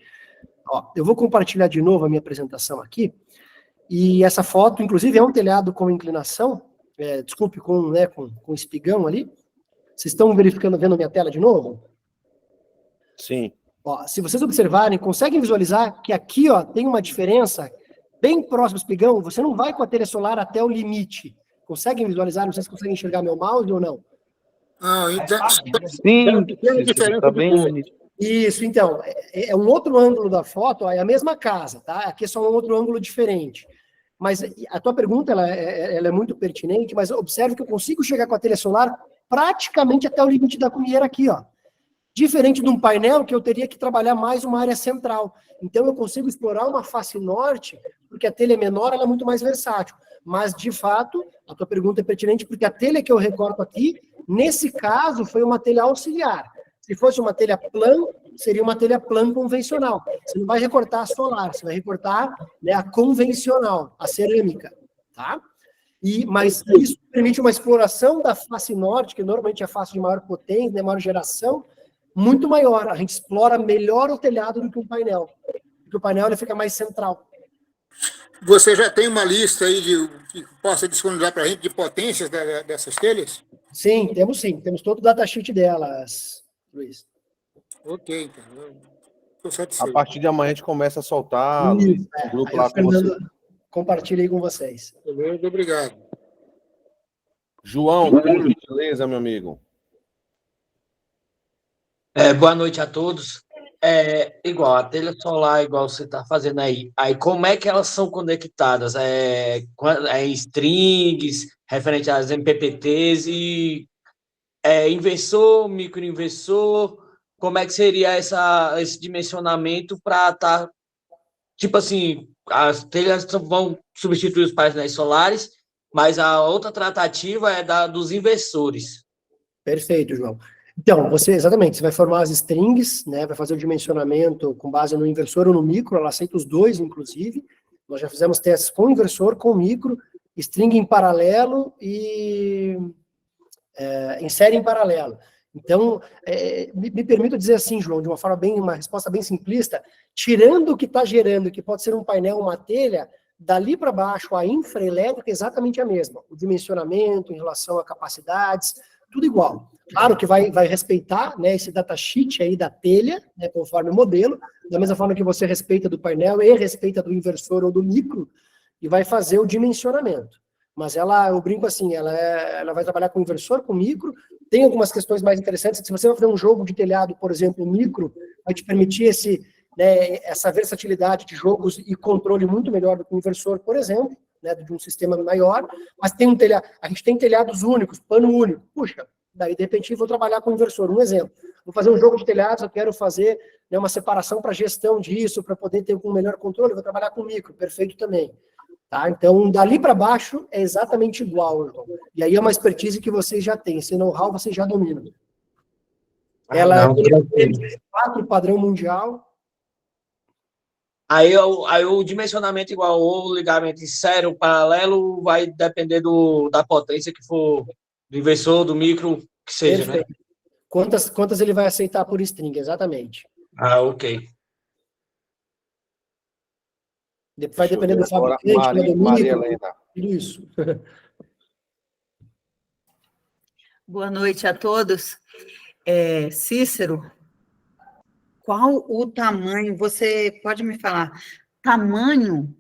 Ó, eu vou compartilhar de novo a minha apresentação aqui, e essa foto, inclusive, é um telhado com inclinação, desculpe, com espigão ali. Vocês estão vendo a minha tela de novo? Sim. Ó, se vocês observarem, conseguem visualizar que aqui, ó, tem uma diferença bem próximo ao espigão, você não vai com a telha solar até o limite. Conseguem visualizar? Não sei se conseguem enxergar meu mouse ou não. Sim, está bem. Isso, então, é um outro ângulo da foto, é a mesma casa, tá? Aqui é só um outro ângulo diferente. Mas a tua pergunta, ela é muito pertinente, mas observe que eu consigo chegar com a telha solar praticamente até o limite da cumieira aqui, ó. Diferente de um painel que eu teria que trabalhar mais uma área central. Então, eu consigo explorar uma face norte, porque a telha é menor, ela é muito mais versátil. Mas, de fato, a tua pergunta é pertinente, porque a telha que eu recorto aqui, nesse caso, foi uma telha auxiliar. Se fosse uma telha plan, seria uma telha plan convencional. Você não vai recortar a solar, você vai recortar, né, a convencional, a cerâmica, tá? Mas isso permite uma exploração da face norte, que normalmente é a face de maior potência, né, maior geração, muito maior. A gente explora melhor o telhado do que um painel. Porque o painel ele fica mais central. Você já tem uma lista aí que possa disponibilizar para a gente de potências dessas telhas? Sim. Temos todo o datasheet delas, Luiz. Ok, então. Estou A satisfeito. partir de amanhã a gente começa a soltar o grupo lá com você. Compartilha aí com vocês. Muito obrigado. João, por gentileza, meu amigo. Boa noite a todos. Igual, a telha solar, igual você está fazendo aí. Aí, como é que elas são conectadas? Strings, referente às MPPTs e inversor, microinversor, como é que seria esse dimensionamento para estar, tipo assim, as telhas vão substituir os painéis solares, mas a outra tratativa é dos inversores. Perfeito, João. Então, você vai formar as strings, né, vai fazer o dimensionamento com base no inversor ou no micro, ela aceita os dois, inclusive. Nós já fizemos testes com inversor, com micro, string em paralelo e em série em paralelo. Então, me permito dizer assim, João, de uma resposta bem simplista, tirando o que está gerando, que pode ser um painel, uma telha, dali para baixo, a infraelétrica é exatamente a mesma. O dimensionamento em relação a capacidades, tudo igual. Claro que vai respeitar, né, esse datasheet aí da telha, né, conforme o modelo, da mesma forma que você respeita do painel e respeita do inversor ou do micro, e vai fazer o dimensionamento. Mas eu brinco assim, ela vai trabalhar com inversor, com micro, tem algumas questões mais interessantes. Se você vai fazer um jogo de telhado, por exemplo, micro, vai te permitir essa versatilidade de jogos e controle muito melhor do que o inversor, por exemplo, né, de um sistema maior, mas a gente tem telhados únicos, pano único. Puxa, daí de repente eu vou trabalhar com inversor. Um exemplo, vou fazer um jogo de telhados, eu quero fazer, né, uma separação para gestão disso, para poder ter um melhor controle, vou trabalhar com micro, perfeito também. Tá? Então, dali para baixo é exatamente igual, João. E aí é uma expertise que vocês já têm, esse know-how vocês já dominam. Ela é 4 padrão mundial. Aí o dimensionamento igual o ligamento em série, o paralelo, vai depender da potência que for do inversor, do micro, que seja, perfeito, né? Quantas ele vai aceitar por string, exatamente. Ok. Vai depender do fabricante, Maria Helena. Isso. Boa noite a todos. Cícero, qual o tamanho, você pode me falar, tamanho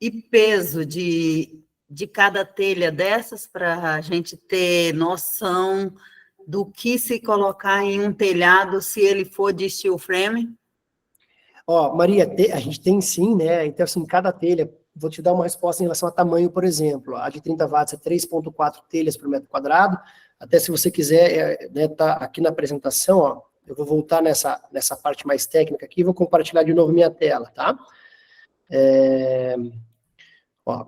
e peso de cada telha dessas, para a gente ter noção do que se colocar em um telhado se ele for de steel frame? Maria, a gente tem sim, né? Então, assim, cada telha, vou te dar uma resposta em relação a tamanho, por exemplo. A de 30 watts é 3,4 telhas por metro quadrado. Até se você quiser, né, tá aqui na apresentação, eu vou voltar nessa parte mais técnica aqui e vou compartilhar de novo minha tela, tá? Ó,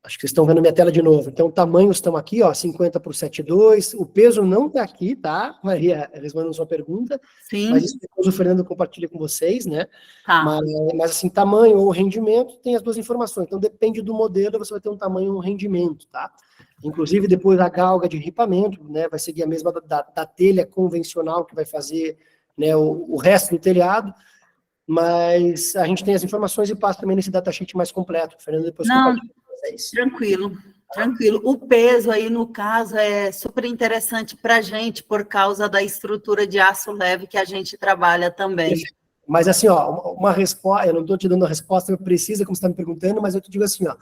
acho que vocês estão vendo minha tela de novo. Então, tamanhos estão aqui, ó, 50 por 7,2. O peso não está aqui, tá, Maria? Respondendo sua pergunta. Sim. Mas isso depois o Fernando compartilha com vocês, né? Tá. Mas assim, tamanho ou rendimento tem as duas informações. Então, depende do modelo, você vai ter um tamanho e um rendimento, tá? Inclusive, depois a galga de ripamento, né? Vai seguir a mesma da telha convencional, que vai fazer, né, o resto do telhado. Mas a gente tem as informações e passa também nesse datasheet mais completo. O Fernando depois compartilha com vocês. Tranquilo. O peso aí, no caso, é super interessante para a gente, por causa da estrutura de aço leve que a gente trabalha também. Mas assim, ó, uma resposta, eu não estou te dando a resposta precisa, como você está me perguntando, mas eu te digo assim, ó,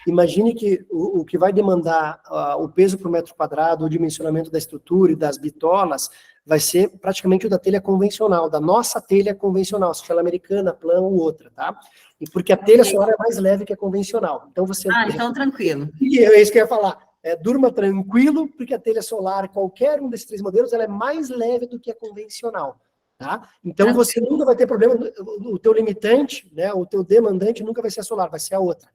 imagine que o que vai demandar o peso por metro quadrado, o dimensionamento da estrutura e das bitolas, vai ser praticamente o da telha convencional, da nossa telha convencional, seja ela americana, plana ou outra, tá? E porque a telha solar é mais leve que a convencional. Então você... então tranquilo. E é isso que eu ia falar. Durma tranquilo, porque a telha solar, qualquer um desses 3 modelos, ela é mais leve do que a convencional, tá? Então você nunca vai ter problema, o teu limitante, né, o teu demandante nunca vai ser a solar, vai ser a outra.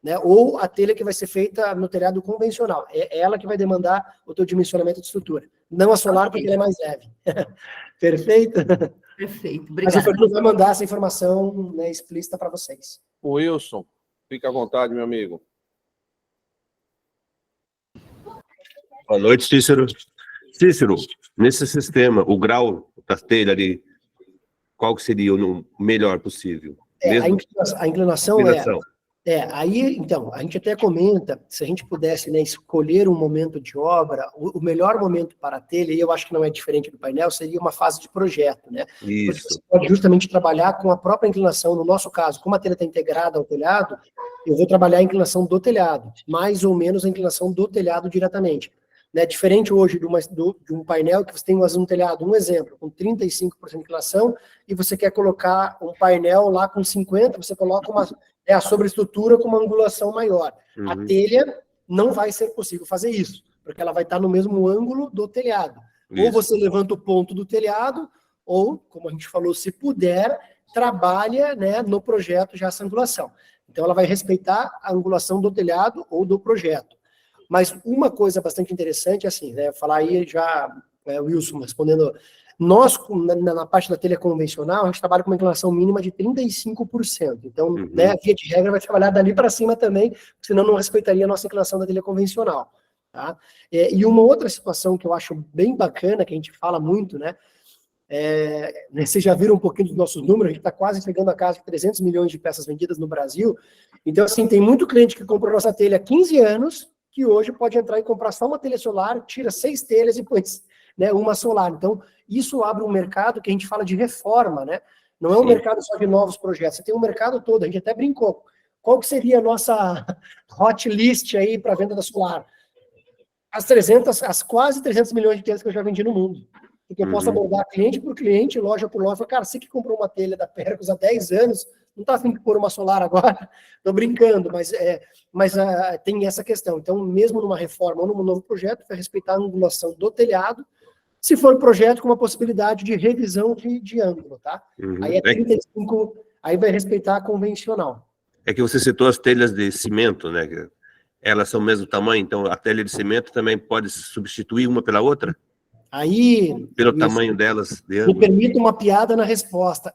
Né, ou a telha que vai ser feita no telhado convencional. É ela que vai demandar o teu dimensionamento de estrutura. Não a solar, porque ela é mais leve. Perfeito? Perfeito, Mas o obrigada. Fernando vai mandar essa informação, né, explícita para vocês. O Wilson, fica à vontade, meu amigo. Boa noite, Cícero. Cícero, nesse sistema, o grau da telha ali, qual que seria o melhor possível? A inclinação aí, então, a gente até comenta, se a gente pudesse, né, escolher um momento de obra, o melhor momento para a telha, e eu acho que não é diferente do painel, seria uma fase de projeto, né? Isso. Porque você pode justamente trabalhar com a própria inclinação, no nosso caso, como a telha está integrada ao telhado, eu vou trabalhar a inclinação do telhado, mais ou menos a inclinação do telhado diretamente. Né, diferente hoje de um painel que você tem um telhado, um exemplo, com 35% de inclinação, e você quer colocar um painel lá com 50%, você coloca a sobreestrutura com uma angulação maior. A telha não vai ser possível fazer isso, porque ela vai estar no mesmo ângulo do telhado. Isso. Ou você levanta o ponto do telhado, ou, como a gente falou, se puder, trabalha, né, no projeto já essa angulação. Então ela vai respeitar a angulação do telhado ou do projeto. Mas uma coisa bastante interessante, assim, né, falar aí já, Wilson, respondendo, nós, na parte da telha convencional, a gente trabalha com uma inclinação mínima de 35%. Então, né, via de regra, vai trabalhar dali para cima também, senão não respeitaria a nossa inclinação da telha convencional. Tá? E uma outra situação que eu acho bem bacana, que a gente fala muito, né, vocês já viram um pouquinho dos nossos números, a gente está quase chegando a casa de 300 milhões de peças vendidas no Brasil. Então, assim, tem muito cliente que comprou nossa telha há 15 anos, que hoje pode entrar e comprar só uma telha solar, tira 6 telhas e põe, né, uma solar. Então, isso abre um mercado que a gente fala de reforma, né? Não é um mercado só de novos projetos, você tem um mercado todo, a gente até brincou. Qual que seria a nossa hot list aí para venda da solar? As quase 300 milhões de telhas que eu já vendi no mundo. Porque eu posso abordar cliente por cliente, loja por loja, falar, cara, você que comprou uma telha da Percos há 10 anos, não está afim de pôr uma solar agora? Estou brincando, mas tem essa questão. Então, mesmo numa reforma ou num novo projeto, vai respeitar a angulação do telhado, se for projeto com uma possibilidade de revisão de ângulo, tá? Aí é 35, aí vai respeitar a convencional. É que você citou as telhas de cimento, né? Elas são o mesmo tamanho, então a telha de cimento também pode substituir uma pela outra? Aí... Pelo tamanho delas, de ângulo. Me permita uma piada na resposta.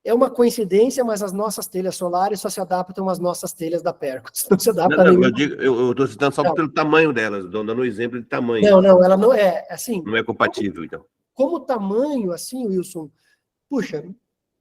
É uma coincidência, mas as nossas telhas solares só se adaptam às nossas telhas da Percos. Não se adapta não, eu estou citando só pelo tamanho delas, dando um exemplo de tamanho. Não, ela não é, assim... Não é compatível, então. Como tamanho, assim, Wilson, puxa,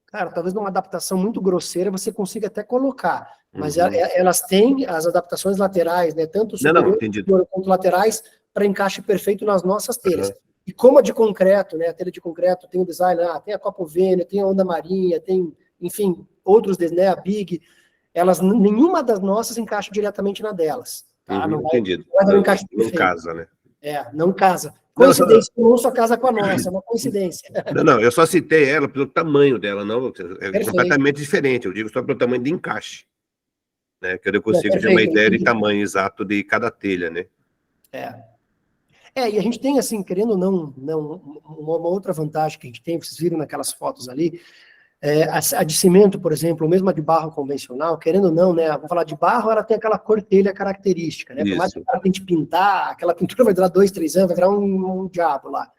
cara, talvez numa adaptação muito grosseira você consiga até colocar, mas elas têm as adaptações laterais, né, tanto superior quanto laterais, para encaixe perfeito nas nossas telhas. E como a de concreto, né, a telha de concreto tem o design, tem a Copa Vênia, tem a Onda Marinha, tem, enfim, outros, né, a Big, nenhuma das nossas encaixa diretamente na delas. Tá? Entendido. Não casa, né? Não casa. Coincidência, não só casa com a nossa, é uma coincidência. Não, eu só citei ela pelo tamanho dela, não, é completamente diferente, eu digo só pelo tamanho de encaixe, né, que eu consigo ter uma ideia de tamanho exato de cada telha, né? E a gente tem, assim, querendo ou não, uma outra vantagem que a gente tem, vocês viram naquelas fotos ali, a de cimento, por exemplo, ou mesmo a de barro convencional, querendo ou não, né, vamos falar de barro, ela tem aquela cor telha característica, né, por mais que o cara tente pintar, aquela pintura vai durar 2, 3 anos, vai virar um diabo lá.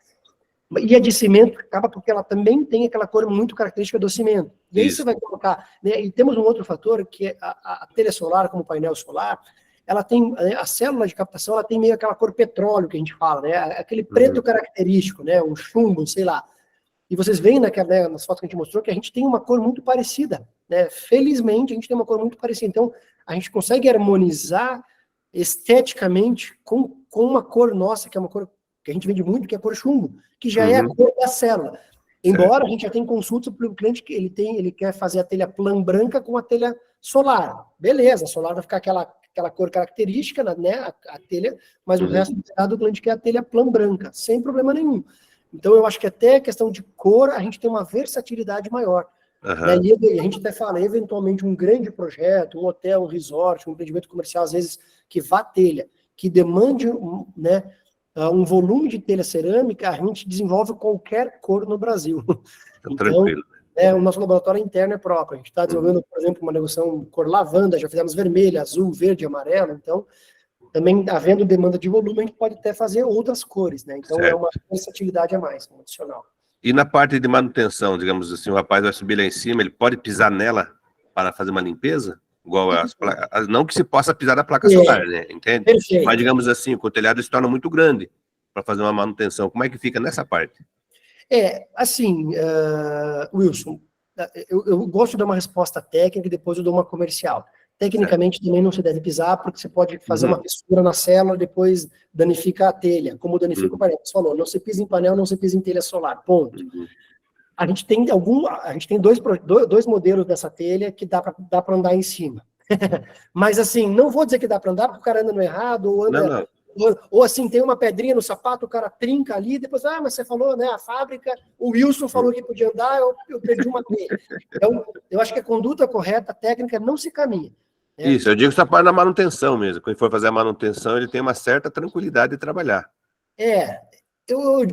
E a de cimento acaba porque ela também tem aquela cor muito característica do cimento. E aí você vai colocar, né, e temos um outro fator, que é a telha solar, como painel solar, ela tem, a célula de captação, ela tem meio aquela cor petróleo que a gente fala, né, aquele preto característico, né, um chumbo, sei lá. E vocês veem nas fotos que a gente mostrou que a gente tem uma cor muito parecida, né, felizmente a gente tem uma cor muito parecida, então a gente consegue harmonizar esteticamente com uma cor nossa, que é uma cor que a gente vende muito, que é a cor chumbo, que já é a cor da célula. Embora a gente já tenha consultas para o cliente que ele quer fazer a telha plan branca com a telha solar. Beleza, a solar vai ficar aquela cor característica, né, a telha, mas o resto do cliente quer a telha plan branca, sem problema nenhum. Então eu acho que até a questão de cor, a gente tem uma versatilidade maior. Né, e a gente até fala, eventualmente, um grande projeto, um hotel, um resort, um empreendimento comercial, às vezes, que vá telha, que demande, né, um volume de telha cerâmica, a gente desenvolve qualquer cor no Brasil. Então, tranquilo. O nosso laboratório interno é próprio. A gente está desenvolvendo, por exemplo, uma negociação cor lavanda, já fizemos vermelho, azul, verde, amarelo. Então, também havendo demanda de volume, a gente pode até fazer outras cores, né? Então, é uma versatilidade a mais, um adicional. E na parte de manutenção, digamos assim, o rapaz vai subir lá em cima, ele pode pisar nela para fazer uma limpeza? Igual as placas, não que se possa pisar na placa solar, né? Entende? Perfeito. Mas, digamos assim, o telhado se torna muito grande para fazer uma manutenção. Como é que fica nessa parte? Assim, Wilson, eu gosto de dar uma resposta técnica e depois eu dou uma comercial. Tecnicamente também não se deve pisar, porque você pode fazer uma fissura na célula e depois danifica a telha, como danifica o painel. Você falou, não se pisa em painel, não se pisa em telha solar, ponto. A gente tem dois modelos dessa telha que dá para andar em cima. Mas assim, não vou dizer que dá para andar porque o cara anda no errado, ou anda... Ou assim, tem uma pedrinha no sapato, o cara trinca ali, depois, mas você falou, né, a fábrica, o Wilson falou que podia andar, eu perdi uma telha. Então, eu acho que a conduta correta, a técnica, não se caminha. Né? Isso, eu digo essa parte da manutenção mesmo. Quando ele for fazer a manutenção, ele tem uma certa tranquilidade de trabalhar.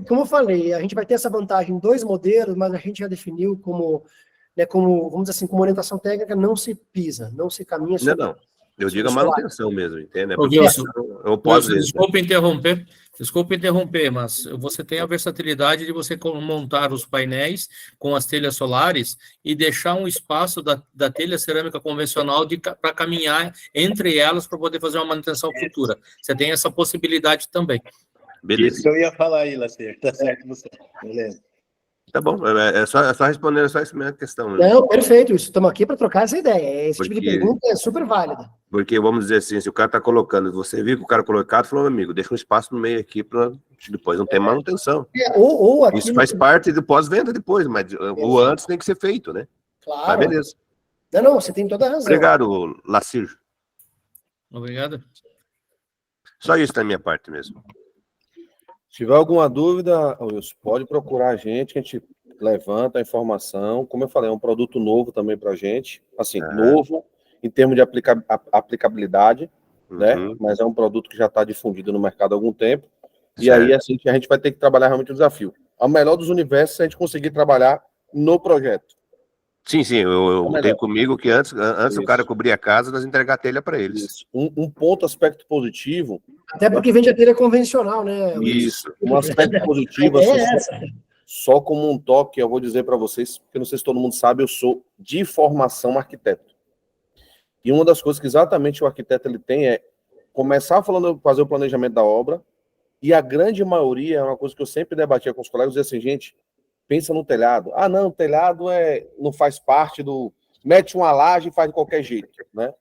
Como eu falei, a gente vai ter essa vantagem em 2 modelos, mas a gente já definiu como, vamos dizer assim, como orientação técnica, não se pisa, não se caminha. Não. Eu digo a manutenção mesmo, entende? Eu posso, desculpe interromper, mas você tem a versatilidade de você montar os painéis com as telhas solares e deixar um espaço da telha cerâmica convencional para caminhar entre elas para poder fazer uma manutenção futura. Você tem essa possibilidade também. Beleza. Isso que eu ia falar aí, Lacerda. Tá certo, você. Beleza. Tá bom, é só responder essa mesma questão. Né? Não, perfeito, estamos aqui para trocar essa ideia. Esse tipo de pergunta é super válida. Porque, vamos dizer assim, se o cara está colocando, você viu que o cara colocado, falou, amigo, deixa um espaço no meio aqui para depois não ter manutenção. Isso faz parte do pós-venda depois, mas o antes tem que ser feito, né? Claro. Mas beleza. Não, você tem toda a razão. Obrigado, Lacir. Obrigado. Só isso da minha parte mesmo. Se tiver alguma dúvida, Wilson, pode procurar a gente, que a gente levanta a informação. Como eu falei, é um produto novo também para a gente. Assim, novo em termos de aplicabilidade, né? Mas é um produto que já está difundido no mercado há algum tempo. E aí, assim, a gente vai ter que trabalhar realmente o desafio. O melhor dos universos é a gente conseguir trabalhar no projeto. Sim, eu tenho comigo que antes o cara cobrir a casa, nós entregar a telha para eles. Isso. Um ponto, aspecto positivo... Até porque vende a telha convencional, né? Isso. Um aspecto positivo, só como um toque, eu vou dizer para vocês, porque não sei se todo mundo sabe, eu sou de formação arquiteto. E uma das coisas que exatamente o arquiteto ele tem é começar fazer o planejamento da obra, e a grande maioria, é uma coisa que eu sempre debatia com os colegas, dizer assim, gente, pensa no telhado. Não, o telhado não faz parte do... Mete uma laje e faz de qualquer jeito, né?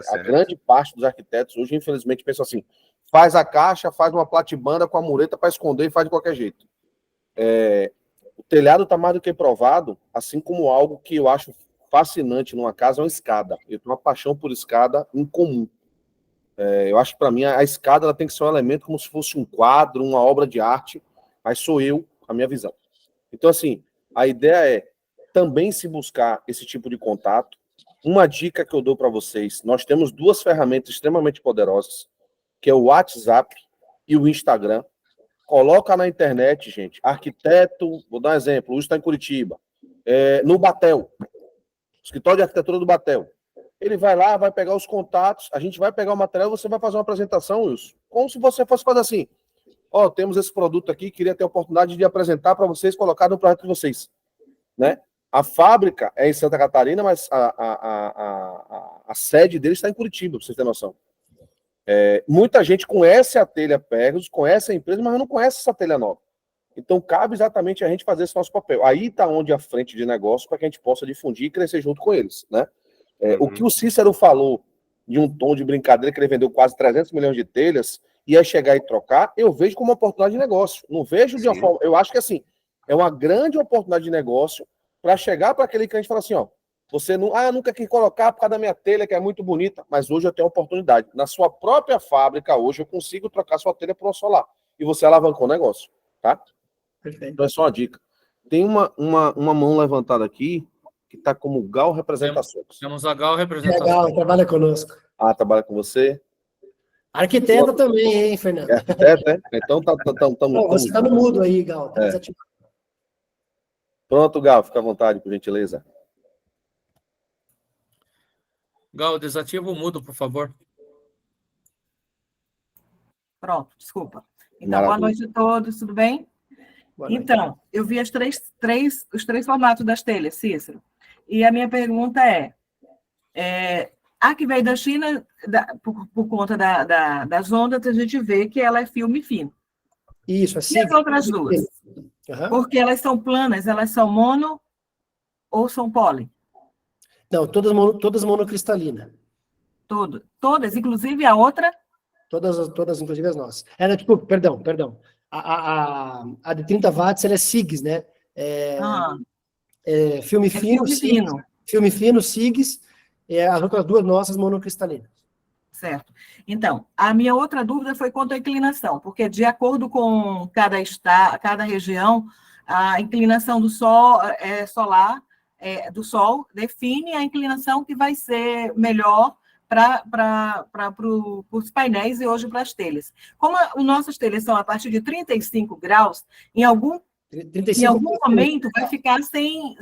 A grande parte dos arquitetos hoje, infelizmente, pensa assim, faz a caixa, faz uma platibanda com a mureta para esconder e faz de qualquer jeito. O telhado está mais do que provado, assim como algo que eu acho fascinante numa casa é uma escada. Eu tenho uma paixão por escada incomum. Eu acho que, para mim, a escada ela tem que ser um elemento como se fosse um quadro, uma obra de arte, mas sou eu, a minha visão. Então, assim, a ideia é também se buscar esse tipo de contato. Uma dica que eu dou para vocês, nós temos 2 ferramentas extremamente poderosas, que é o WhatsApp e o Instagram. Coloca na internet, gente, arquiteto, vou dar um exemplo, o está em Curitiba, no Batel, escritório de arquitetura do Batel. Ele vai lá, vai pegar os contatos, a gente vai pegar o material, você vai fazer uma apresentação, Wilson, como se você fosse fazer assim, ó, temos esse produto aqui, queria ter a oportunidade de apresentar para vocês, colocar no projeto de vocês, né? A fábrica é em Santa Catarina, mas a sede dele está em Curitiba, para vocês terem noção. Muita gente conhece a telha Pegasus, conhece a empresa, mas não conhece essa telha nova. Então, cabe exatamente a gente fazer esse nosso papel. Aí está onde a frente de negócio, para que a gente possa difundir e crescer junto com eles, né? O que o Cícero falou de um tom de brincadeira, que ele vendeu quase 300 milhões de telhas, ia chegar e trocar, eu vejo como uma oportunidade de negócio. Não vejo de uma forma... Eu acho que, assim, é uma grande oportunidade de negócio para chegar para aquele cliente e falar assim, ó, você não... eu nunca quis colocar por causa da minha telha, que é muito bonita, mas hoje eu tenho a oportunidade. Na sua própria fábrica, hoje, eu consigo trocar sua telha por uma solar. E você alavancou o negócio, tá? Perfeito. Então é só uma dica. Tem uma mão levantada aqui, que está como Gal Representações. Temos a Gal Representações. Legal, trabalha conosco. Trabalha com você? Arquiteta também, hein, Fernando? Arquiteta, né? Então você está no mudo aí, Gal. Tá desativado. Pronto, Gal, fica à vontade, por gentileza. Gal, desativa o mudo, por favor. Pronto, desculpa. Então, Maravilha. boa noite a todos, tudo bem? Então, eu vi os três formatos das telhas, Cícero. E a minha pergunta a que veio da China, por conta das ondas, a gente vê que ela é filme fino. Isso, assim. E as outras duas? Uhum. Porque elas são planas, elas são mono ou são poli? Não, todas monocristalinas. Todas, inclusive a outra? Todas, inclusive as nossas. Perdão. A de 30 watts, ela é SIGs, né? Filme fino, filme fino, SIGs, as outras duas nossas monocristalinas. Certo. Então, a minha outra dúvida foi quanto à inclinação, porque de acordo com cada região, a inclinação do sol do sol define a inclinação que vai ser melhor para os painéis e hoje para as telhas. Como as nossas telhas são a partir de 35 graus, em algum momento vai ficar sem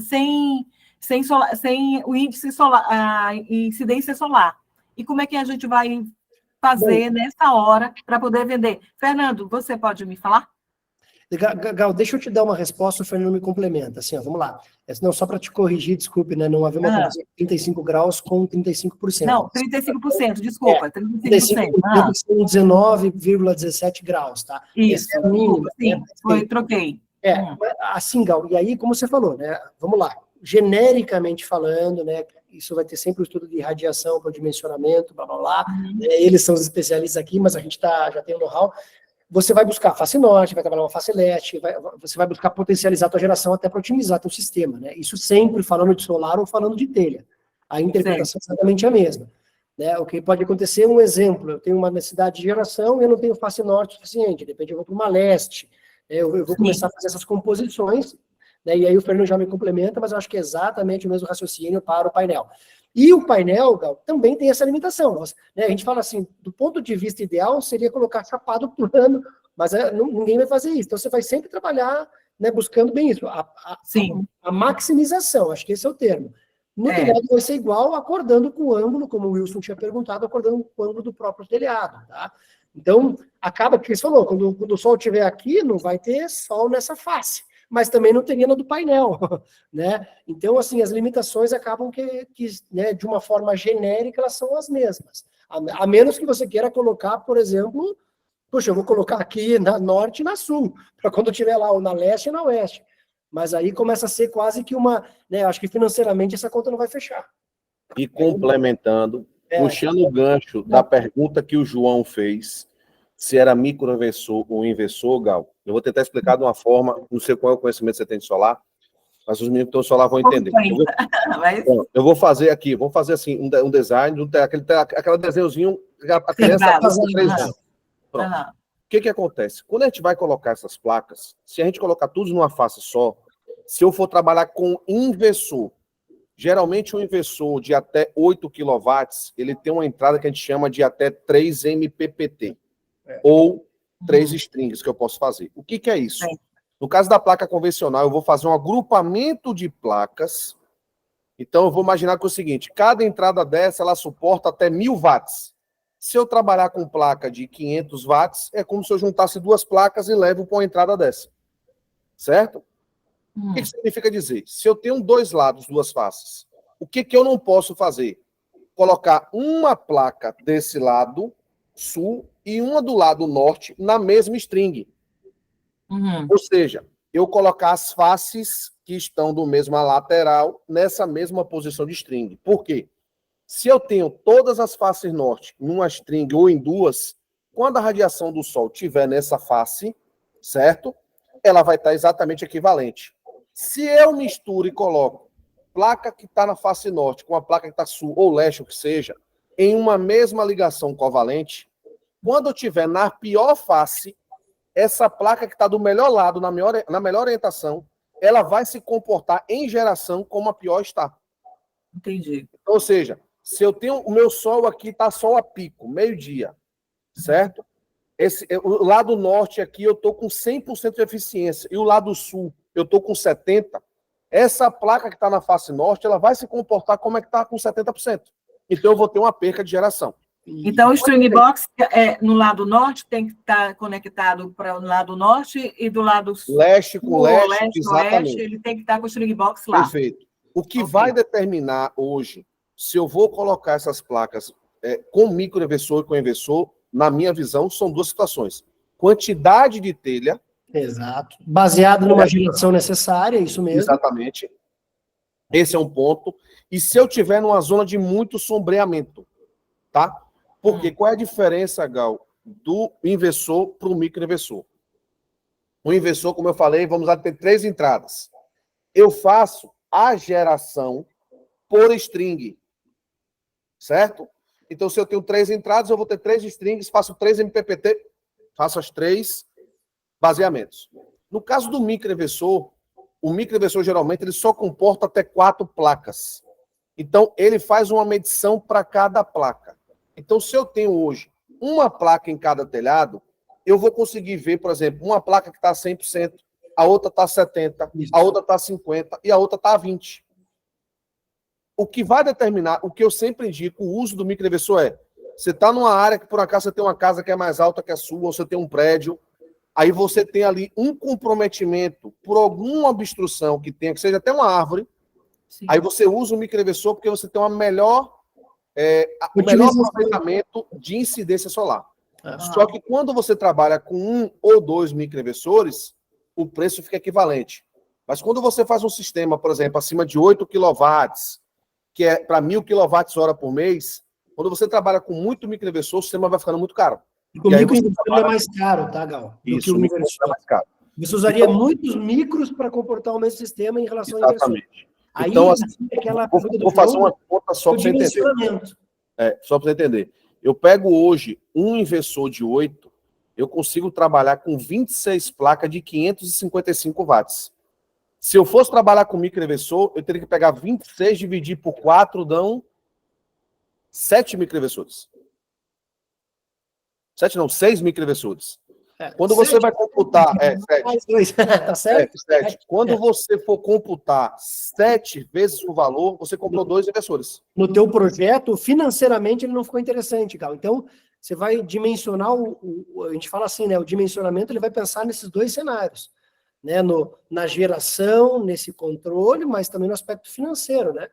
o índice solar, a incidência solar. E como é que a gente vai fazer nessa hora para poder vender? Fernando, você pode me falar? Gal, deixa eu te dar uma resposta, o Fernando me complementa. Assim, vamos lá. Não, só para te corrigir, desculpe, né? Não havia uma conversa de 35 graus com 35%. Não, 35%, desculpa, 35%. 19,17 graus, tá? Isso, é o mínimo, sim, troquei. Assim, Gal, e aí, como você falou, né? Vamos lá. Genericamente falando, né? Isso vai ter sempre o estudo de radiação para o dimensionamento, blá, blá, blá. Eles são os especialistas aqui, mas a gente já tem o know-how. Você vai buscar face norte, vai trabalhar uma face leste, você vai buscar potencializar a tua geração até para otimizar teu sistema, né? Isso sempre falando de solar ou falando de telha. A interpretação é exatamente a mesma. Né? O que pode acontecer, um exemplo, eu tenho uma necessidade de geração e eu não tenho face norte suficiente, de repente eu vou para uma leste, eu vou começar a fazer essas composições, né? E aí o Fernando já me complementa, mas eu acho que é exatamente o mesmo raciocínio para o painel. E o painel, Gal, também tem essa limitação. Né? A gente fala assim, do ponto de vista ideal, seria colocar chapado plano, mas ninguém vai fazer isso. Então, você vai sempre trabalhar, né, buscando bem isso. A maximização, acho que esse é o termo. No telhado vai ser igual, acordando com o ângulo, como o Wilson tinha perguntado, acordando com o ângulo do próprio telhado. Tá? Então, acaba que você falou, quando o sol estiver aqui, não vai ter sol nessa face. Mas também não teria na do painel, né? Então, assim, as limitações acabam que né, de uma forma genérica, elas são as mesmas. A menos que você queira colocar, por exemplo, puxa, eu vou colocar aqui na norte e na sul, para quando eu estiver lá, ou na leste e na oeste. Mas aí começa a ser quase que uma, né, acho que financeiramente essa conta não vai fechar. E complementando, puxando o gancho da pergunta que o João fez, se era microinversor ou inversor, Gal, eu vou tentar explicar de uma forma, não sei qual é o conhecimento que você tem de solar, mas os meninos que estão em solar vão entender. Eu vou fazer aqui, vamos fazer assim, um design, aquele desenhozinho, a criança passa 3 anos. Pronto. O que acontece? Quando a gente vai colocar essas placas, se a gente colocar tudo numa face só, se eu for trabalhar com inversor, geralmente um inversor de até 8 kW, ele tem uma entrada que a gente chama de até 3 MPPT. Ou 3 strings que eu posso fazer. O que é isso? No caso da placa convencional, eu vou fazer um agrupamento de placas. Então, eu vou imaginar que é o seguinte, cada entrada dessa, ela suporta até 1000 watts. Se eu trabalhar com placa de 500 watts, é como se eu juntasse 2 placas e levo para uma entrada dessa. Certo? O que significa dizer? Se eu tenho 2 lados, 2 faces, o que eu não posso fazer? Colocar uma placa desse lado sul e uma do lado norte na mesma string. Ou seja, eu colocar as faces que estão do mesmo lateral nessa mesma posição de string. Por quê? Se eu tenho todas as faces norte numa string ou em 2, quando a radiação do sol estiver nessa face, certo? Ela vai estar exatamente equivalente. Se eu misturo e coloco placa que está na face norte com a placa que está sul ou leste, o que seja, em uma mesma ligação covalente, quando eu estiver na pior face, essa placa que está do melhor lado, na melhor orientação, ela vai se comportar em geração como a pior está. Entendi. Ou seja, se eu tenho o meu sol aqui, está sol a pico, meio-dia, certo? O lado norte aqui eu estou com 100% de eficiência e o lado sul eu estou com 70%. Essa placa que está na face norte, ela vai se comportar como é que está com 70%. Então eu vou ter uma perca de geração. Então, o string box no lado norte tem que estar conectado para o lado norte e do lado sul. Leste com leste, exatamente. Oeste, ele tem que estar com o string box lá. Perfeito. O que vai determinar hoje se eu vou colocar essas placas com microinversor e com inversor, na minha visão, são 2 situações. Quantidade de telha. Exato. Baseado numa geração necessária, isso mesmo. Exatamente. Esse é um ponto. E se eu tiver numa zona de muito sombreamento, tá? Porque qual é a diferença, Gal, do inversor para o microinversor? O inversor, como eu falei, vamos lá ter 3 entradas. Eu faço a geração por string, certo? Então, se eu tenho 3 entradas, eu vou ter 3 strings, faço 3 MPPT, faço as 3 baseamentos. No caso do microinversor, o microinversor geralmente ele só comporta até 4 placas. Então, ele faz uma medição para cada placa. Então, se eu tenho hoje uma placa em cada telhado, eu vou conseguir ver, por exemplo, uma placa que está 100%, a outra está 70%, a outra está 50% e a outra está 20%. O que vai determinar, o que eu sempre indico, o uso do microinversor é, você está numa área que por acaso você tem uma casa que é mais alta que a sua, ou você tem um prédio, aí você tem ali um comprometimento por alguma obstrução que tenha, que seja até uma árvore, sim, aí você usa o microinversor porque você tem uma melhor aproveitamento de incidência solar. Só que quando você trabalha com 1 ou 2 microinversores, o preço fica equivalente. Mas quando você faz um sistema, por exemplo, acima de 8 kW, que é para 1000 kWh por mês, quando você trabalha com muito microinversor, o sistema vai ficando muito caro. O microinversor é mais caro, tá, Gal? Isso, o microinversor é mais caro. Você usaria muitos micros para comportar o mesmo sistema em relação ao inversor. Exatamente. Então, assim, vou fazer uma conta só para você entender. Só para você entender. Eu pego hoje um inversor de 8, eu consigo trabalhar com 26 placas de 555 watts. Se eu fosse trabalhar com microinversor, eu teria que pegar 26, dividir por 4, dão 7 microinversores. 7 não, 6 microinversores. Quando você vai computar... 7. Tá certo? 7. Quando você for computar 7 vezes o valor, você comprou 2 inversores. No teu projeto, financeiramente, ele não ficou interessante, Gal. Então, você vai dimensionar, a gente fala assim, né? O dimensionamento, ele vai pensar nesses 2 cenários. Né, na geração, nesse controle, mas também no aspecto financeiro, né?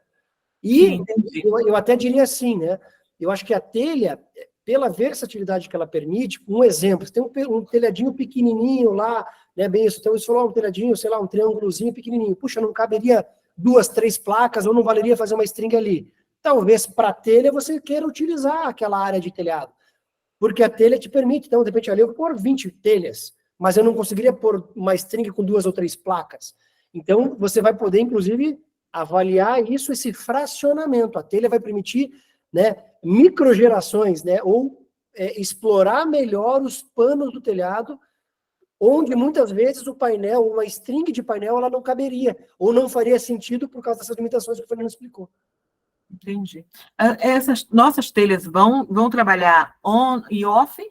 E eu até diria assim, né? Eu acho que a telha, pela versatilidade que ela permite, um exemplo, você tem um telhadinho pequenininho lá, né? Bem isso, então você falou um telhadinho, sei lá, um triângulozinho pequenininho. Puxa, não caberia 2, 3 placas, ou não valeria fazer uma string ali. Talvez para telha você queira utilizar aquela área de telhado, porque a telha te permite, então, de repente ali eu vou pôr 20 telhas, mas eu não conseguiria pôr uma string com 2 ou 3 placas. Então, você vai poder, inclusive, avaliar isso, esse fracionamento. A telha vai permitir, né, microgerações, né, ou explorar melhor os panos do telhado, onde muitas vezes o painel, uma string de painel, ela não caberia, ou não faria sentido por causa dessas limitações que o Fernando explicou. Entendi. Essas nossas telhas vão trabalhar on e off?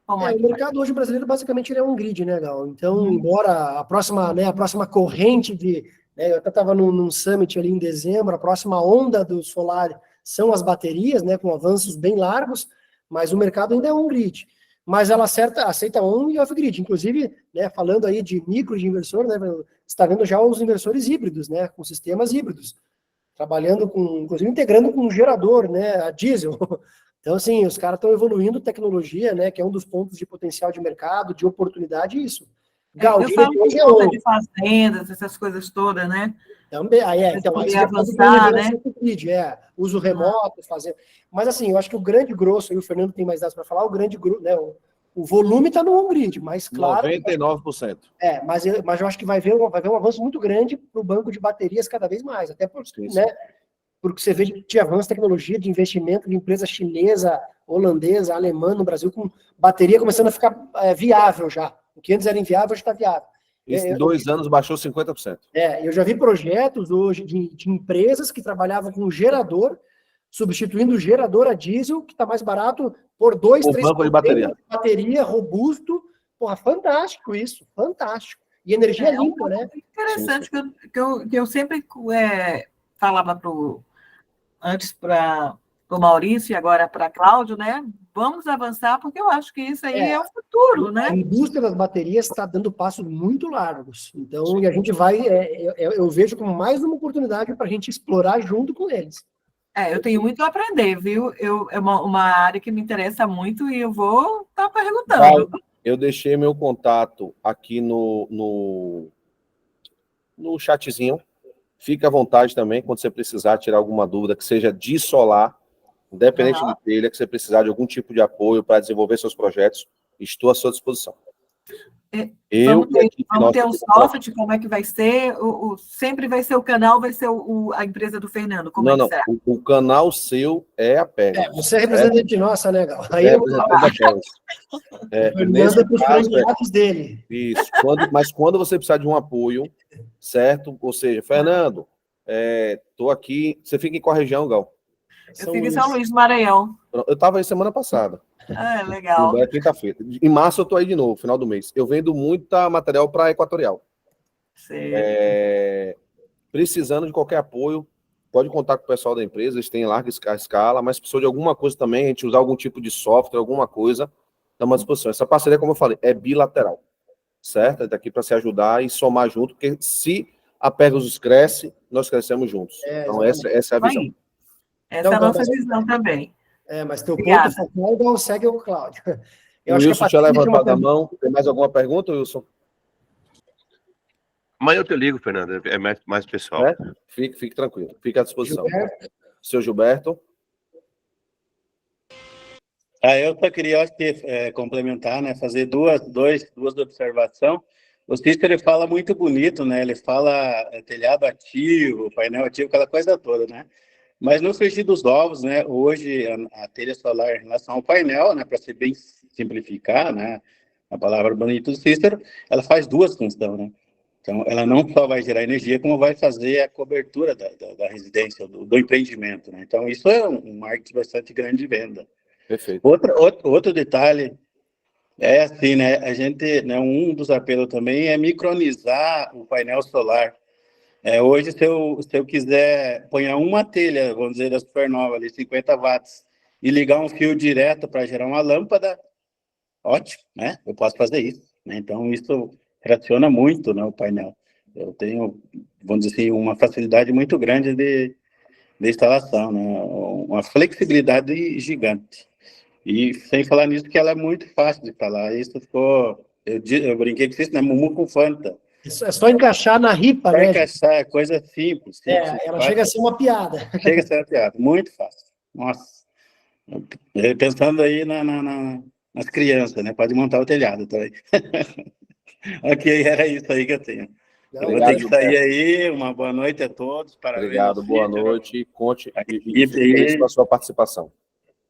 Como o mercado hoje brasileiro, basicamente, ele é um grid, né, Gal? Então, embora a próxima corrente de... Né, eu até estava num summit ali em dezembro, a próxima onda do solar são as baterias, né, com avanços bem largos, mas o mercado ainda é um grid. Mas ela aceita on e off-grid. Inclusive, né, falando aí de micro de inversor, né, você está vendo já os inversores híbridos, né, com sistemas híbridos, trabalhando inclusive integrando com um gerador, né, a diesel. Então, assim, os caras estão evoluindo tecnologia, né, que é um dos pontos de potencial de mercado, de oportunidade, isso. Eu falo de fazendas, essas coisas todas, né? Também, então, aí avançar, né? Uso remoto, fazer. Mas, assim, eu acho que o grande grosso, e o Fernando tem mais dados para falar, né, o volume está no on-grid, mas claro... 99%. Mas eu acho que vai haver um avanço muito grande para o banco de baterias cada vez mais, até porque, né, porque você vê de avanço de tecnologia, de investimento de empresa chinesa, holandesa, alemã no Brasil, com bateria começando a ficar viável já. O que antes era inviável, hoje está viável. Em 2 anos baixou 50%. Eu já vi projetos hoje de empresas que trabalhavam com gerador, substituindo o gerador a diesel, que está mais barato, por 2, 3 banco de bateria robusto. Porra, fantástico isso, fantástico. E energia limpa, né? Interessante, que eu sempre falava antes para o Maurício e agora para Cláudio, né? Vamos avançar, porque eu acho que isso aí é o futuro, né? A indústria das baterias está dando passos muito largos. Então, e a gente vai, eu vejo como mais uma oportunidade para a gente explorar junto com eles. Eu tenho muito a aprender, viu? É uma área que me interessa muito e eu vou estar perguntando. Eu deixei meu contato aqui no chatzinho. Fica à vontade também, quando você precisar tirar alguma dúvida, que seja de solar, independente de telha, que você precisar de algum tipo de apoio para desenvolver seus projetos, estou à sua disposição. Vamos ter um software, como é que vai ser? Sempre vai ser o canal, vai ser a empresa do Fernando? Como não, o canal seu é a Pega. Você é representante nossa, né, Gal? Aí manda para os franqueados dele. Isso. Mas quando você precisar de um apoio, certo? Ou seja, Fernando, estou aqui. Você fica em qual região, Gal? Eu fico em São Luís do Maranhão. Eu estava aí semana passada. Legal. Quinta-feira. Em março eu estou aí de novo, final do mês. Eu vendo muita material para Equatorial. Precisando de qualquer apoio, pode contar com o pessoal da empresa, eles têm larga escala, mas precisou de alguma coisa também, a gente usar algum tipo de software, alguma coisa, estamos à disposição. Essa parceria, como eu falei, é bilateral, certo? É daqui para se ajudar e somar junto, porque se a Pegasus cresce, nós crescemos juntos. Então essa é a visão. Essa é a nossa visão também. Mas teu ponto focal igual segue o Cláudio. O Wilson tinha levantado a mão. Tem mais alguma pergunta, Wilson? Amanhã eu te ligo, Fernando. É mais pessoal. Fique tranquilo. Fique à disposição. Seu Gilberto. Eu só queria, acho que, complementar, né? Fazer duas observações. O Cícero, ele fala muito bonito, né? Ele fala telhado ativo, painel ativo, aquela coisa toda, né? Mas no frigir dos ovos, né, hoje a telha solar em relação ao painel, né, para ser bem simplificar, né, a palavra bonita do Cícero, ela faz duas funções, né? Então, ela não só vai gerar energia, como vai fazer a cobertura da residência, do empreendimento, né? Então, isso é um marketing bastante grande de venda. Perfeito. Outro detalhe é assim, né, a gente, né, um dos apelos também é micronizar o painel solar. Hoje, se eu quiser pôr uma telha, vamos dizer, da Supernova, ali, 50 watts, e ligar um fio direto para gerar uma lâmpada, ótimo, né? Eu posso fazer isso, né? Então, isso fraciona muito, né, o painel. Eu tenho, vamos dizer assim, uma facilidade muito grande de instalação, né? Uma flexibilidade gigante. E, sem falar nisso, que ela é muito fácil de instalar. Isso ficou... Eu brinquei com isso, né? Mumu com Fanta. É só encaixar na ripa, né? Encaixar, é coisa simples. Ela chega a ser uma piada. Chega a ser uma piada, muito fácil. Nossa. Pensando aí nas crianças, né? Pode montar o telhado também. Ok, era isso aí que eu tenho. Eu vou ter que sair aí. Uma boa noite a todos. Parabéns. Obrigado, boa noite. Conte com a sua participação.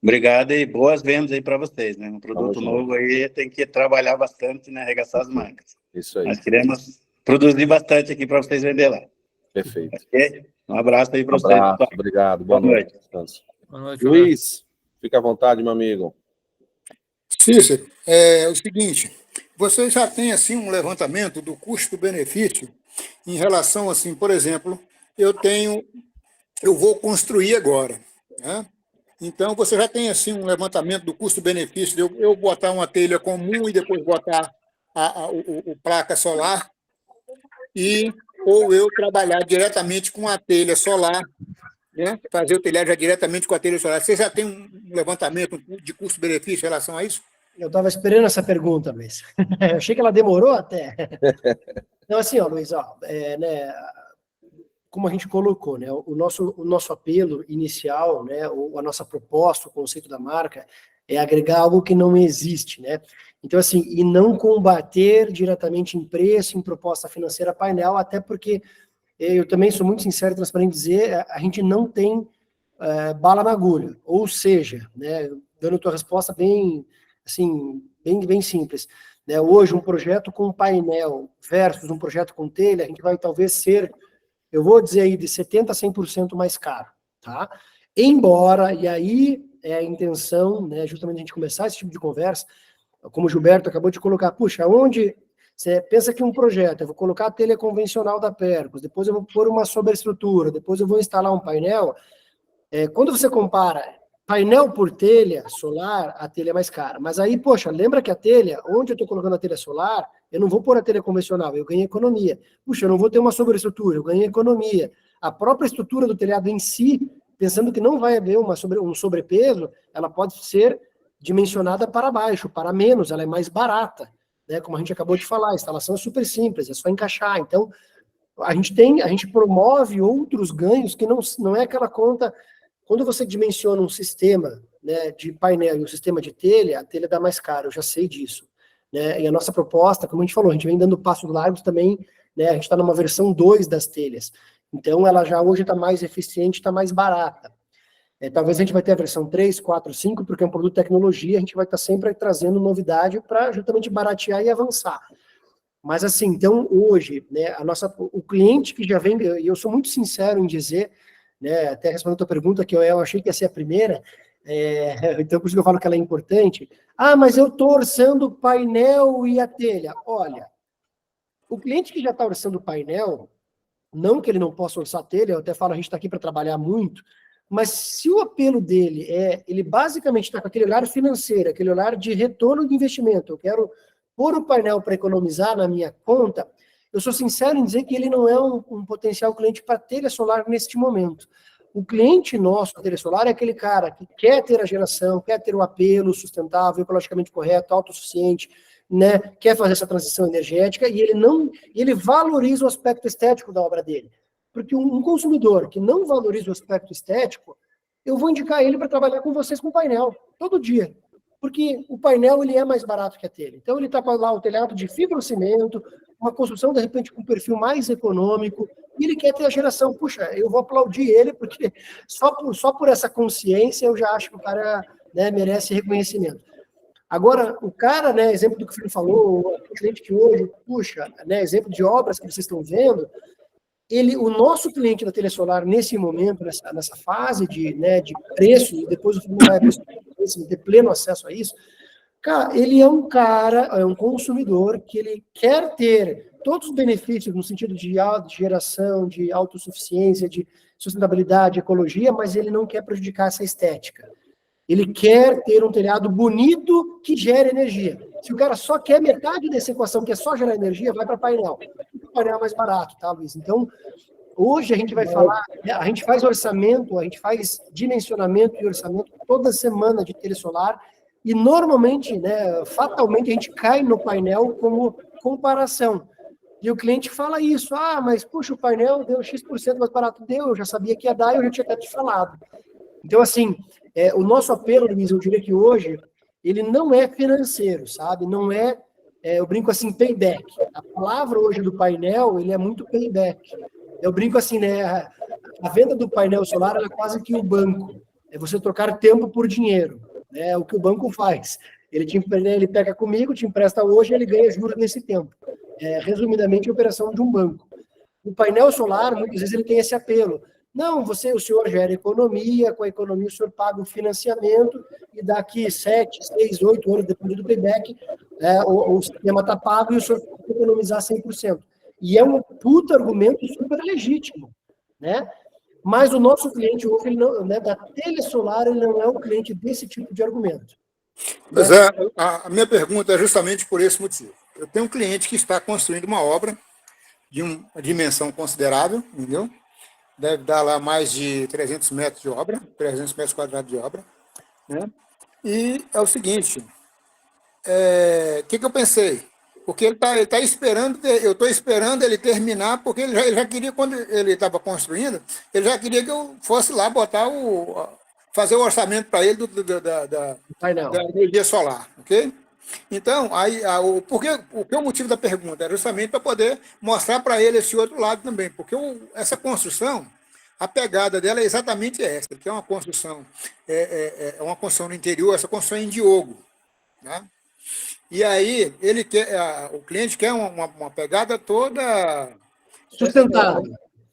Obrigado e boas vendas aí para vocês, né? Um produto novo aí tem que trabalhar bastante, né? Arregaçar as mangas. Isso aí. Nós queremos produzir bastante aqui para vocês vender lá. Perfeito. Okay? Um abraço aí para vocês. Obrigado. Boa noite. Boa noite, Luiz, fica à vontade, meu amigo. Cícero, é o seguinte, você já tem assim um levantamento do custo-benefício em relação, assim, por exemplo, eu vou construir agora, né? Então, você já tem assim um levantamento do custo-benefício de eu botar uma telha comum e depois botar o placa solar, ou eu trabalhar diretamente com a telha solar, né? Fazer o telhado já diretamente com a telha solar. Você já tem um levantamento de custo-benefício em relação a isso? Eu estava esperando essa pergunta, Luiz. Eu achei que ela demorou até. Então, assim, ó, Luiz, né, como a gente colocou, né, o nosso apelo inicial, né, a nossa proposta, o conceito da marca, é agregar algo que não existe, né? Então, assim, e não combater diretamente em preço, em proposta financeira painel, até porque eu também sou muito sincero e transparente em dizer, a gente não tem bala na agulha. Ou seja, né, dando a tua resposta bem, assim, bem simples, né, hoje um projeto com painel versus um projeto com telha, a gente vai talvez ser, eu vou dizer aí, de 70% a 100% mais caro, tá? Embora, e aí é a intenção, né, justamente a gente começar esse tipo de conversa, como o Gilberto acabou de colocar, puxa, onde você pensa que um projeto, eu vou colocar a telha convencional da Percos, depois eu vou pôr uma sobreestrutura, depois eu vou instalar um painel, quando você compara painel por telha solar, a telha é mais cara. Mas aí, poxa, lembra que a telha, onde eu estou colocando a telha solar, eu não vou pôr a telha convencional, eu ganho economia. Puxa, eu não vou ter uma sobreestrutura, eu ganho economia. A própria estrutura do telhado em si, pensando que não vai haver um sobrepeso, ela pode ser dimensionada para baixo, para menos, ela é mais barata, né? Como a gente acabou de falar, a instalação é super simples, é só encaixar. Então, a gente promove outros ganhos que não é aquela conta. Quando você dimensiona um sistema, né, de painel e um sistema de telha, a telha dá mais caro, eu já sei disso, né? E a nossa proposta, como a gente falou, a gente vem dando passos largos também, né? A gente está numa versão 2 das telhas, então ela já hoje está mais eficiente, está mais barata. Talvez a gente vai ter a versão 3, 4, 5, porque é um produto de tecnologia, a gente vai estar sempre trazendo novidade para justamente baratear e avançar. Mas assim, então hoje, né, o cliente que já vem, e eu sou muito sincero em dizer, né, até respondendo a tua pergunta, que eu achei que ia ser a primeira, então por isso que eu falo que ela é importante. Ah, mas eu estou orçando o painel e a telha. Olha, o cliente que já está orçando o painel, não que ele não possa orçar a telha, eu até falo, a gente está aqui para trabalhar muito, mas se o apelo dele ele basicamente está com aquele olhar financeiro, aquele olhar de retorno de investimento, eu quero pôr o painel para economizar na minha conta, eu sou sincero em dizer que ele não é um potencial cliente para telha solar neste momento. O cliente nosso, a telha solar, é aquele cara que quer ter a geração, quer ter o apelo sustentável, ecologicamente correto, autossuficiente, né, quer fazer essa transição energética, e ele valoriza o aspecto estético da obra dele. Porque um consumidor que não valoriza o aspecto estético, eu vou indicar ele para trabalhar com vocês com painel, todo dia. Porque o painel ele é mais barato que a telha. Então ele está com lá o telhado de fibrocimento, uma construção, de repente, com um perfil mais econômico, e ele quer ter a geração. Puxa, eu vou aplaudir ele, porque só por essa consciência eu já acho que o cara, né, merece reconhecimento. Agora, o cara, né, exemplo do que o Felipe falou, o cliente que hoje, puxa, né, exemplo de obras que vocês estão vendo, o nosso cliente da telha solar, nesse momento, nessa fase de preço, e depois o Felipe vai ter pleno acesso a isso, cara, ele é um consumidor que ele quer ter todos os benefícios no sentido de geração, de autossuficiência, de sustentabilidade, ecologia, mas ele não quer prejudicar essa estética. Ele quer ter um telhado bonito que gere energia. Se o cara só quer metade dessa equação, que é só gerar energia, vai para painel. O painel é mais barato, tá, Luiz? Então, hoje a gente vai falar, a gente faz orçamento, a gente faz dimensionamento e orçamento toda semana de telha solar, e normalmente, né, fatalmente, a gente cai no painel como comparação. E o cliente fala isso, mas puxa, o painel deu X% mais barato. Eu já sabia que ia dar, eu já tinha até te falado. Então, assim, o nosso apelo, Luiz, eu diria que hoje, ele não é financeiro, sabe? Não eu brinco assim, payback. A palavra hoje do painel, ele é muito payback. Eu brinco assim, né? A venda do painel solar é quase que o banco. É você trocar tempo por dinheiro. É o que o banco faz. Ele pega comigo, te empresta hoje e ele ganha juros nesse tempo. Resumidamente, a operação de um banco. O painel solar, muitas vezes, ele tem esse apelo. Não, o senhor gera economia, com a economia o senhor paga o financiamento, e daqui 7, 6, 8 anos, dependendo do payback, o sistema está pago e o senhor pode economizar 100%. E é um puta argumento super legítimo, né? Mas o nosso cliente hoje, ele não, né, da Telesolar, ele não é um cliente desse tipo de argumento. Pois é, a minha pergunta é justamente por esse motivo. Eu tenho um cliente que está construindo uma obra de uma dimensão considerável, entendeu? Deve dar lá mais de 300 metros de obra, 300 metros quadrados de obra, né? E é o seguinte, que eu pensei? Porque ele tá esperando, eu estou esperando ele terminar, porque ele já queria, quando ele estava construindo, ele já queria que eu fosse lá fazer o orçamento para ele da energia solar, ok? Então, o motivo da pergunta era justamente para poder mostrar para ele esse outro lado também, porque essa construção, a pegada dela é exatamente essa, que é uma construção, uma construção no interior, essa construção em Diogo, né? E aí o cliente quer uma pegada toda sustentável.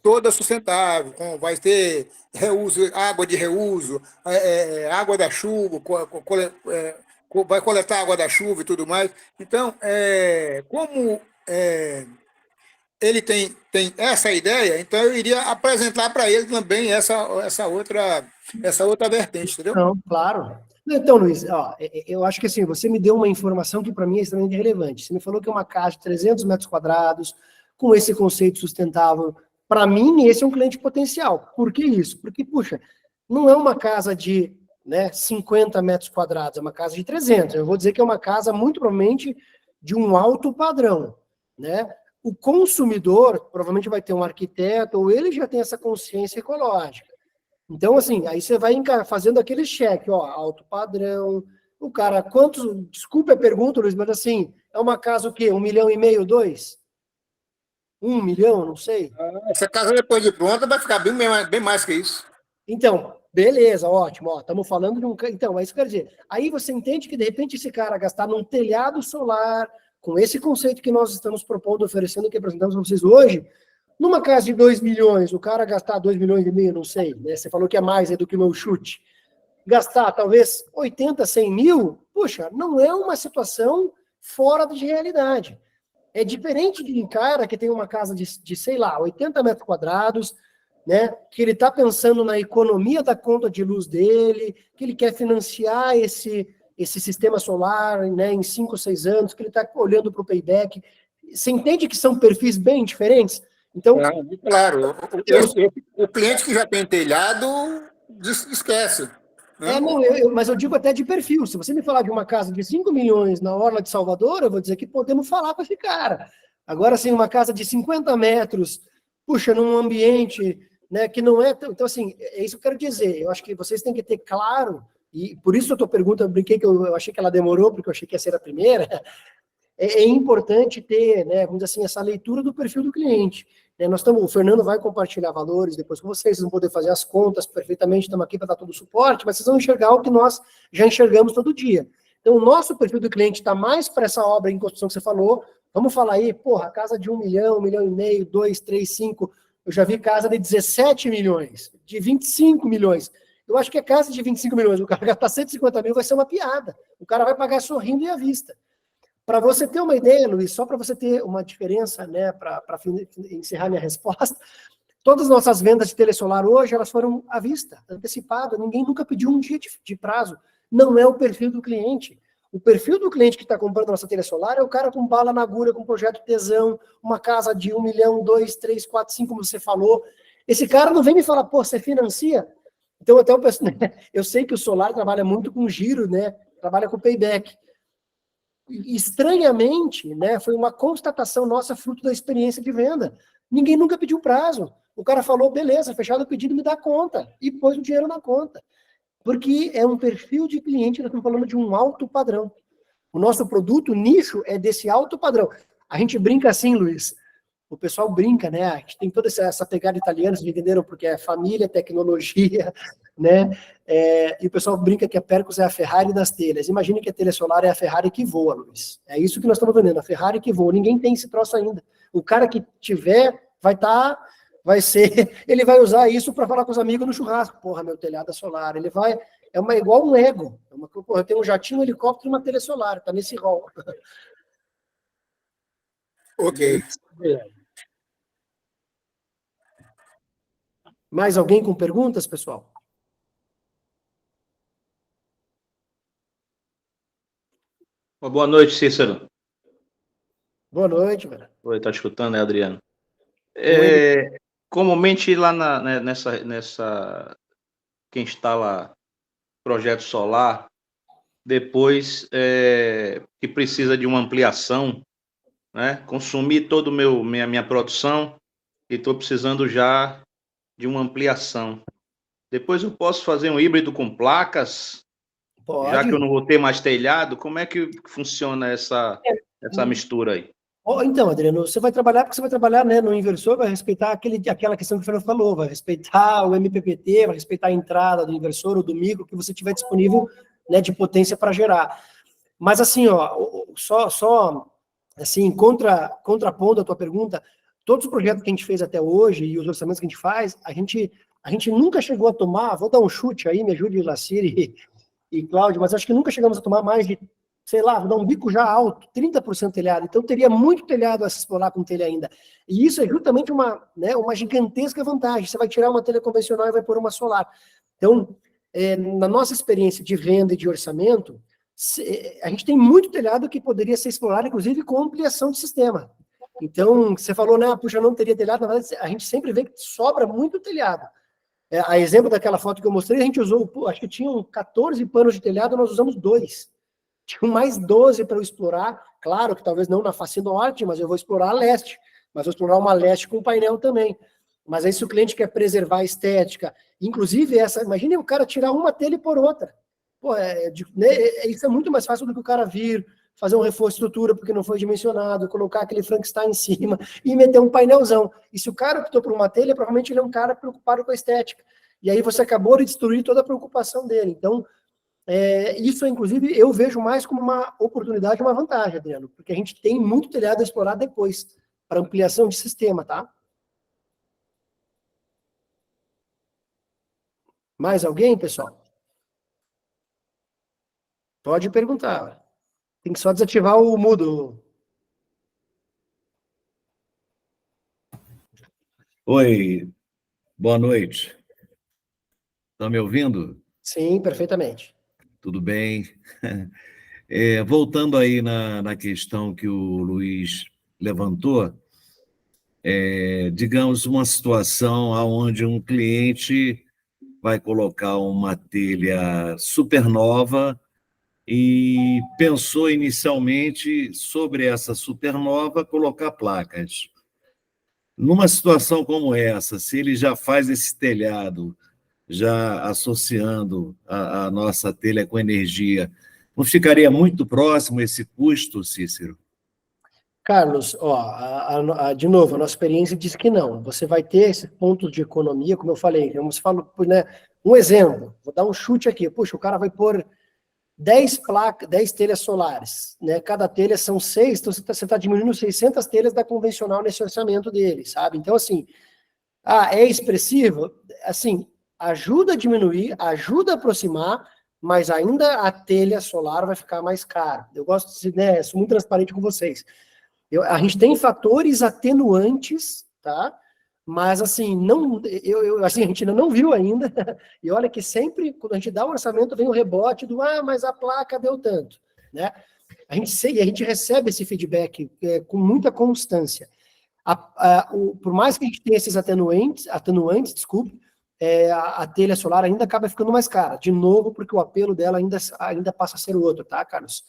Toda sustentável, vai ter reuso, água de reuso, água da chuva, vai coletar água da chuva e tudo mais. Então, como ele tem essa ideia, então eu iria apresentar para ele também essa outra vertente, entendeu? Não, claro. Então, Luiz, eu acho que assim, você me deu uma informação que para mim é extremamente relevante. Você me falou que é uma casa de 300 metros quadrados, com esse conceito sustentável. Para mim, esse é um cliente potencial. Por que isso? Porque, puxa, não é uma casa de 50 metros quadrados, é uma casa de 300. Eu vou dizer que é uma casa, muito provavelmente, de um alto padrão, né? O consumidor provavelmente vai ter um arquiteto, ou ele já tem essa consciência ecológica. Então, assim, aí você vai fazendo aquele cheque, alto padrão, o cara, desculpa a pergunta, Luiz, mas assim, é uma casa o quê? 1,5 milhão, 2? 1 milhão, não sei. Essa casa depois de pronta vai ficar bem mais que isso. Então, beleza, ótimo, estamos falando de um... Então, é isso que eu quero dizer. Aí você entende que, de repente, esse cara gastar num telhado solar, com esse conceito que nós estamos propondo, oferecendo, que apresentamos para vocês hoje, numa casa de 2 milhões, o cara gastar 2,5 milhões, não sei, né? Você falou que é mais do que o meu chute. Gastar, talvez, 80, 100 mil, puxa, não é uma situação fora de realidade. É diferente de um cara que tem uma casa de sei lá, 80 metros quadrados, né? Que ele está pensando na economia da conta de luz dele, que ele quer financiar esse sistema solar, né, em 5 ou 6 anos, que ele está olhando para o payback. Você entende que são perfis bem diferentes? Então, claro, o cliente que já tem telhado esquece. Né? Mas eu digo até de perfil. Se você me falar de uma casa de 5 milhões na Orla de Salvador, eu vou dizer que podemos falar com esse cara. Agora, assim, uma casa de 50 metros, puxa, num ambiente, né, que não é... Então, assim, é isso que eu quero dizer. Eu acho que vocês têm que ter claro, e por isso a tua pergunta, eu brinquei que eu achei que ela demorou, porque eu achei que ia ser a primeira. É importante ter, né, vamos dizer assim, essa leitura do perfil do cliente. O Fernando vai compartilhar valores depois com vocês vão poder fazer as contas perfeitamente, estamos aqui para dar todo o suporte, mas vocês vão enxergar o que nós já enxergamos todo dia. Então, o nosso perfil do cliente está mais para essa obra em construção que você falou. Vamos falar aí, casa de 1 milhão, 1,5 milhão, 2, 3, 5. Eu já vi casa de 17 milhões, de 25 milhões. Eu acho que a casa de 25 milhões, o cara gastar 150 mil vai ser uma piada. O cara vai pagar sorrindo e à vista. Para você ter uma ideia, Luiz, só para você ter uma diferença, né, para encerrar minha resposta, todas as nossas vendas de telesolar hoje, elas foram à vista, antecipadas, ninguém nunca pediu um dia de prazo. Não é o perfil do cliente. O perfil do cliente que está comprando a nossa telesolar é o cara com bala na agulha, com projeto tesão, uma casa de 1 milhão, 2, 3, 4, 5, como você falou. Esse cara não vem me falar, você financia? Então, até eu sei que o solar trabalha muito com giro, né, trabalha com payback. Estranhamente, né, foi uma constatação nossa, fruto da experiência de venda. Ninguém nunca pediu prazo. O cara falou, beleza, fechado o pedido, me dá conta. E pôs o dinheiro na conta. Porque é um perfil de cliente, nós estamos falando de um alto padrão. O nosso produto, nicho, é desse alto padrão. A gente brinca assim, Luiz. O pessoal brinca, né? A gente tem toda essa pegada italiana, vocês entenderam? Porque é família, tecnologia, né? E o pessoal brinca que a Percos é a Ferrari das telhas. Imagine que a telesolar é a Ferrari que voa, Luiz. É isso que nós estamos vendendo, a Ferrari que voa. Ninguém tem esse troço ainda. O cara que tiver vai estar ele vai usar isso para falar com os amigos no churrasco. Porra, meu telhado é solar. Ele vai, igual um Lego. Porra, eu tenho um jatinho, um helicóptero e uma telha solar, tá nesse rol. Ok. Mais alguém com perguntas, pessoal? Boa noite, Cícero. Boa noite, velho. Oi, tá escutando, né, Adriano? Oi. Comumente lá quem instala projeto solar, depois que precisa de uma ampliação, né? Consumir toda minha produção e estou precisando já de uma ampliação. Depois eu posso fazer um híbrido com placas, Pode. Já que eu não vou ter mais telhado, como é que funciona essa mistura aí? Então, Adriano, você vai trabalhar, né, no inversor, vai respeitar aquela questão que o Fernando falou, vai respeitar o MPPT, vai respeitar a entrada do inversor ou do micro que você tiver disponível, né, de potência para gerar. Mas assim, ó, só assim, contrapondo a tua pergunta, todos os projetos que a gente fez até hoje e os orçamentos que a gente faz, a gente nunca chegou a tomar, vou dar um chute aí, me ajude, Lacir e Cláudio, mas acho que nunca chegamos a tomar mais de, sei lá, vou dar um bico já alto, 30% telhado. Então, teria muito telhado a se explorar com telha ainda. E isso é justamente uma gigantesca vantagem. Você vai tirar uma telha convencional e vai pôr uma solar. Então, na nossa experiência de venda e de orçamento, a gente tem muito telhado que poderia ser explorado, inclusive com ampliação de sistema. Então, você falou, né, puxa, não teria telhado. Na verdade, a gente sempre vê que sobra muito telhado. A exemplo daquela foto que eu mostrei, a gente usou, acho que tinham 14 panos de telhado, nós usamos 2. Tinha mais 12 para eu explorar, claro que talvez não na face norte, mas eu vou explorar a leste, mas vou explorar uma leste com painel também. Mas aí se o cliente quer preservar a estética, inclusive imagine o cara tirar uma telha e pôr outra. Pô, isso é muito mais fácil do que o cara vir, fazer um reforço de estrutura porque não foi dimensionado, colocar aquele Frankenstein em cima e meter um painelzão. E se o cara optou por uma telha, provavelmente ele é um cara preocupado com a estética. E aí você acabou de destruir toda a preocupação dele. Então, isso, inclusive, eu vejo mais como uma oportunidade, uma vantagem, Adriano, porque a gente tem muito telhado a explorar depois, para ampliação de sistema, tá? Mais alguém, pessoal? Pode perguntar. Tem que só desativar o mudo. Oi, boa noite. Está me ouvindo? Sim, perfeitamente. Tudo bem. Voltando aí na questão que o Luiz levantou, digamos, uma situação onde um cliente vai colocar uma telha supernova e pensou inicialmente sobre essa supernova colocar placas. Numa situação como essa, se ele já faz esse telhado, já associando a nossa telha com energia, não ficaria muito próximo esse custo, Cícero? Carlos, de novo, a nossa experiência diz que não. Você vai ter esse ponto de economia, como eu falei, você fala, né, um exemplo, vou dar um chute aqui, puxa, o cara vai pôr 10 telhas solares, né? Cada telha são 6, então você está diminuindo 600 telhas da convencional nesse orçamento dele, sabe? Então, assim, é expressivo? Assim, ajuda a diminuir, ajuda a aproximar, mas ainda a telha solar vai ficar mais cara. Eu gosto de, né, sou muito transparente com vocês. A gente tem fatores atenuantes, tá? Mas, assim, assim, a gente ainda não viu ainda, e olha que sempre, quando a gente dá o orçamento, vem o rebote do, mas a placa deu tanto, né? A gente recebe esse feedback com muita constância. Por mais que a gente tenha esses atenuantes, desculpe, a telha solar ainda acaba ficando mais cara, de novo, porque o apelo dela ainda passa a ser o outro, tá, Carlos?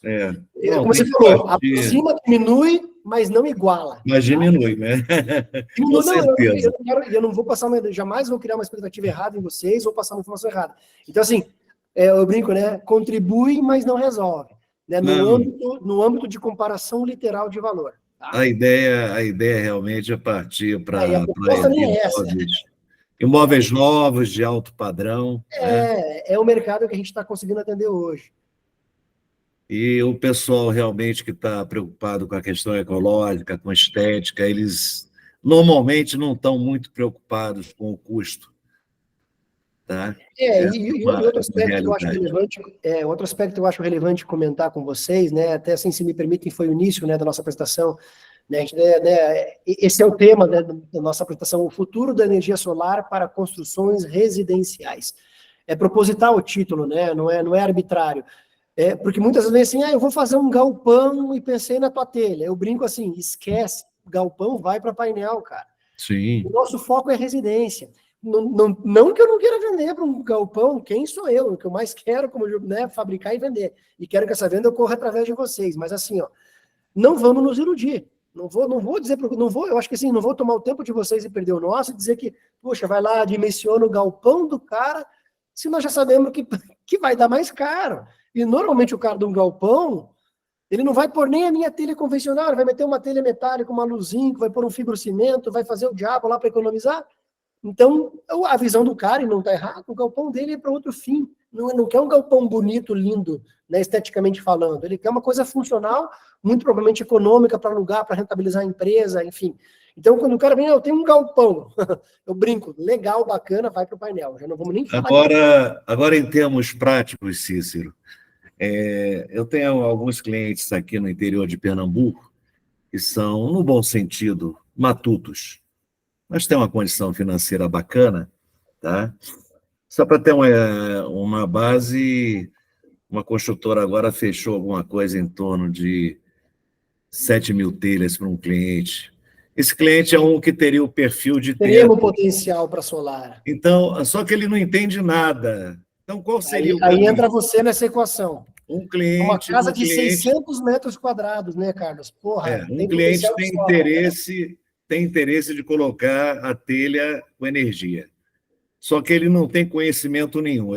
Como você falou, aproxima, diminui, mas não iguala. Mas diminui, né? Com certeza. Eu não vou passar, jamais vou criar uma expectativa errada em vocês, ou passar uma informação errada. Então, assim, eu brinco, né? Contribui, mas não resolve. Né? No âmbito de comparação literal de valor. Tá? A ideia realmente é partir para imóveis novos, de alto padrão. É o mercado que a gente está conseguindo atender hoje. E o pessoal realmente que está preocupado com a questão ecológica, com estética, eles normalmente não estão muito preocupados com o custo. Tá? E outro aspecto que eu acho relevante, outro aspecto que eu acho relevante comentar com vocês, né, até assim, se me permitem, foi o início, né, da nossa apresentação, né, esse é o tema, né, da nossa apresentação, o futuro da energia solar para construções residenciais. É proposital o título, né, não é arbitrário. Porque muitas vezes assim, eu vou fazer um galpão e pensei na tua telha. Eu brinco assim, esquece, galpão vai para painel, cara. Sim. O nosso foco é residência. Não que eu não queira vender para um galpão, quem sou eu? O que eu mais quero, como né, fabricar e vender. E quero que essa venda ocorra através de vocês. Mas assim, ó, não vamos nos iludir. Não vou dizer, eu acho que assim, não vou tomar o tempo de vocês e perder o nosso e dizer que, poxa, vai lá, dimensiona o galpão do cara, se nós já sabemos que vai dar mais caro. E normalmente o cara de um galpão, ele não vai pôr nem a minha telha convencional, ele vai meter uma telha metálica, uma luzinha, vai pôr um fibrocimento, vai fazer o diabo lá para economizar. Então, a visão do cara, e não está errado, o galpão dele é para outro fim. Não quer um galpão bonito, lindo, né, esteticamente falando. Ele quer uma coisa funcional, muito provavelmente econômica para alugar, para rentabilizar a empresa, enfim. Então, quando o cara vem, eu tenho um galpão, eu brinco, legal, bacana, vai para o painel. Já não vamos nem falar. Agora, em termos práticos, Cícero, eu tenho alguns clientes aqui no interior de Pernambuco que são, no bom sentido, matutos, mas tem uma condição financeira bacana, tá? Só para ter uma base, uma construtora agora fechou alguma coisa em torno de 7 mil telhas para um cliente. Esse cliente é um que teria o perfil de ter... Teria um potencial para solar. Então, só que ele não entende nada. Então, qual seria o caminho? Aí entra você nessa equação. Um cliente... Uma casa de 600 metros quadrados, né, Carlos? Porra, um cliente tem interesse de colocar a telha com energia. Só que ele não tem conhecimento nenhum.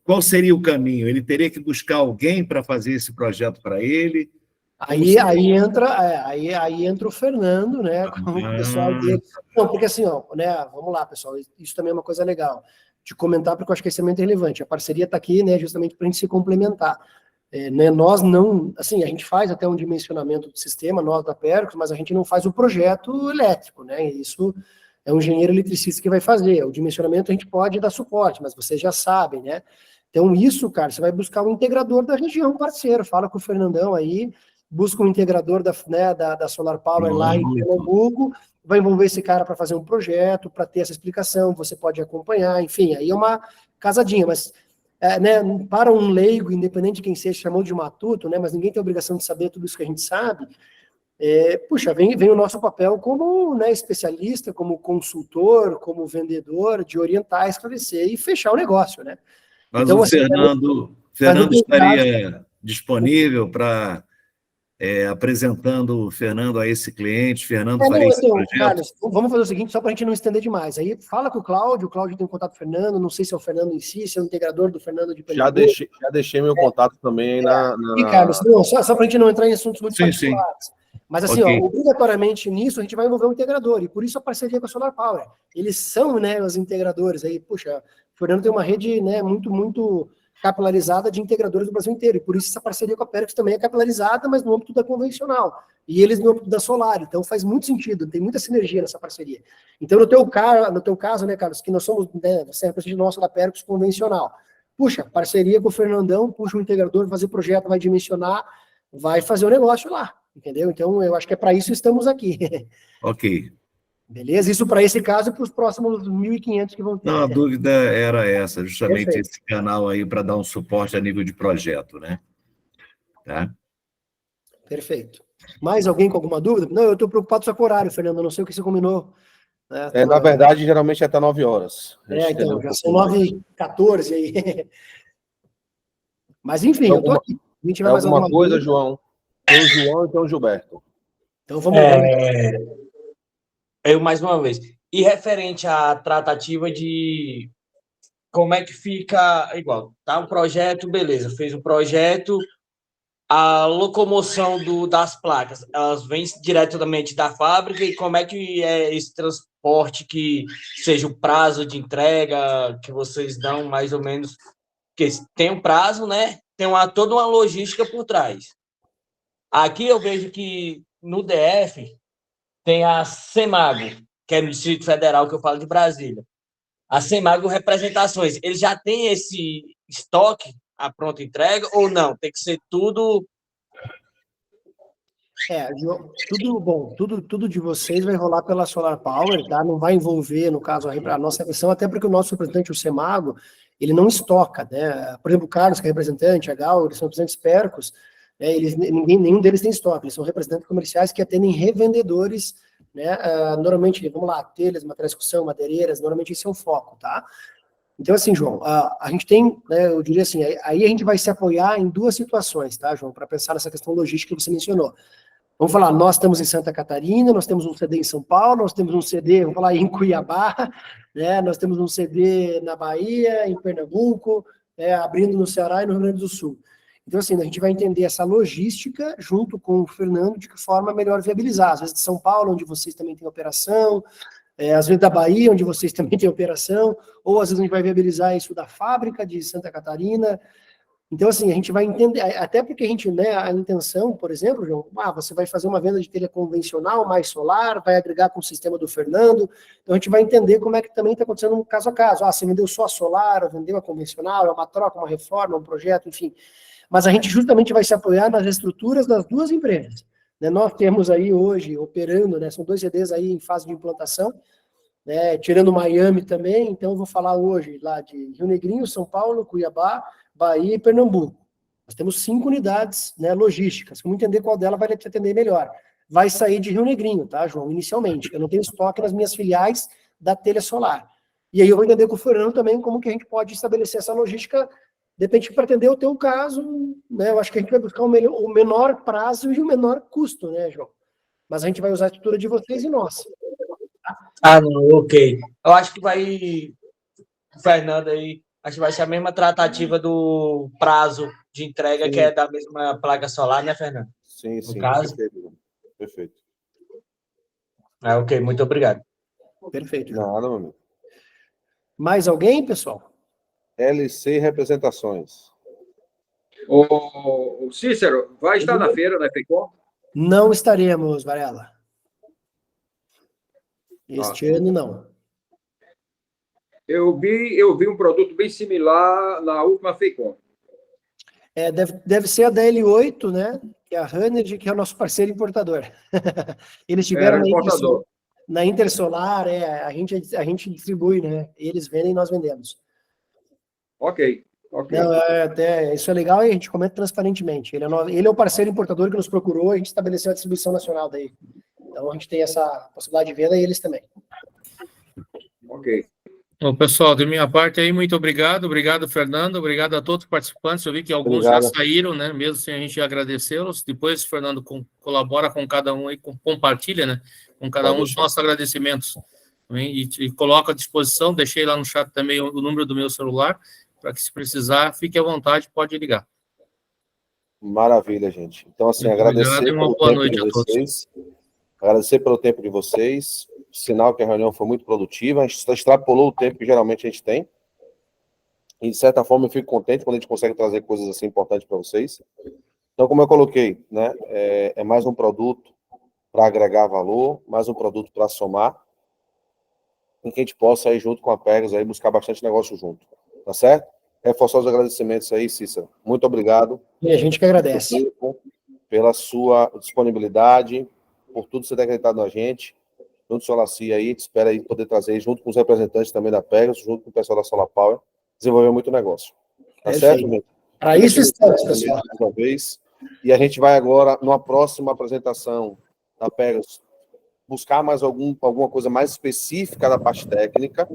Qual seria o caminho? Ele teria que buscar alguém para fazer esse projeto para ele? Aí entra o Fernando, né, com o pessoal dele. Não, porque assim, ó, né, vamos lá, pessoal, isso também é uma coisa legal de comentar, porque eu acho que isso é muito relevante. A parceria está aqui, né, justamente para a gente se complementar. Né, nós não, assim, a gente faz até um dimensionamento do sistema, nós da Percos, mas a gente não faz o projeto elétrico, né, isso é um engenheiro eletricista que vai fazer. O dimensionamento a gente pode dar suporte, mas vocês já sabem, né? Então isso, cara, você vai buscar um integrador da região, parceiro, fala com o Fernandão aí, busca um integrador da Solar Power lá em Pernambuco, vai envolver esse cara para fazer um projeto, para ter essa explicação, você pode acompanhar, enfim, aí é uma casadinha, mas né, para um leigo, independente de quem seja, chamou de matuto, né, mas ninguém tem a obrigação de saber tudo isso que a gente sabe, puxa, vem o nosso papel como, né, especialista, como consultor, como vendedor, de orientar, esclarecer e fechar o negócio, né? Mas então, o Fernando estaria disponível para apresentando o Fernando a esse cliente, Fernando faria esse projeto? Carlos, vamos fazer o seguinte, só para a gente não estender demais. Aí fala com o Cláudio tem contato com o Fernando, não sei se é o Fernando em si, se é o integrador do Fernando de Pernambuco. Já deixei meu contato também na... E, Carlos, não, só para a gente não entrar em assuntos muito particulares. Sim. Mas assim, obrigatoriamente nisso a gente vai envolver um integrador, e por isso a parceria com a Solar Power. Eles são, né, os integradores. Aí, puxa, o Fernando tem uma rede, né, muito capilarizada de integradores do Brasil inteiro, e por isso essa parceria com a Percos também é capilarizada, mas no âmbito da convencional, e eles no âmbito da solar, então faz muito sentido, tem muita sinergia nessa parceria. Então, no teu caso, né, Carlos, que nós somos, né, você é representante nosso da Percos convencional, puxa, parceria com o Fernandão, puxa o integrador, vai fazer projeto, vai dimensionar, vai fazer o negócio lá, entendeu? Então, eu acho que é para isso que estamos aqui. Ok. Beleza? Isso para esse caso e para os próximos 1.500 que vão ter. Não, a dúvida era essa, justamente Perfeito. Esse canal aí para dar um suporte a nível de projeto, né? Tá? Perfeito. Mais alguém com alguma dúvida? Não, eu estou preocupado só com o horário, Fernando, eu não sei o que você combinou. Na verdade, geralmente é até 9 horas. Então, já são 9h14 aí. Mas, enfim, eu estou aqui. A gente vai mais alguma coisa, João? Tem o João e tem o Gilberto. Então, vamos lá. Eu, mais uma vez. E referente à tratativa de como é que fica igual, tá? Um projeto, beleza, fez um projeto, a locomoção das placas, elas vêm diretamente da fábrica, e como é que é esse transporte, que seja o prazo de entrega que vocês dão, mais ou menos, porque tem um prazo, né? Tem toda uma logística por trás. Aqui eu vejo que no DF tem a Semago, que é no Distrito Federal, que eu falo de Brasília. A Semago Representações, ele já tem esse estoque, a pronta entrega, ou não? Tem que ser tudo... Tudo bom, tudo de vocês vai rolar pela Solar Power, tá? Não vai envolver, no caso, a nossa questão, até porque o nosso representante, o Semago, ele não estoca, né? Por exemplo, o Carlos, que é representante, a Gal, eles são representantes Percos, né? Nenhum deles tem estoque, eles são representantes comerciais que atendem revendedores, né? Normalmente, vamos lá, telhas, materiais de construção, madeireiras, normalmente esse é o foco, tá? Então, assim, João, a gente tem, né, eu diria assim, aí a gente vai se apoiar em duas situações, tá, João, para pensar nessa questão logística que você mencionou. Vamos falar, nós estamos em Santa Catarina, nós temos um CD em São Paulo, nós temos um CD, vamos falar, em Cuiabá, né, nós temos um CD na Bahia, em Pernambuco, abrindo no Ceará e no Rio Grande do Sul. Então, assim, a gente vai entender essa logística junto com o Fernando, de que forma melhor viabilizar. Às vezes de São Paulo, onde vocês também têm operação, às vezes da Bahia, onde vocês também têm operação, ou às vezes a gente vai viabilizar isso da fábrica de Santa Catarina. Então, assim, a gente vai entender, até porque a gente, né, a intenção, por exemplo, João, você vai fazer uma venda de telha convencional mais solar, vai agregar com o sistema do Fernando, então a gente vai entender como é que também está acontecendo caso a caso. Você vendeu só a solar, ou vendeu a convencional, é uma troca, uma reforma, um projeto, enfim. Mas a gente justamente vai se apoiar nas estruturas das duas empresas. Né? Nós temos aí hoje, operando, né, são 2 CDs aí em fase de implantação, né, tirando Miami também, então eu vou falar hoje lá de Rio Negrinho, São Paulo, Cuiabá, Bahia e Pernambuco. Nós temos 5 unidades, né, logísticas. Vamos entender qual dela vai te atender melhor. Vai sair de Rio Negrinho, tá, João? Inicialmente. Eu não tenho estoque nas minhas filiais da telha solar. E aí eu vou entender com o Fernando também como que a gente pode estabelecer essa logística, depende para atender o teu caso, né? Eu acho que a gente vai buscar o menor prazo e o menor custo, né, João? Mas a gente vai usar a estrutura de vocês e nossa. Não, ok. Eu acho que vai, Fernando aí, acho que vai ser a mesma tratativa do prazo de entrega, sim, que é da mesma placa solar, né, Fernando? Sim, sim. No caso. Perfeito. Ok, muito obrigado. Perfeito. Nada, meu amigo. Mais alguém, pessoal? LC Representações. O Cícero, vai estar na feira da FECOM? Não estaremos, Varela. Este ano, não. Eu vi um produto bem similar na última FECOM. Deve ser a da L8, né? Que é a Haned, que é o nosso parceiro importador. Eles tiveram na Intersolar, a gente distribui, né? Eles vendem e nós vendemos. Ok. Não, isso é legal e a gente comenta transparentemente. Ele é o parceiro importador que nos procurou, a gente estabeleceu a distribuição nacional daí. Então a gente tem essa possibilidade de venda e eles também. Ok. Bom, pessoal, de minha parte aí, muito obrigado. Obrigado, Fernando. Obrigado a todos os participantes. Eu vi que alguns já saíram, né? Mesmo sem a gente agradecê-los. Depois, Fernando colabora com cada um aí, compartilha, né? Com cada um os nossos agradecimentos. E coloca à disposição. Deixei lá no chat também o número do meu celular, para que, se precisar, fique à vontade, pode ligar. Maravilha, gente. Então, assim, muito agradecer obrigado, e uma boa noite a todos. Agradecer pelo tempo de vocês. Sinal que a reunião foi muito produtiva. A gente extrapolou o tempo que geralmente a gente tem. E, de certa forma, eu fico contente quando a gente consegue trazer coisas assim importantes para vocês. Então, como eu coloquei, né, é mais um produto para agregar valor, mais um produto para somar, em que a gente possa ir junto com a Pegasus aí buscar bastante negócio junto. Tá certo? Reforçar os agradecimentos aí, Cícero. Muito obrigado. E a gente que agradece. Pela sua disponibilidade, por tudo que você tem acreditado na gente. Junto com o Solacia aí, espera aí poder trazer, junto com os representantes também da Pegasus, junto com o pessoal da Solar Power, desenvolver muito negócio. Tá certo, gente? Para isso estamos, pessoal. Uma vez. E a gente vai agora, numa próxima apresentação da Pegasus, buscar mais alguma coisa mais específica da parte técnica,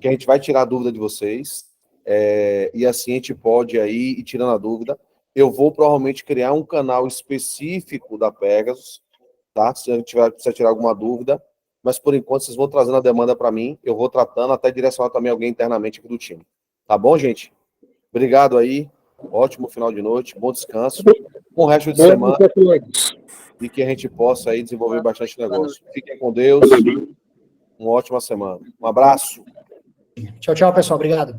que a gente vai tirar a dúvida de vocês, e assim a gente pode aí ir tirando a dúvida. Eu vou provavelmente criar um canal específico da Pegasus, tá? Se a gente precisar tirar alguma dúvida, mas por enquanto vocês vão trazendo a demanda para mim, eu vou tratando até direcionar também alguém internamente aqui do time. Tá bom, gente? Obrigado aí, ótimo final de noite, bom descanso, bom resto de semana, e que a gente possa aí desenvolver bastante negócio. Fiquem com Deus, uma ótima semana. Um abraço. Tchau, tchau, pessoal. Obrigado.